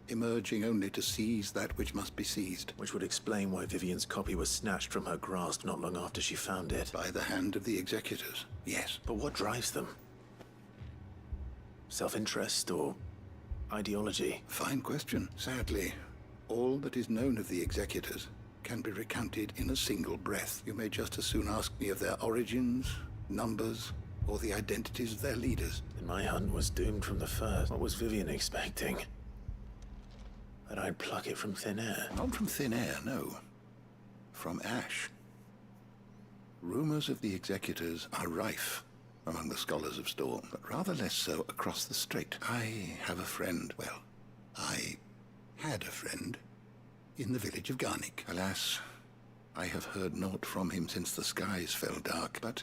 emerging only to seize that which must be seized. Which would explain why Vivian's copy was snatched from her grasp not long after she found it. By the hand of the Executors, yes. But what drives them? Self-interest or ideology? Fine question. Sadly, all that is known of the Executors can be recounted in a single breath. You may just as soon ask me of their origins, numbers, or the identities of their leaders. Then my hunt was doomed from the first. What was Vivian expecting? That I'd pluck it from thin air? Not from thin air, no. From ash. Rumors of the Executors are rife among the scholars of Storm, but rather less so across the strait. I have a friend, well, I had a friend in the village of Garnik. Alas, I have heard naught from him since the skies fell dark, but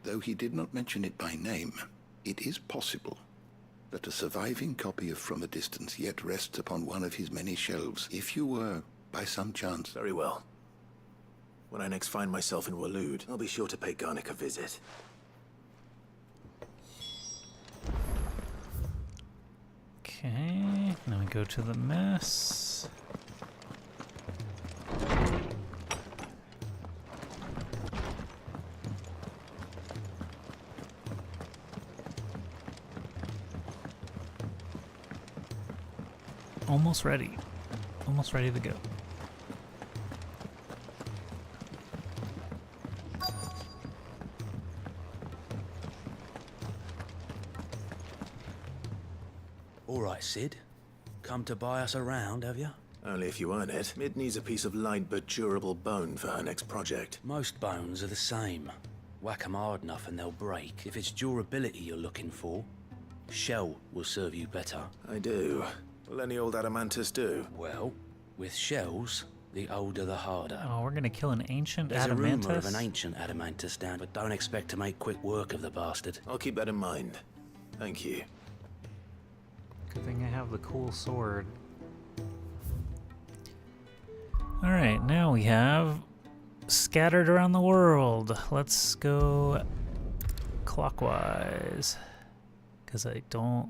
though he did not mention it by name, it is possible that a surviving copy of From a Distance yet rests upon one of his many shelves, if you were, by some chance. Very well. When I next find myself in Waloed, I'll be sure to pay Garnik a visit. Okay, now we go to the mess. Almost ready. Almost ready to go. All right, Sid. Come to buy us around, have you? Only if you earn it. Mid needs a piece of light but durable bone for her next project. Most bones are the same. Whack 'em hard enough and they'll break. If it's durability you're looking for, shell will serve you better. I do. Will any old adamantus do? Well, with shells, the older the harder. Oh, we're gonna kill an ancient There's adamantus? a rumor of an ancient adamantus down, but don't expect to make quick work of the bastard. I'll keep that in mind. Thank you. Good thing I have the cool sword. Alright, now we have scattered around the world. Let's go clockwise, because I don't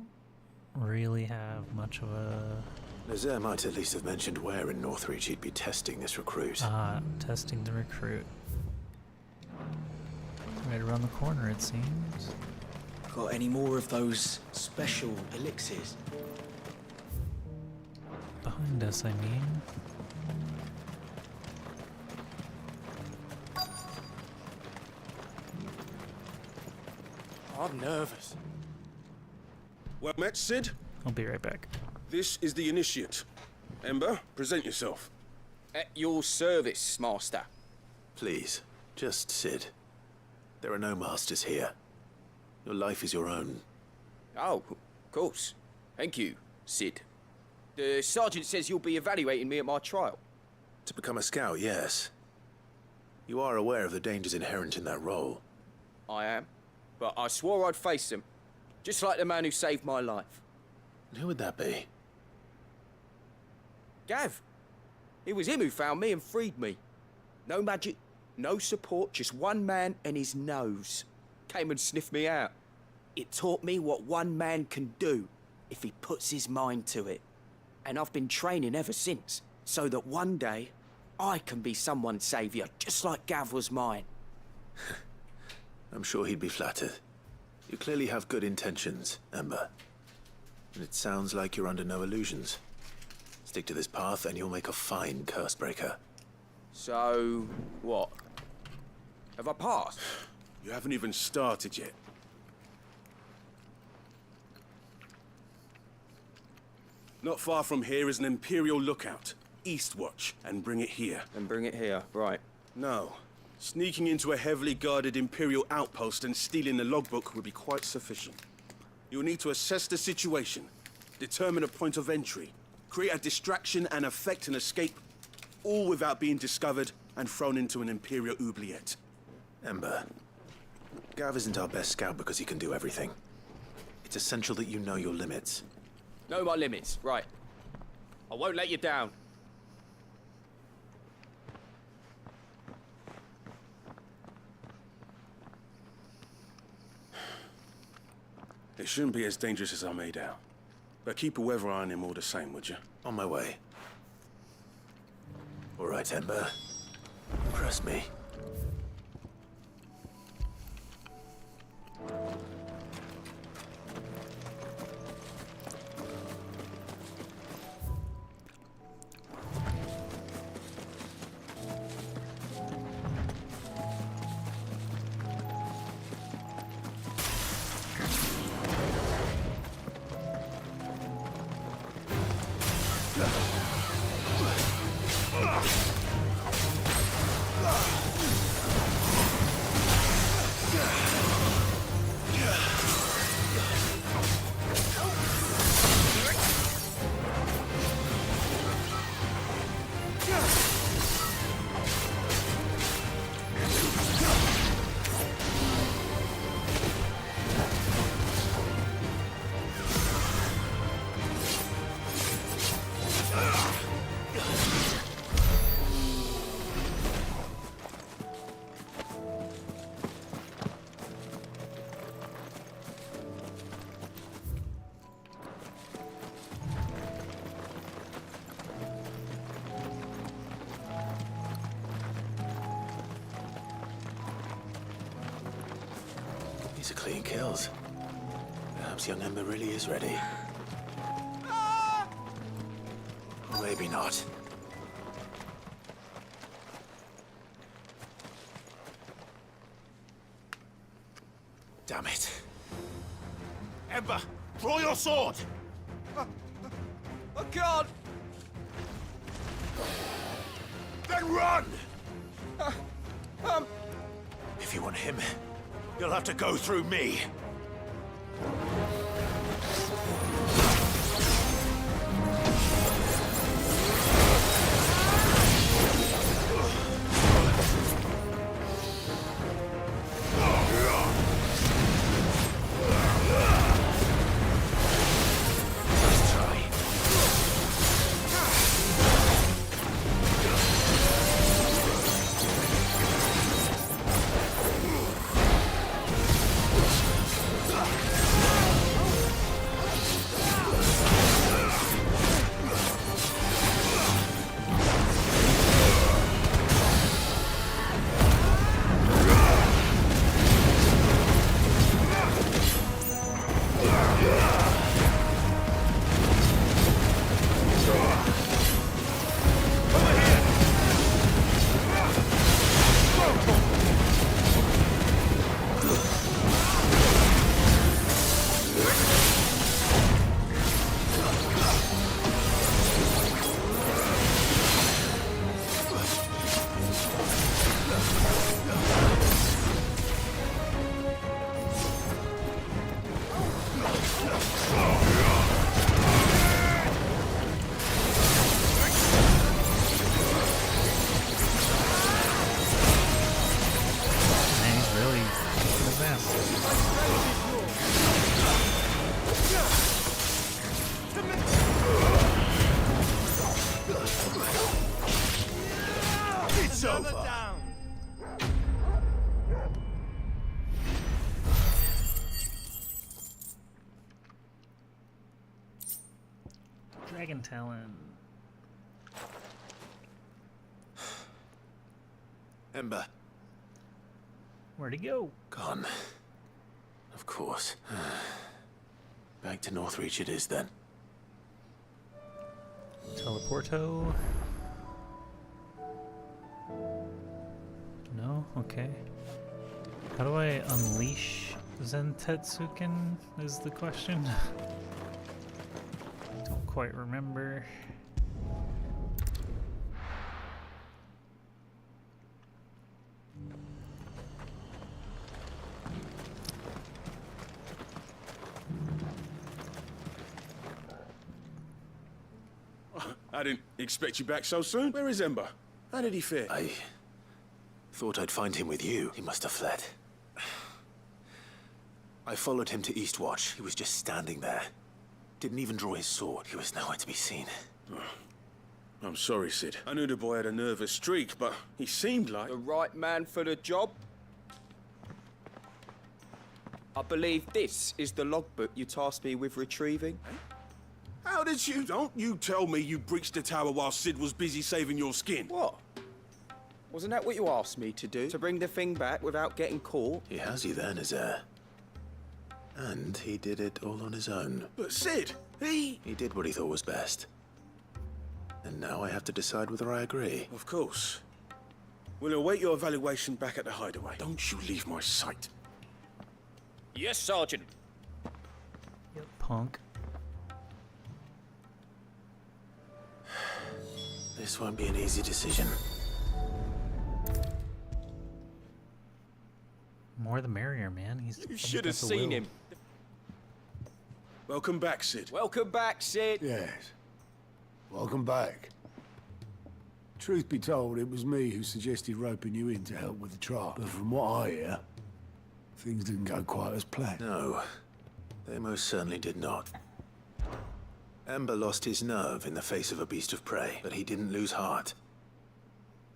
really have much of a... Nazaire might at least have mentioned where in Northreach he'd be testing this recruit. Ah, testing the recruit. Right around the corner, it seems. Got any more of those special elixirs? Behind us, I mean. I'm nervous. Well met, Sid. I'll be right back. This is the initiate. Ember, present yourself. At your service, Master. Please, just Sid. There are no masters here. Your life is your own. Oh, of course. Thank you, Sid. The sergeant says you'll be evaluating me at my trial. To become a scout, yes. You are aware of the dangers inherent in that role. I am. But I swore I'd face them. Just like the man who saved my life. And who would that be? Gav. It was him who found me and freed me. No magic, no support, just one man and his nose. Came and sniffed me out. It taught me what one man can do if he puts his mind to it. And I've been training ever since, so that one day I can be someone's saviour, just like Gav was mine. I'm sure he'd be flattered. You clearly have good intentions, Ember. And it sounds like you're under no illusions. Stick to this path and you'll make a fine Cursebreaker. So, what? Have I passed? You haven't even started yet. Not far from here is an Imperial lookout. Eastwatch, and bring it here. And bring it here, right. No. Sneaking into a heavily guarded Imperial outpost and stealing the logbook would be quite sufficient. You'll need to assess the situation, determine a point of entry, create a distraction and effect an escape, all without being discovered and thrown into an Imperial oubliette. Ember, Gav isn't our best scout because he can do everything. It's essential that you know your limits. Know my limits, right. I won't let you down. It shouldn't be as dangerous as I made out. But keep a weather eye on him all the same, would you? On my way. All right, Ember. Trust me. These are clean kills. Perhaps young Ember really is ready. Or maybe not. Damn it. Ember, draw your sword! I can't! Then run! If you want him, you'll have to go through me. It's over. Dragon Talon. Ember. Where'd he go? Gone. Of course. Back to Northreach it is then. Teleporto. No? Okay. How do I unleash Zentetsuken is the question. Don't quite remember. I didn't expect you back so soon. Where is Ember? How did he fare? I thought I'd find him with you. He must have fled. I followed him to Eastwatch. He was just standing there. Didn't even draw his sword. He was nowhere to be seen. I'm sorry, Sid. I knew the boy had a nervous streak, but he seemed like... The right man for the job? I believe this is the logbook you tasked me with retrieving. How did you... Don't you tell me you breached the tower while Sid was busy saving your skin. What? Wasn't that what you asked me to do? To bring the thing back without getting caught? He has you there, Nazaire. And he did it all on his own. But Sid, he did what he thought was best. And now I have to decide whether I agree. Of course. We'll await your evaluation back at the Hideaway. Don't you leave my sight. Yes, Sergeant. Yep, punk. This won't be an easy decision. More the merrier, man. He's You should have seen him. Welcome back, Sid. Welcome back, Sid. Yes. Welcome back. Truth be told, it was me who suggested roping you in to help with the trial. But from what I hear, things didn't go quite as planned. No, they most certainly did not. Ember lost his nerve in the face of a beast of prey, but he didn't lose heart.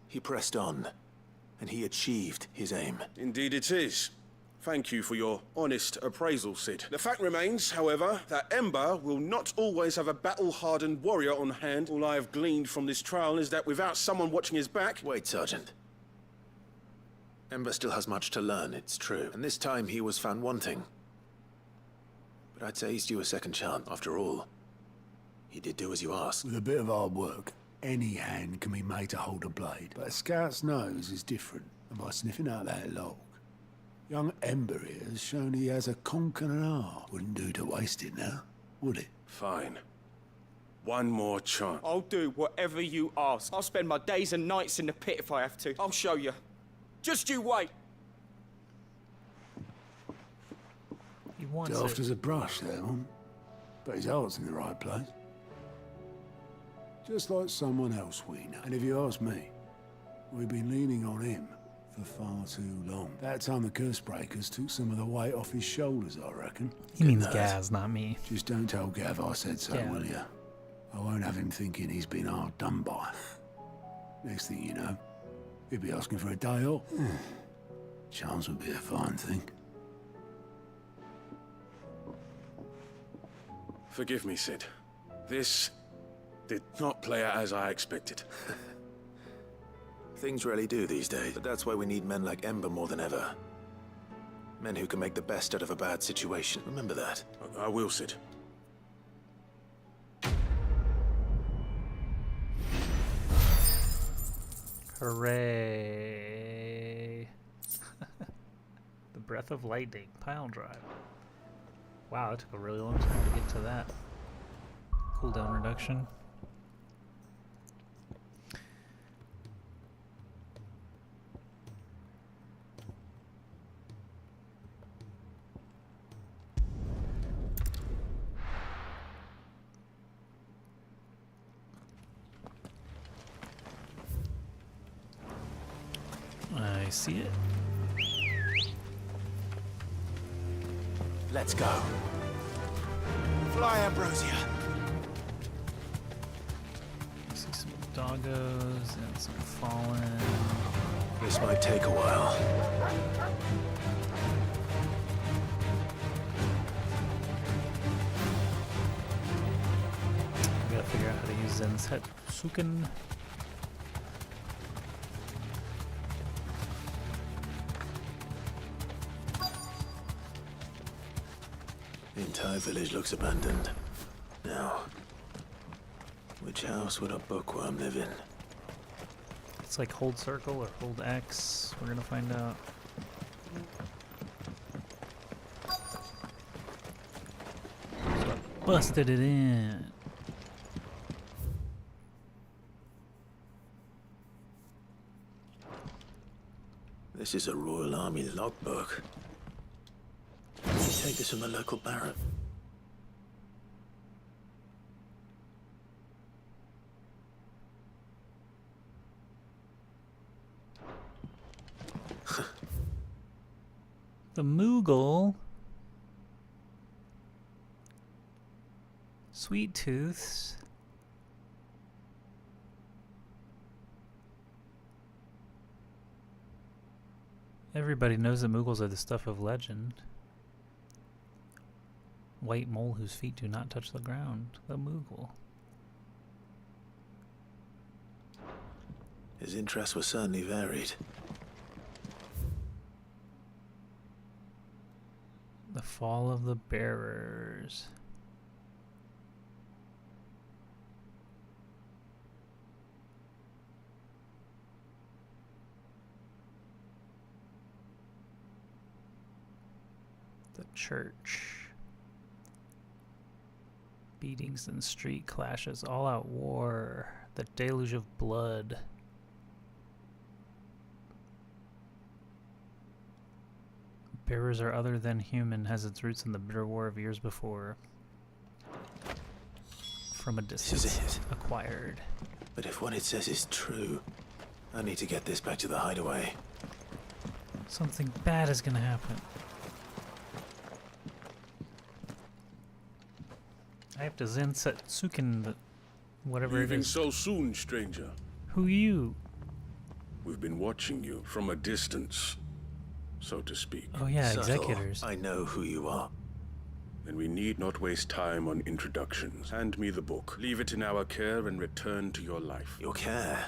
He pressed on, and he achieved his aim. Indeed it is. Thank you for your honest appraisal, Sid. The fact remains, however, that Ember will not always have a battle-hardened warrior on hand. All I have gleaned from this trial is that without someone watching his back... Wait, Sergeant. Ember still has much to learn, it's true. And this time he was found wanting. But I'd say he's due a second chance. After all, he did do as you asked. With a bit of hard work, any hand can be made to hold a blade. But a scout's nose is different. And by sniffing out that log, young Ember here has shown he has a conch and an art. Wouldn't do to waste it now, would it? Fine. One more chance. I'll do whatever you ask. I'll spend my days and nights in the pit if I have to. I'll show you. Just you wait. He wants Daft as a brush there, one. But his heart's in the right place. Just like someone else we know. And if you ask me, we've been leaning on him for far too long. That time the curse breakers took some of the weight off his shoulders, I reckon. He means Gaz, not me. Just don't tell Gav I said so, Yeah. will you? I won't have him thinking he's been hard done by. Next thing you know, he'll be asking for a day off. Chance would be a fine thing. Forgive me, Sid. This did not play out as I expected. Things rarely do these days, but that's why we need men like Ember more than ever. Men who can make the best out of a bad situation. Remember that. I will, Sid. Hooray. The Breath of Lightning pile drive. Wow, it took a really long time to get to that. Cooldown reduction. I see it. Let's go. Fly, Ambrosia. I see some doggos and some fallen. This might take a while. I gotta figure out how to use Zen's Hetsuken. The entire village looks abandoned. Now, which house would a bookworm live in? It's like hold circle or hold X. We're gonna find out. Busted it in. This is a Royal Army logbook. You take this from the local barrack. The Moogle. Sweet Tooths. Everybody knows that Moogles are the stuff of legend. white mole whose feet do not touch the ground. The Moogle. His interests were certainly varied. The fall of the bearers. The church. Beatings and street clashes. All-out war. The deluge of blood. Bearers are other than human has its roots in the bitter war of years before. From a distance. This is it. Acquired. But if what it says is true, I need to get this back to the Hideaway. Something bad is gonna happen. I have to Zensetsuken the whatever Leaving it is. so soon, stranger. Who you? We've been watching you from a distance, so to speak. Oh yeah, Subtle. executors. I know who you are. Then we need not waste time on introductions. Hand me the book. Leave it in our care and return to your life. Your care?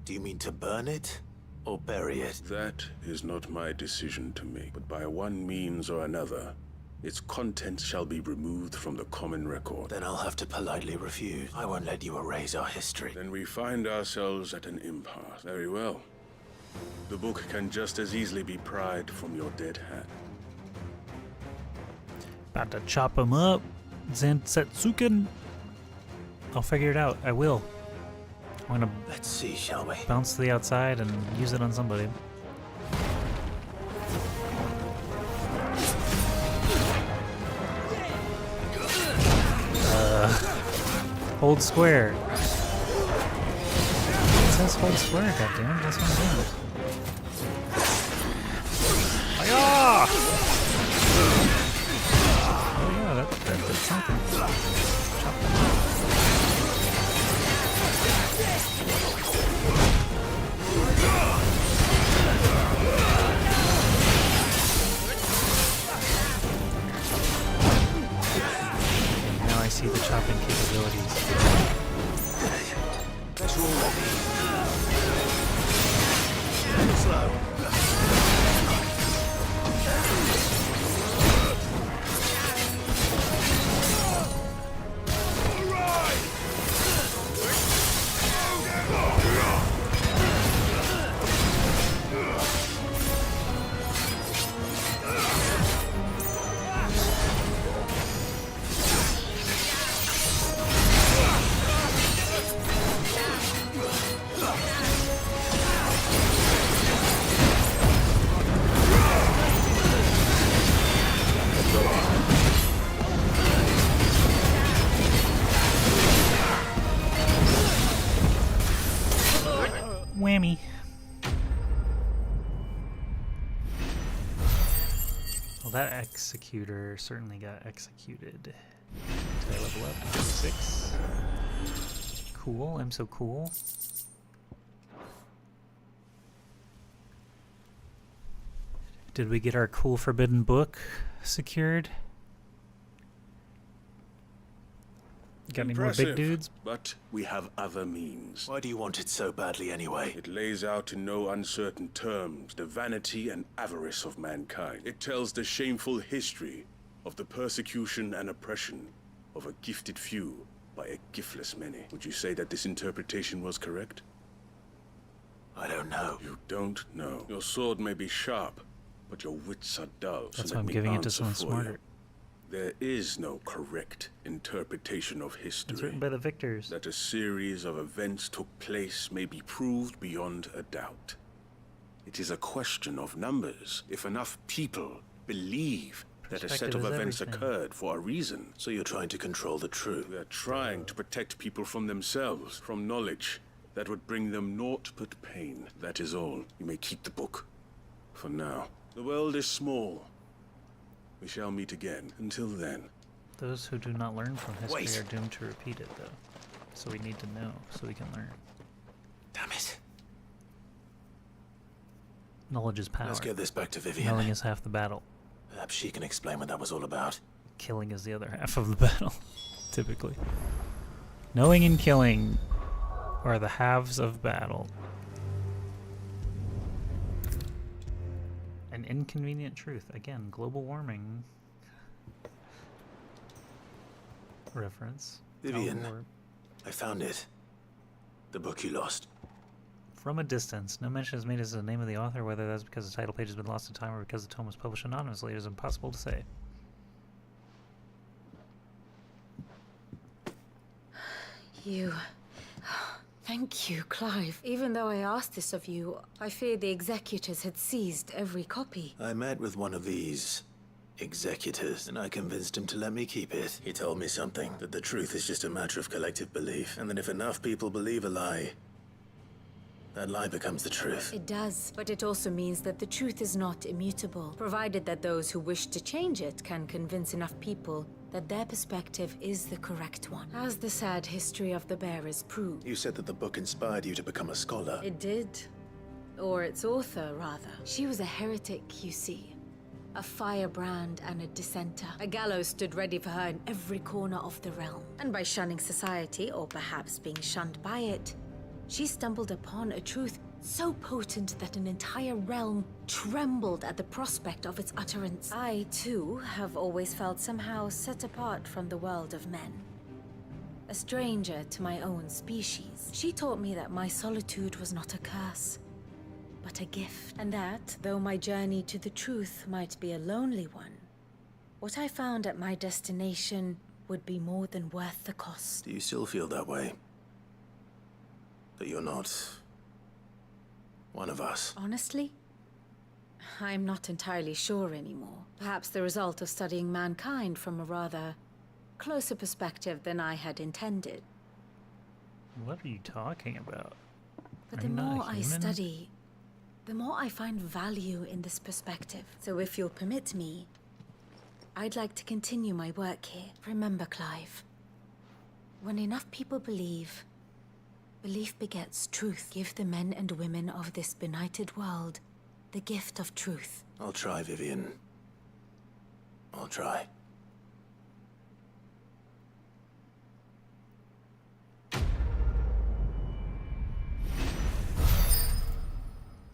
Do you mean to burn it? Or bury it? That is not my decision to make, but by one means or another, its contents shall be removed from the common record. Then I'll have to politely refuse. I won't let you erase our history. Then we find ourselves at an impasse. Very well. The book can just as easily be pried from your dead hand. About to chop him up. Zensetsuken. I'll figure it out. I will. I'm gonna Let's see, shall we? bounce to the outside and use it on somebody. Hold square. It says hold square, goddammit. That's what I'm doing. Hi-yah! Oh yeah, that did something. Chop them up. Now I see the chopping capabilities. That's all slow. Whammy. Well, that executor certainly got executed. Did I level up? 6. Cool, I'm so cool. Did we get our cool forbidden book secured? Got any more big dudes? But we have other means. Why do you want it so badly anyway? It lays out in no uncertain terms the vanity and avarice of mankind. It tells the shameful history of the persecution and oppression of a gifted few by a giftless many. Would you say that this interpretation was correct? I don't know. You don't know. Your sword may be sharp, but your wits are dull. That's so why I'm let me giving it to answer someone for you. smarter. There is no correct interpretation of history. It's written by the victors. That a series of events took place may be proved beyond a doubt. It is a question of numbers. If enough people believe that a set of events occurred for a reason. So you're trying to control the truth? We are trying to protect people from themselves, from knowledge that would bring them naught but pain. That is all. You may keep the book. For now. The world is small. We shall meet again. Until then. Those who do not learn from history Wait. are doomed to repeat it, though. So we need to know, so we can learn. Damn it. Knowledge is power. Let's get this back to Vivian. Knowing is half the battle. Perhaps she can explain what that was all about. killing is the other half of the battle, typically. Knowing and killing are the halves of battle. An inconvenient truth. Again, global warming reference. Vivian, I found it. The book you lost. From a distance. No mention is made as the name of the author, whether that's because the title page has been lost to time or because the tome was published anonymously. It is impossible to say. You... Thank you, Clive. Even though I asked this of you, I fear the executors had seized every copy. I met with one of these executors, and I convinced him to let me keep it. He told me something, that the truth is just a matter of collective belief, and that if enough people believe a lie, that lie becomes the truth. It does, but it also means that the truth is not immutable, provided that those who wish to change it can convince enough people that their perspective is the correct one. As the sad history of the bearers proved. You said that the book inspired you to become a scholar. It did. Or its author, rather. She was a heretic, you see. A firebrand and a dissenter. A gallows stood ready for her in every corner of the realm. And by shunning society, or perhaps being shunned by it, she stumbled upon a truth so potent that an entire realm trembled at the prospect of its utterance. I, too, have always felt somehow set apart from the world of men. A stranger to my own species. She taught me that my solitude was not a curse, but a gift. And that, though my journey to the truth might be a lonely one, what I found at my destination would be more than worth the cost. Do you still feel that way? That you're not one of us? Honestly, I'm not entirely sure anymore. Perhaps the result of studying mankind from a rather closer perspective than I had intended. What are you talking about? But the more I study, the more I find value in this perspective. So if you'll permit me, I'd like to continue my work here. Remember, Clive, when enough people believe, belief begets truth. Give the men and women of this benighted world the gift of truth. I'll try, Vivian. I'll try.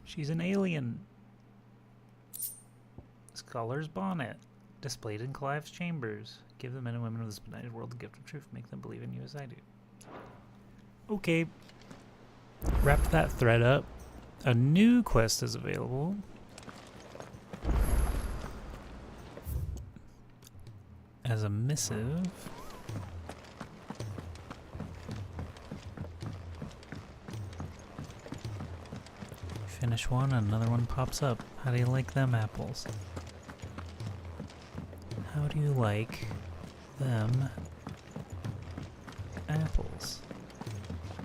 She's an alien. Scholar's bonnet. Displayed in Clive's chambers. Give the men and women of this benighted world the gift of truth. Make them believe in you as I do. Okay. Wrap that thread up. A new quest is available. As a missive. Finish one, another one pops up. How do you like them apples? How do you like them apples?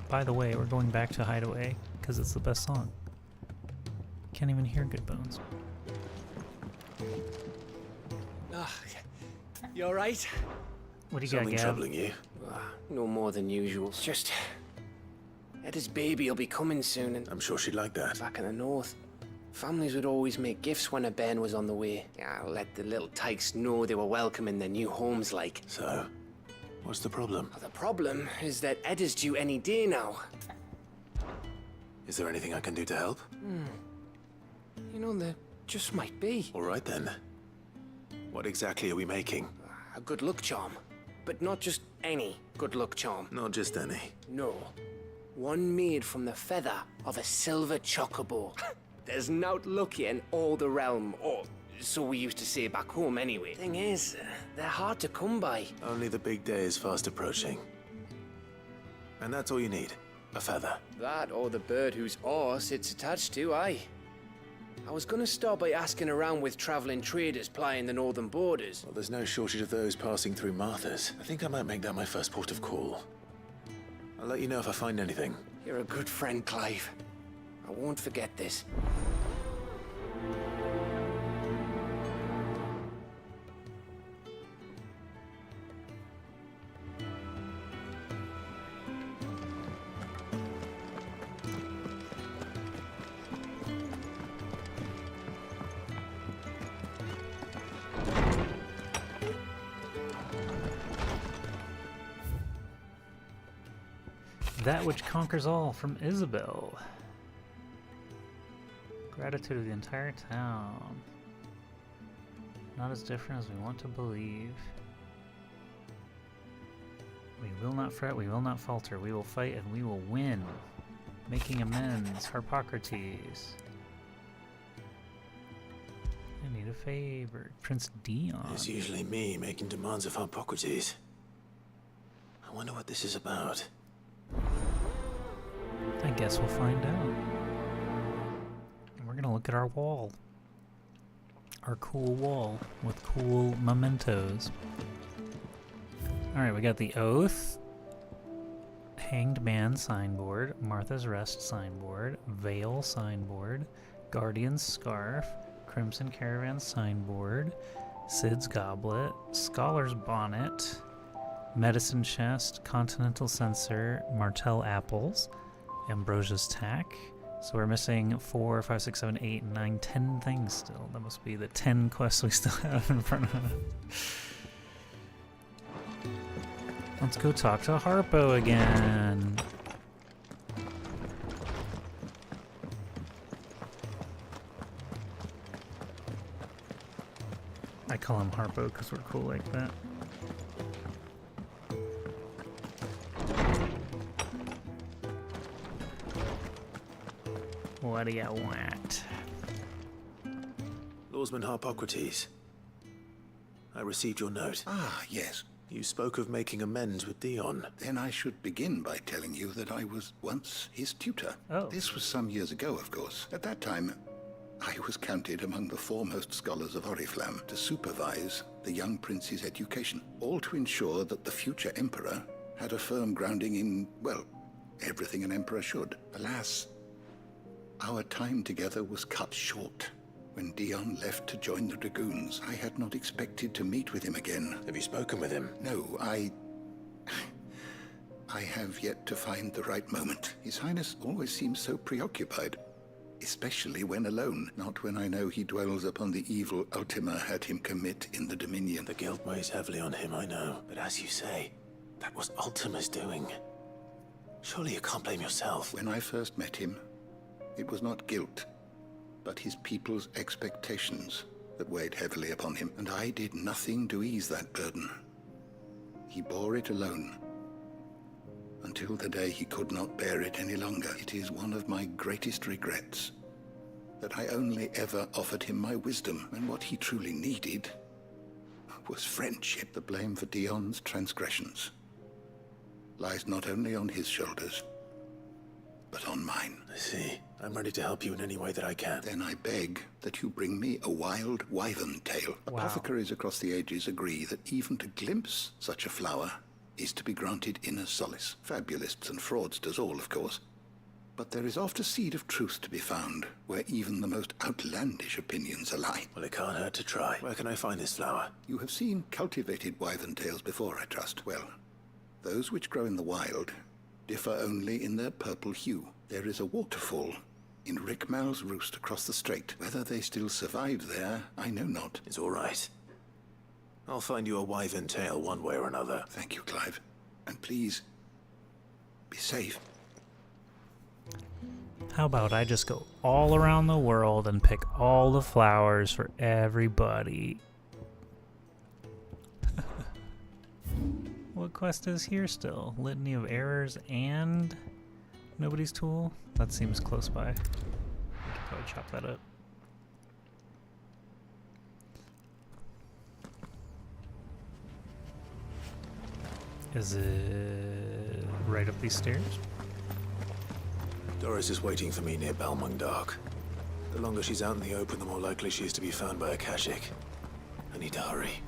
By the way, we're going back to Hideaway because it's the best song. Can't even hear Good Bones. You alright? What do you got, Gab? Troubling you? No more than usual. It's just... Eda's baby will be coming soon and... I'm sure she'd like that. Back in the north, families would always make gifts when a bairn was on the way. Yeah, let the little tykes know they were welcome in their new homes, like. So, what's the problem? Well, the problem is that Eda's due any day now. Is there anything I can do to help? You know, there just might be. All right then. What exactly are we making? A good luck charm. But not just any good luck charm. Not just any. No. One made from the feather of a silver chocobo. There's naught lucky in all the realm, or so we used to say back home anyway. Thing is, they're hard to come by. Only the big day is fast approaching. And that's all you need, a feather. That or the bird whose horse it's attached to, aye. I was gonna start by asking around with traveling traders plying the northern borders. Well, there's no shortage of those passing through Martha's. I think I might make that my first port of call. I'll let you know if I find anything. You're a good friend, Clive. I won't forget this. That which conquers all from Isabel. Gratitude of the entire town. Not as different as we want to believe. We will not fret, we will not falter. We will fight and we will win. Making amends, Harpocrates. I need a favor. Prince Dion. It's usually me making demands of Harpocrates. I wonder what this is about. I guess we'll find out. And we're gonna look at our wall. Our cool wall with cool mementos. Alright, we got the Oath, Hanged Man signboard, Martha's Rest signboard, Veil signboard, Guardian's Scarf, Crimson Caravan signboard, Sid's Goblet, Scholar's Bonnet, Medicine Chest, Continental Censer, Martell Apples, Ambrosia's Tack. So we're missing 4, 5, 6, 7, 8, 9, 10 things still. That must be the 10 quests we still have in front of us. Let's go talk to Harpo again. I call him Harpo because we're cool like that. What do you want? Lawsman Harpocrates. I received your note. Ah, yes. You spoke of making amends with Dion. Then I should begin by telling you that I was once his tutor. Oh. This was some years ago, of course. At that time, I was counted among the foremost scholars of Oriflamme to supervise the young prince's education, all to ensure that the future emperor had a firm grounding in, well, everything an emperor should. Alas, our time together was cut short. When Dion left to join the Dragoons, I had not expected to meet with him again. Have you spoken with him? No, I have yet to find the right moment. His Highness always seems so preoccupied, especially when alone, not when I know he dwells upon the evil Ultima had him commit in the Dominion. The guilt weighs heavily on him, I know. But as you say, that was Ultima's doing. Surely you can't blame yourself. When I first met him, it was not guilt, but his people's expectations that weighed heavily upon him, and I did nothing to ease that burden. He bore it alone, until the day he could not bear it any longer. It is one of my greatest regrets that I only ever offered him my wisdom, and what he truly needed was friendship. The blame for Dion's transgressions lies not only on his shoulders, but on mine. I see. I'm ready to help you in any way that I can. Then I beg that you bring me a wild wyvern tail. Wow. Apothecaries across the ages agree that even to glimpse such a flower is to be granted inner solace. Fabulists and fraudsters all, of course. But there is oft a seed of truth to be found, where even the most outlandish opinions align. Well, it can't hurt to try. Where can I find this flower? You have seen cultivated wyvern tails before, I trust. Well, those which grow in the wild differ only in their purple hue. There is a waterfall in Rickmal's roost across the strait. Whether they still survive there, I know not. It's all right. I'll find you a wyvern tail one way or another. Thank you, Clive. And please, be safe. How about I just go all around the world and pick all the flowers for everybody? What quest is here still? Litany of Errors and Nobody's Tool? That seems close by. I could probably chop that up. Is it right up these stairs? Doris is waiting for me near Balmung Dark. The longer she's out in the open, the more likely she is to be found by a Kashik. I need to hurry.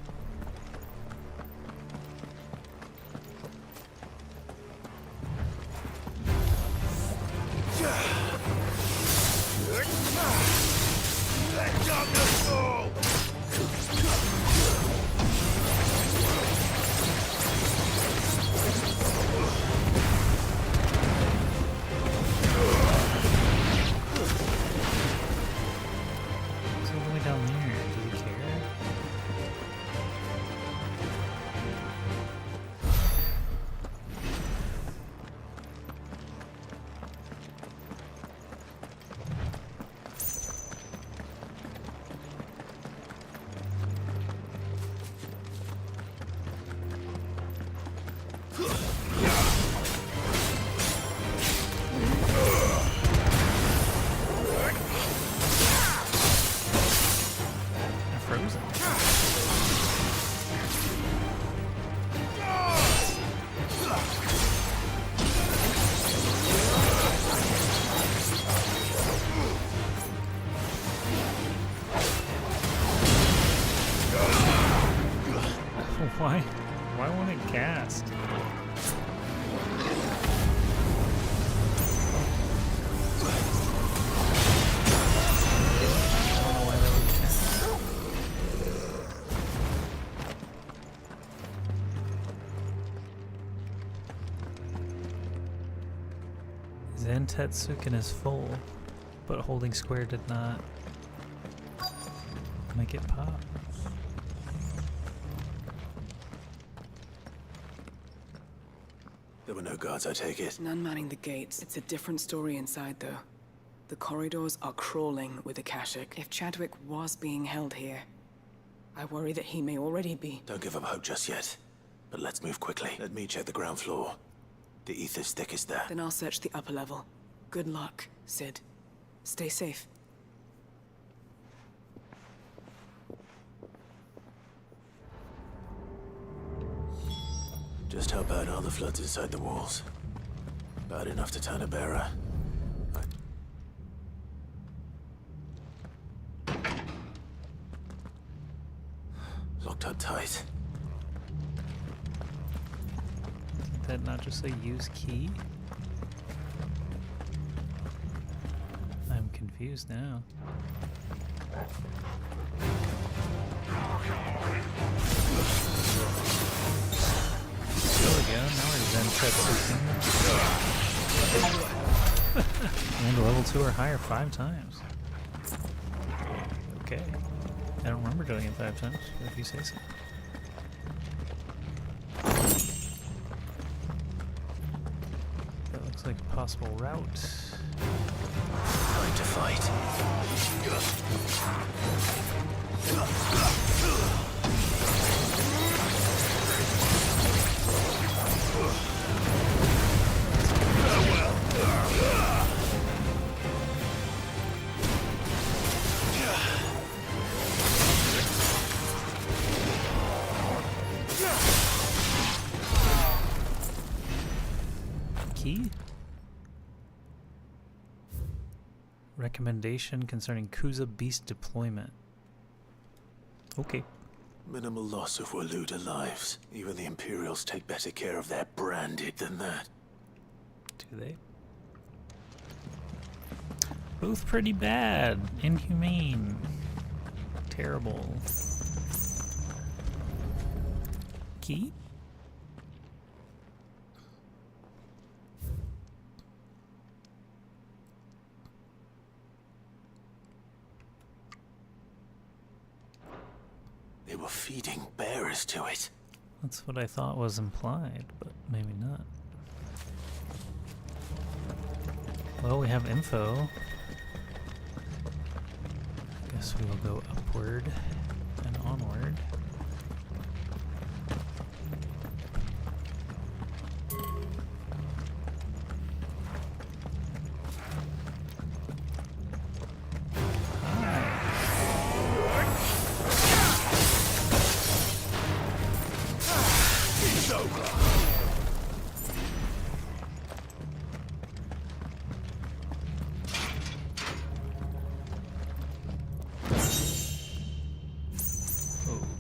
Let darkness fall! What's all the way down there? Do we care? Why won't it cast? Zentetsuken is full, but holding square did not make it pop. There were no guards, I take it. None manning the gates. It's a different story inside, though. The corridors are crawling with Akashic. If Chadwick was being held here, I worry that he may already be. Don't give up hope just yet. But let's move quickly. Let me check the ground floor. The ether's thickest there. Then I'll search the upper level. Good luck, Sid. Stay safe. Just how bad are the floods inside the walls? Bad enough to turn a bearer. Locked up tight. Did that not just say use key? I'm confused now. There we go, now we're Zentetsuken. And level 2 or higher 5 times. Okay. I don't remember doing it 5 times, but if you say so. That looks like a possible route. Time to fight. Key? Recommendation concerning Kuza beast deployment. Okay. Minimal loss of Waluda lives. Even the Imperials take better care of their branded than that. Do they? Both pretty bad. Inhumane. Terrible. Key? They were feeding bearers to it. That's what I thought was implied, but maybe not. Well, we have info. Guess we will go upward and onward.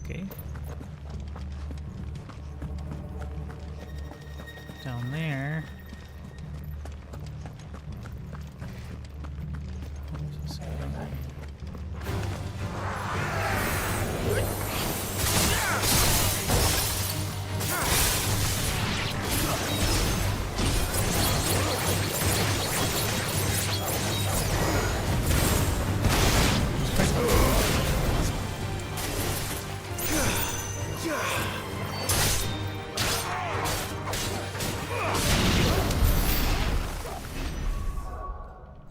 Okay. Down there.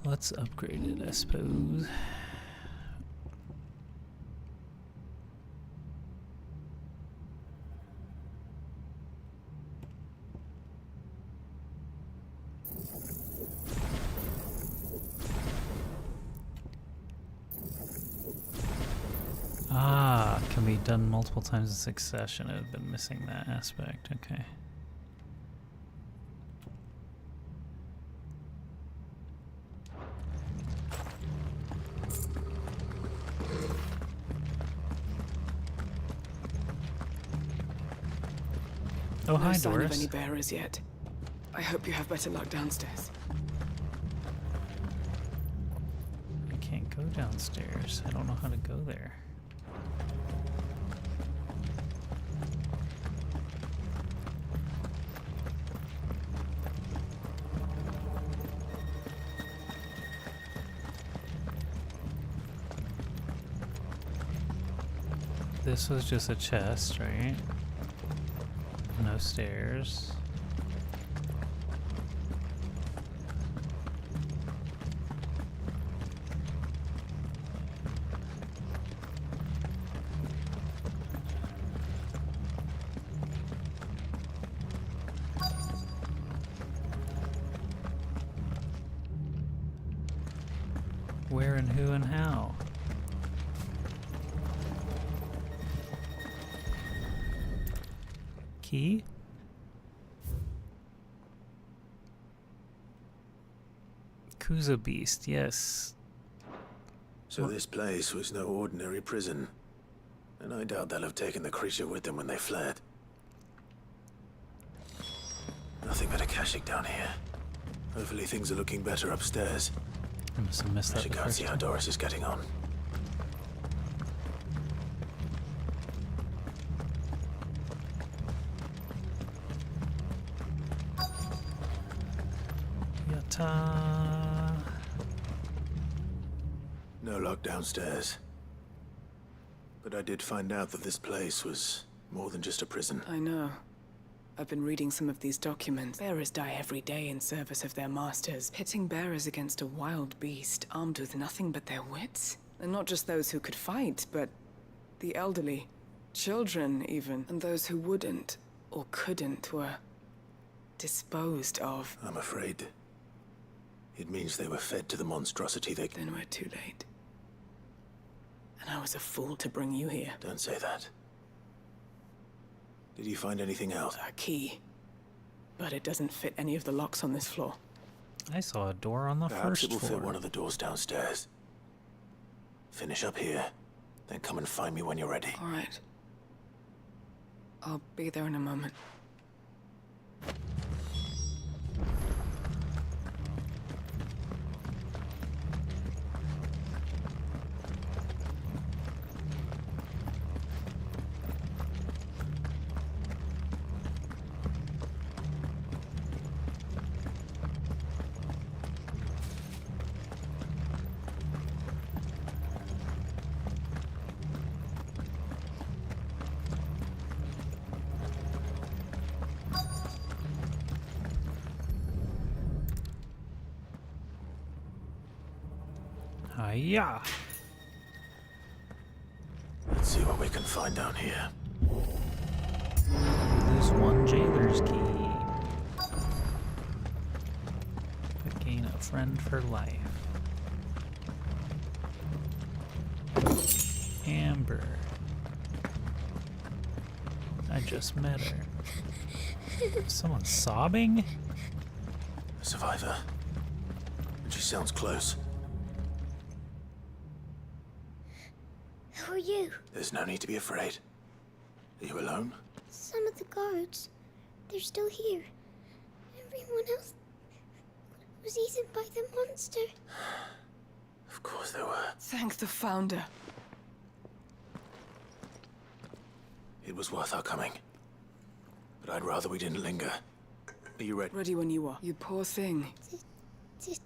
Let's upgrade it, I suppose. Ah, can be done multiple times in succession. I've been missing that aspect. Okay. Oh, hi, No sign of Doris. any bearers yet. I hope you have better luck downstairs. I can't go downstairs. I don't know how to go there. This was just a chest, right? No stairs. Where and who and how? Key? Kuza Beast, yes. So this place was no ordinary prison. And I doubt they'll have taken the creature with them when they fled. Nothing but a caching down here. Hopefully things are looking better upstairs. I must have missed that. I should go and see how Doris is getting on. Yatta. No luck downstairs. But I did find out that this place was more than just a prison. I know. I've been reading some of these documents. Bearers die every day in service of their masters, pitting bearers against a wild beast armed with nothing but their wits. And not just those who could fight, but the elderly, children even, and those who wouldn't or couldn't were disposed of. I'm afraid it means they were fed to the monstrosity they... Then we're too late. And I was a fool to bring you here. Don't say that. Did you find anything else? A key. But it doesn't fit any of the locks on this floor. I saw a door on the Perhaps first it will floor. fit one of the doors downstairs. Finish up here, then come and find me when you're ready. All right. I'll be there in a moment. Hiya! Let's see what we can find down here. Lose one jailer's key. But gain a friend for life. Amber. I just met her. Someone sobbing? A survivor. And she sounds close. Who are you? There's no need to be afraid. Are you alone? Some of the guards. They're still here. Everyone else was eaten by the monster. Of course there were. Thank the Founder. It was worth our coming. But I'd rather we didn't linger. Are you ready? Ready when you are. You poor thing. Did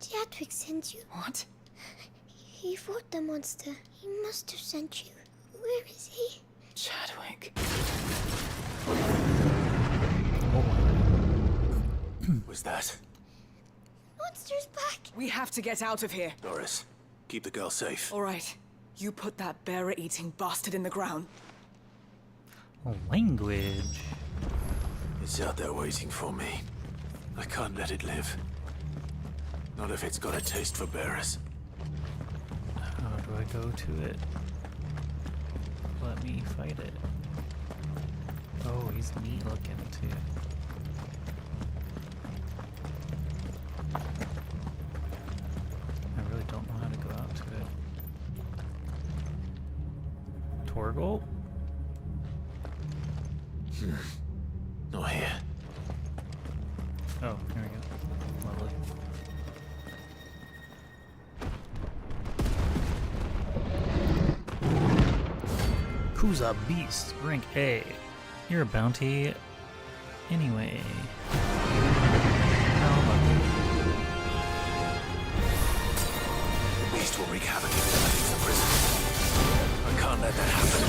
Chadwick send you? What? He fought the monster. He must have sent you. Where is he? Chadwick. Was that? Monster's back. We have to get out of here. Doris, keep the girl safe. All right. You put that bearer-eating bastard in the ground. Language. It's out there waiting for me. I can't let it live. Not if it's got a taste for bearers. How do I go to it? Let me fight it. Oh, he's neat looking too. I really don't know how to go out to it. Torgal? Who's a beast? Rank A. You're a bounty anyway. The beast will wreak havoc if it leaves the prison. I can't let that happen.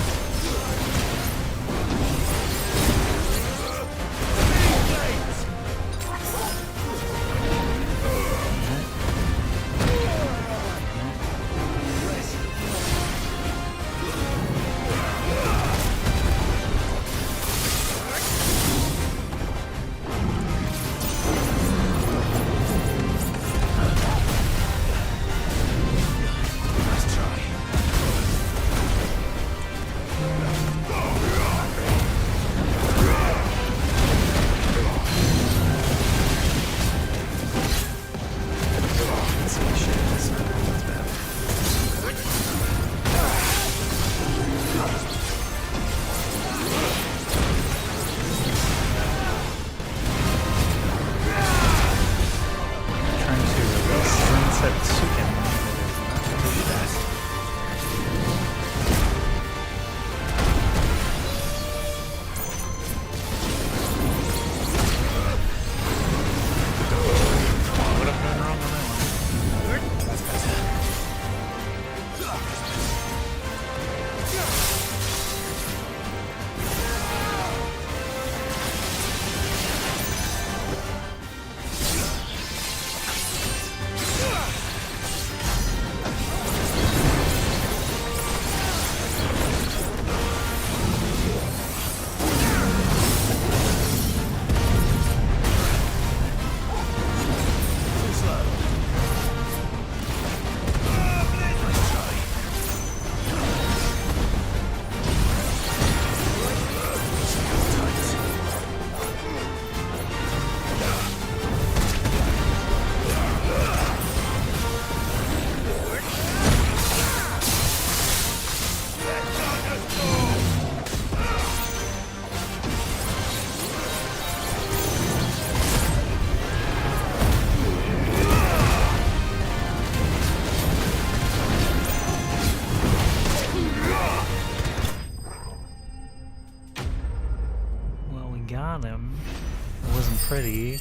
Pretty. I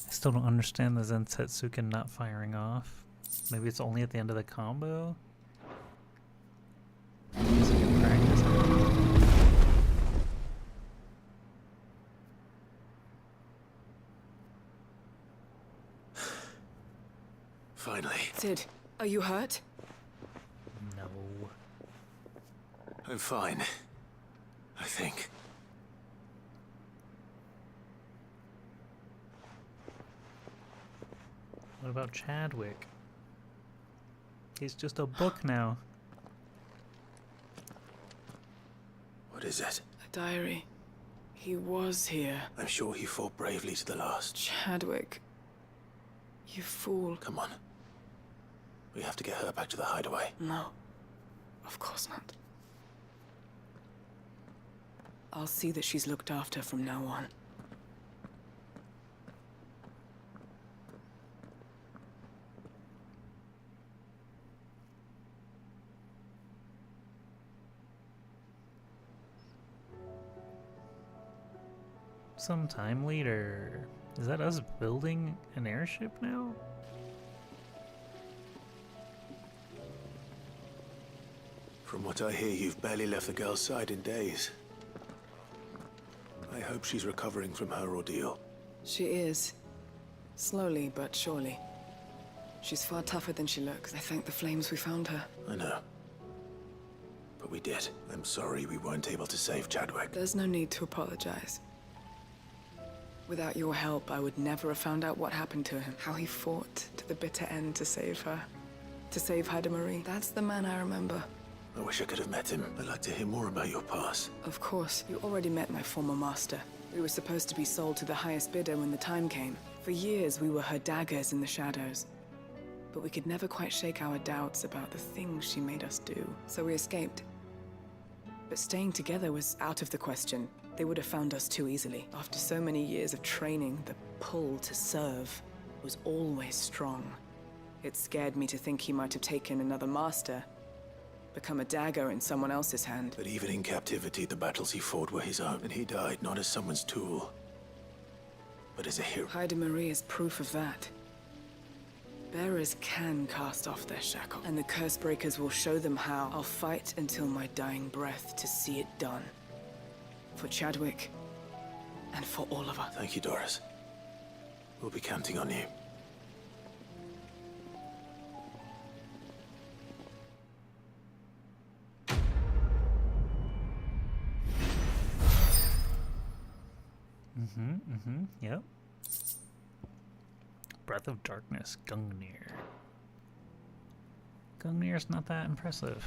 still don't understand the Zensetsuken not firing off. Maybe it's only at the end of the combo? I guess I can practice it. Finally. Sid, are you hurt? No. I'm fine. I think. What about Chadwick? He's just a book now. What is it? A diary. He was here. I'm sure he fought bravely to the last. Chadwick. You fool. Come on. We have to get her back to the Hideaway. No. Of course not. I'll see that she's looked after from now on. Sometime later. Is that us building an airship now? From what I hear, you've barely left the girl's side in days. I hope she's recovering from her ordeal. She is. Slowly but surely. She's far tougher than she looks. I thank the flames we found her. I know. But we did. I'm sorry we weren't able to save Chadwick. There's no need to apologize. Without your help, I would never have found out what happened to him. How he fought to the bitter end to save her. To save Hideaway. That's the man I remember. I wish I could have met him. I'd like to hear more about your past. Of course. You already met my former master. We were supposed to be sold to the highest bidder when the time came. For years, we were her daggers in the shadows. But we could never quite shake our doubts about the things she made us do. So we escaped. But staying together was out of the question. They would have found us too easily. After so many years of training, the pull to serve was always strong. It scared me to think he might have taken another master. become a dagger in someone else's hand. But even in captivity, the battles he fought were his own, and he died not as someone's tool, but as a hero. Hideaway is proof of that. Bearers can cast off their shackle, and the curse breakers will show them how. I'll fight until my dying breath to see it done. For Chadwick, and for all of us. Thank you, Doris. We'll be counting on you. Yep. Breath of Darkness, Gungnir. Gungnir's not that impressive.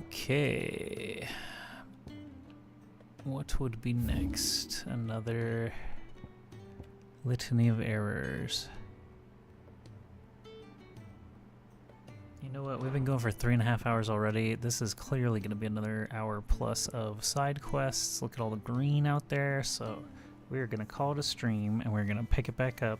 Okay. What would be next? Another litany of errors. You know what? We've been going for 3.5 hours already. This is clearly going to be another hour plus of side quests. Look at all the green out there. So we're going to call it a stream, and we're going to pick it back up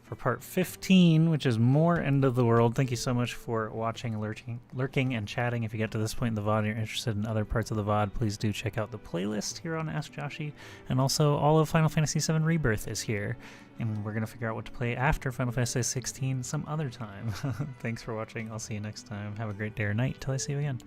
for part 15, which is more End of the World. Thank you so much for watching, lurking, and chatting. If you get to this point in the VOD and you're interested in other parts of the VOD, please do check out the playlist here on Ask Joshi. And also, all of Final Fantasy VII Rebirth is here. And we're going to figure out what to play after Final Fantasy 16 some other time. Thanks for watching. I'll see you next time. Have a great day or night till I see you again.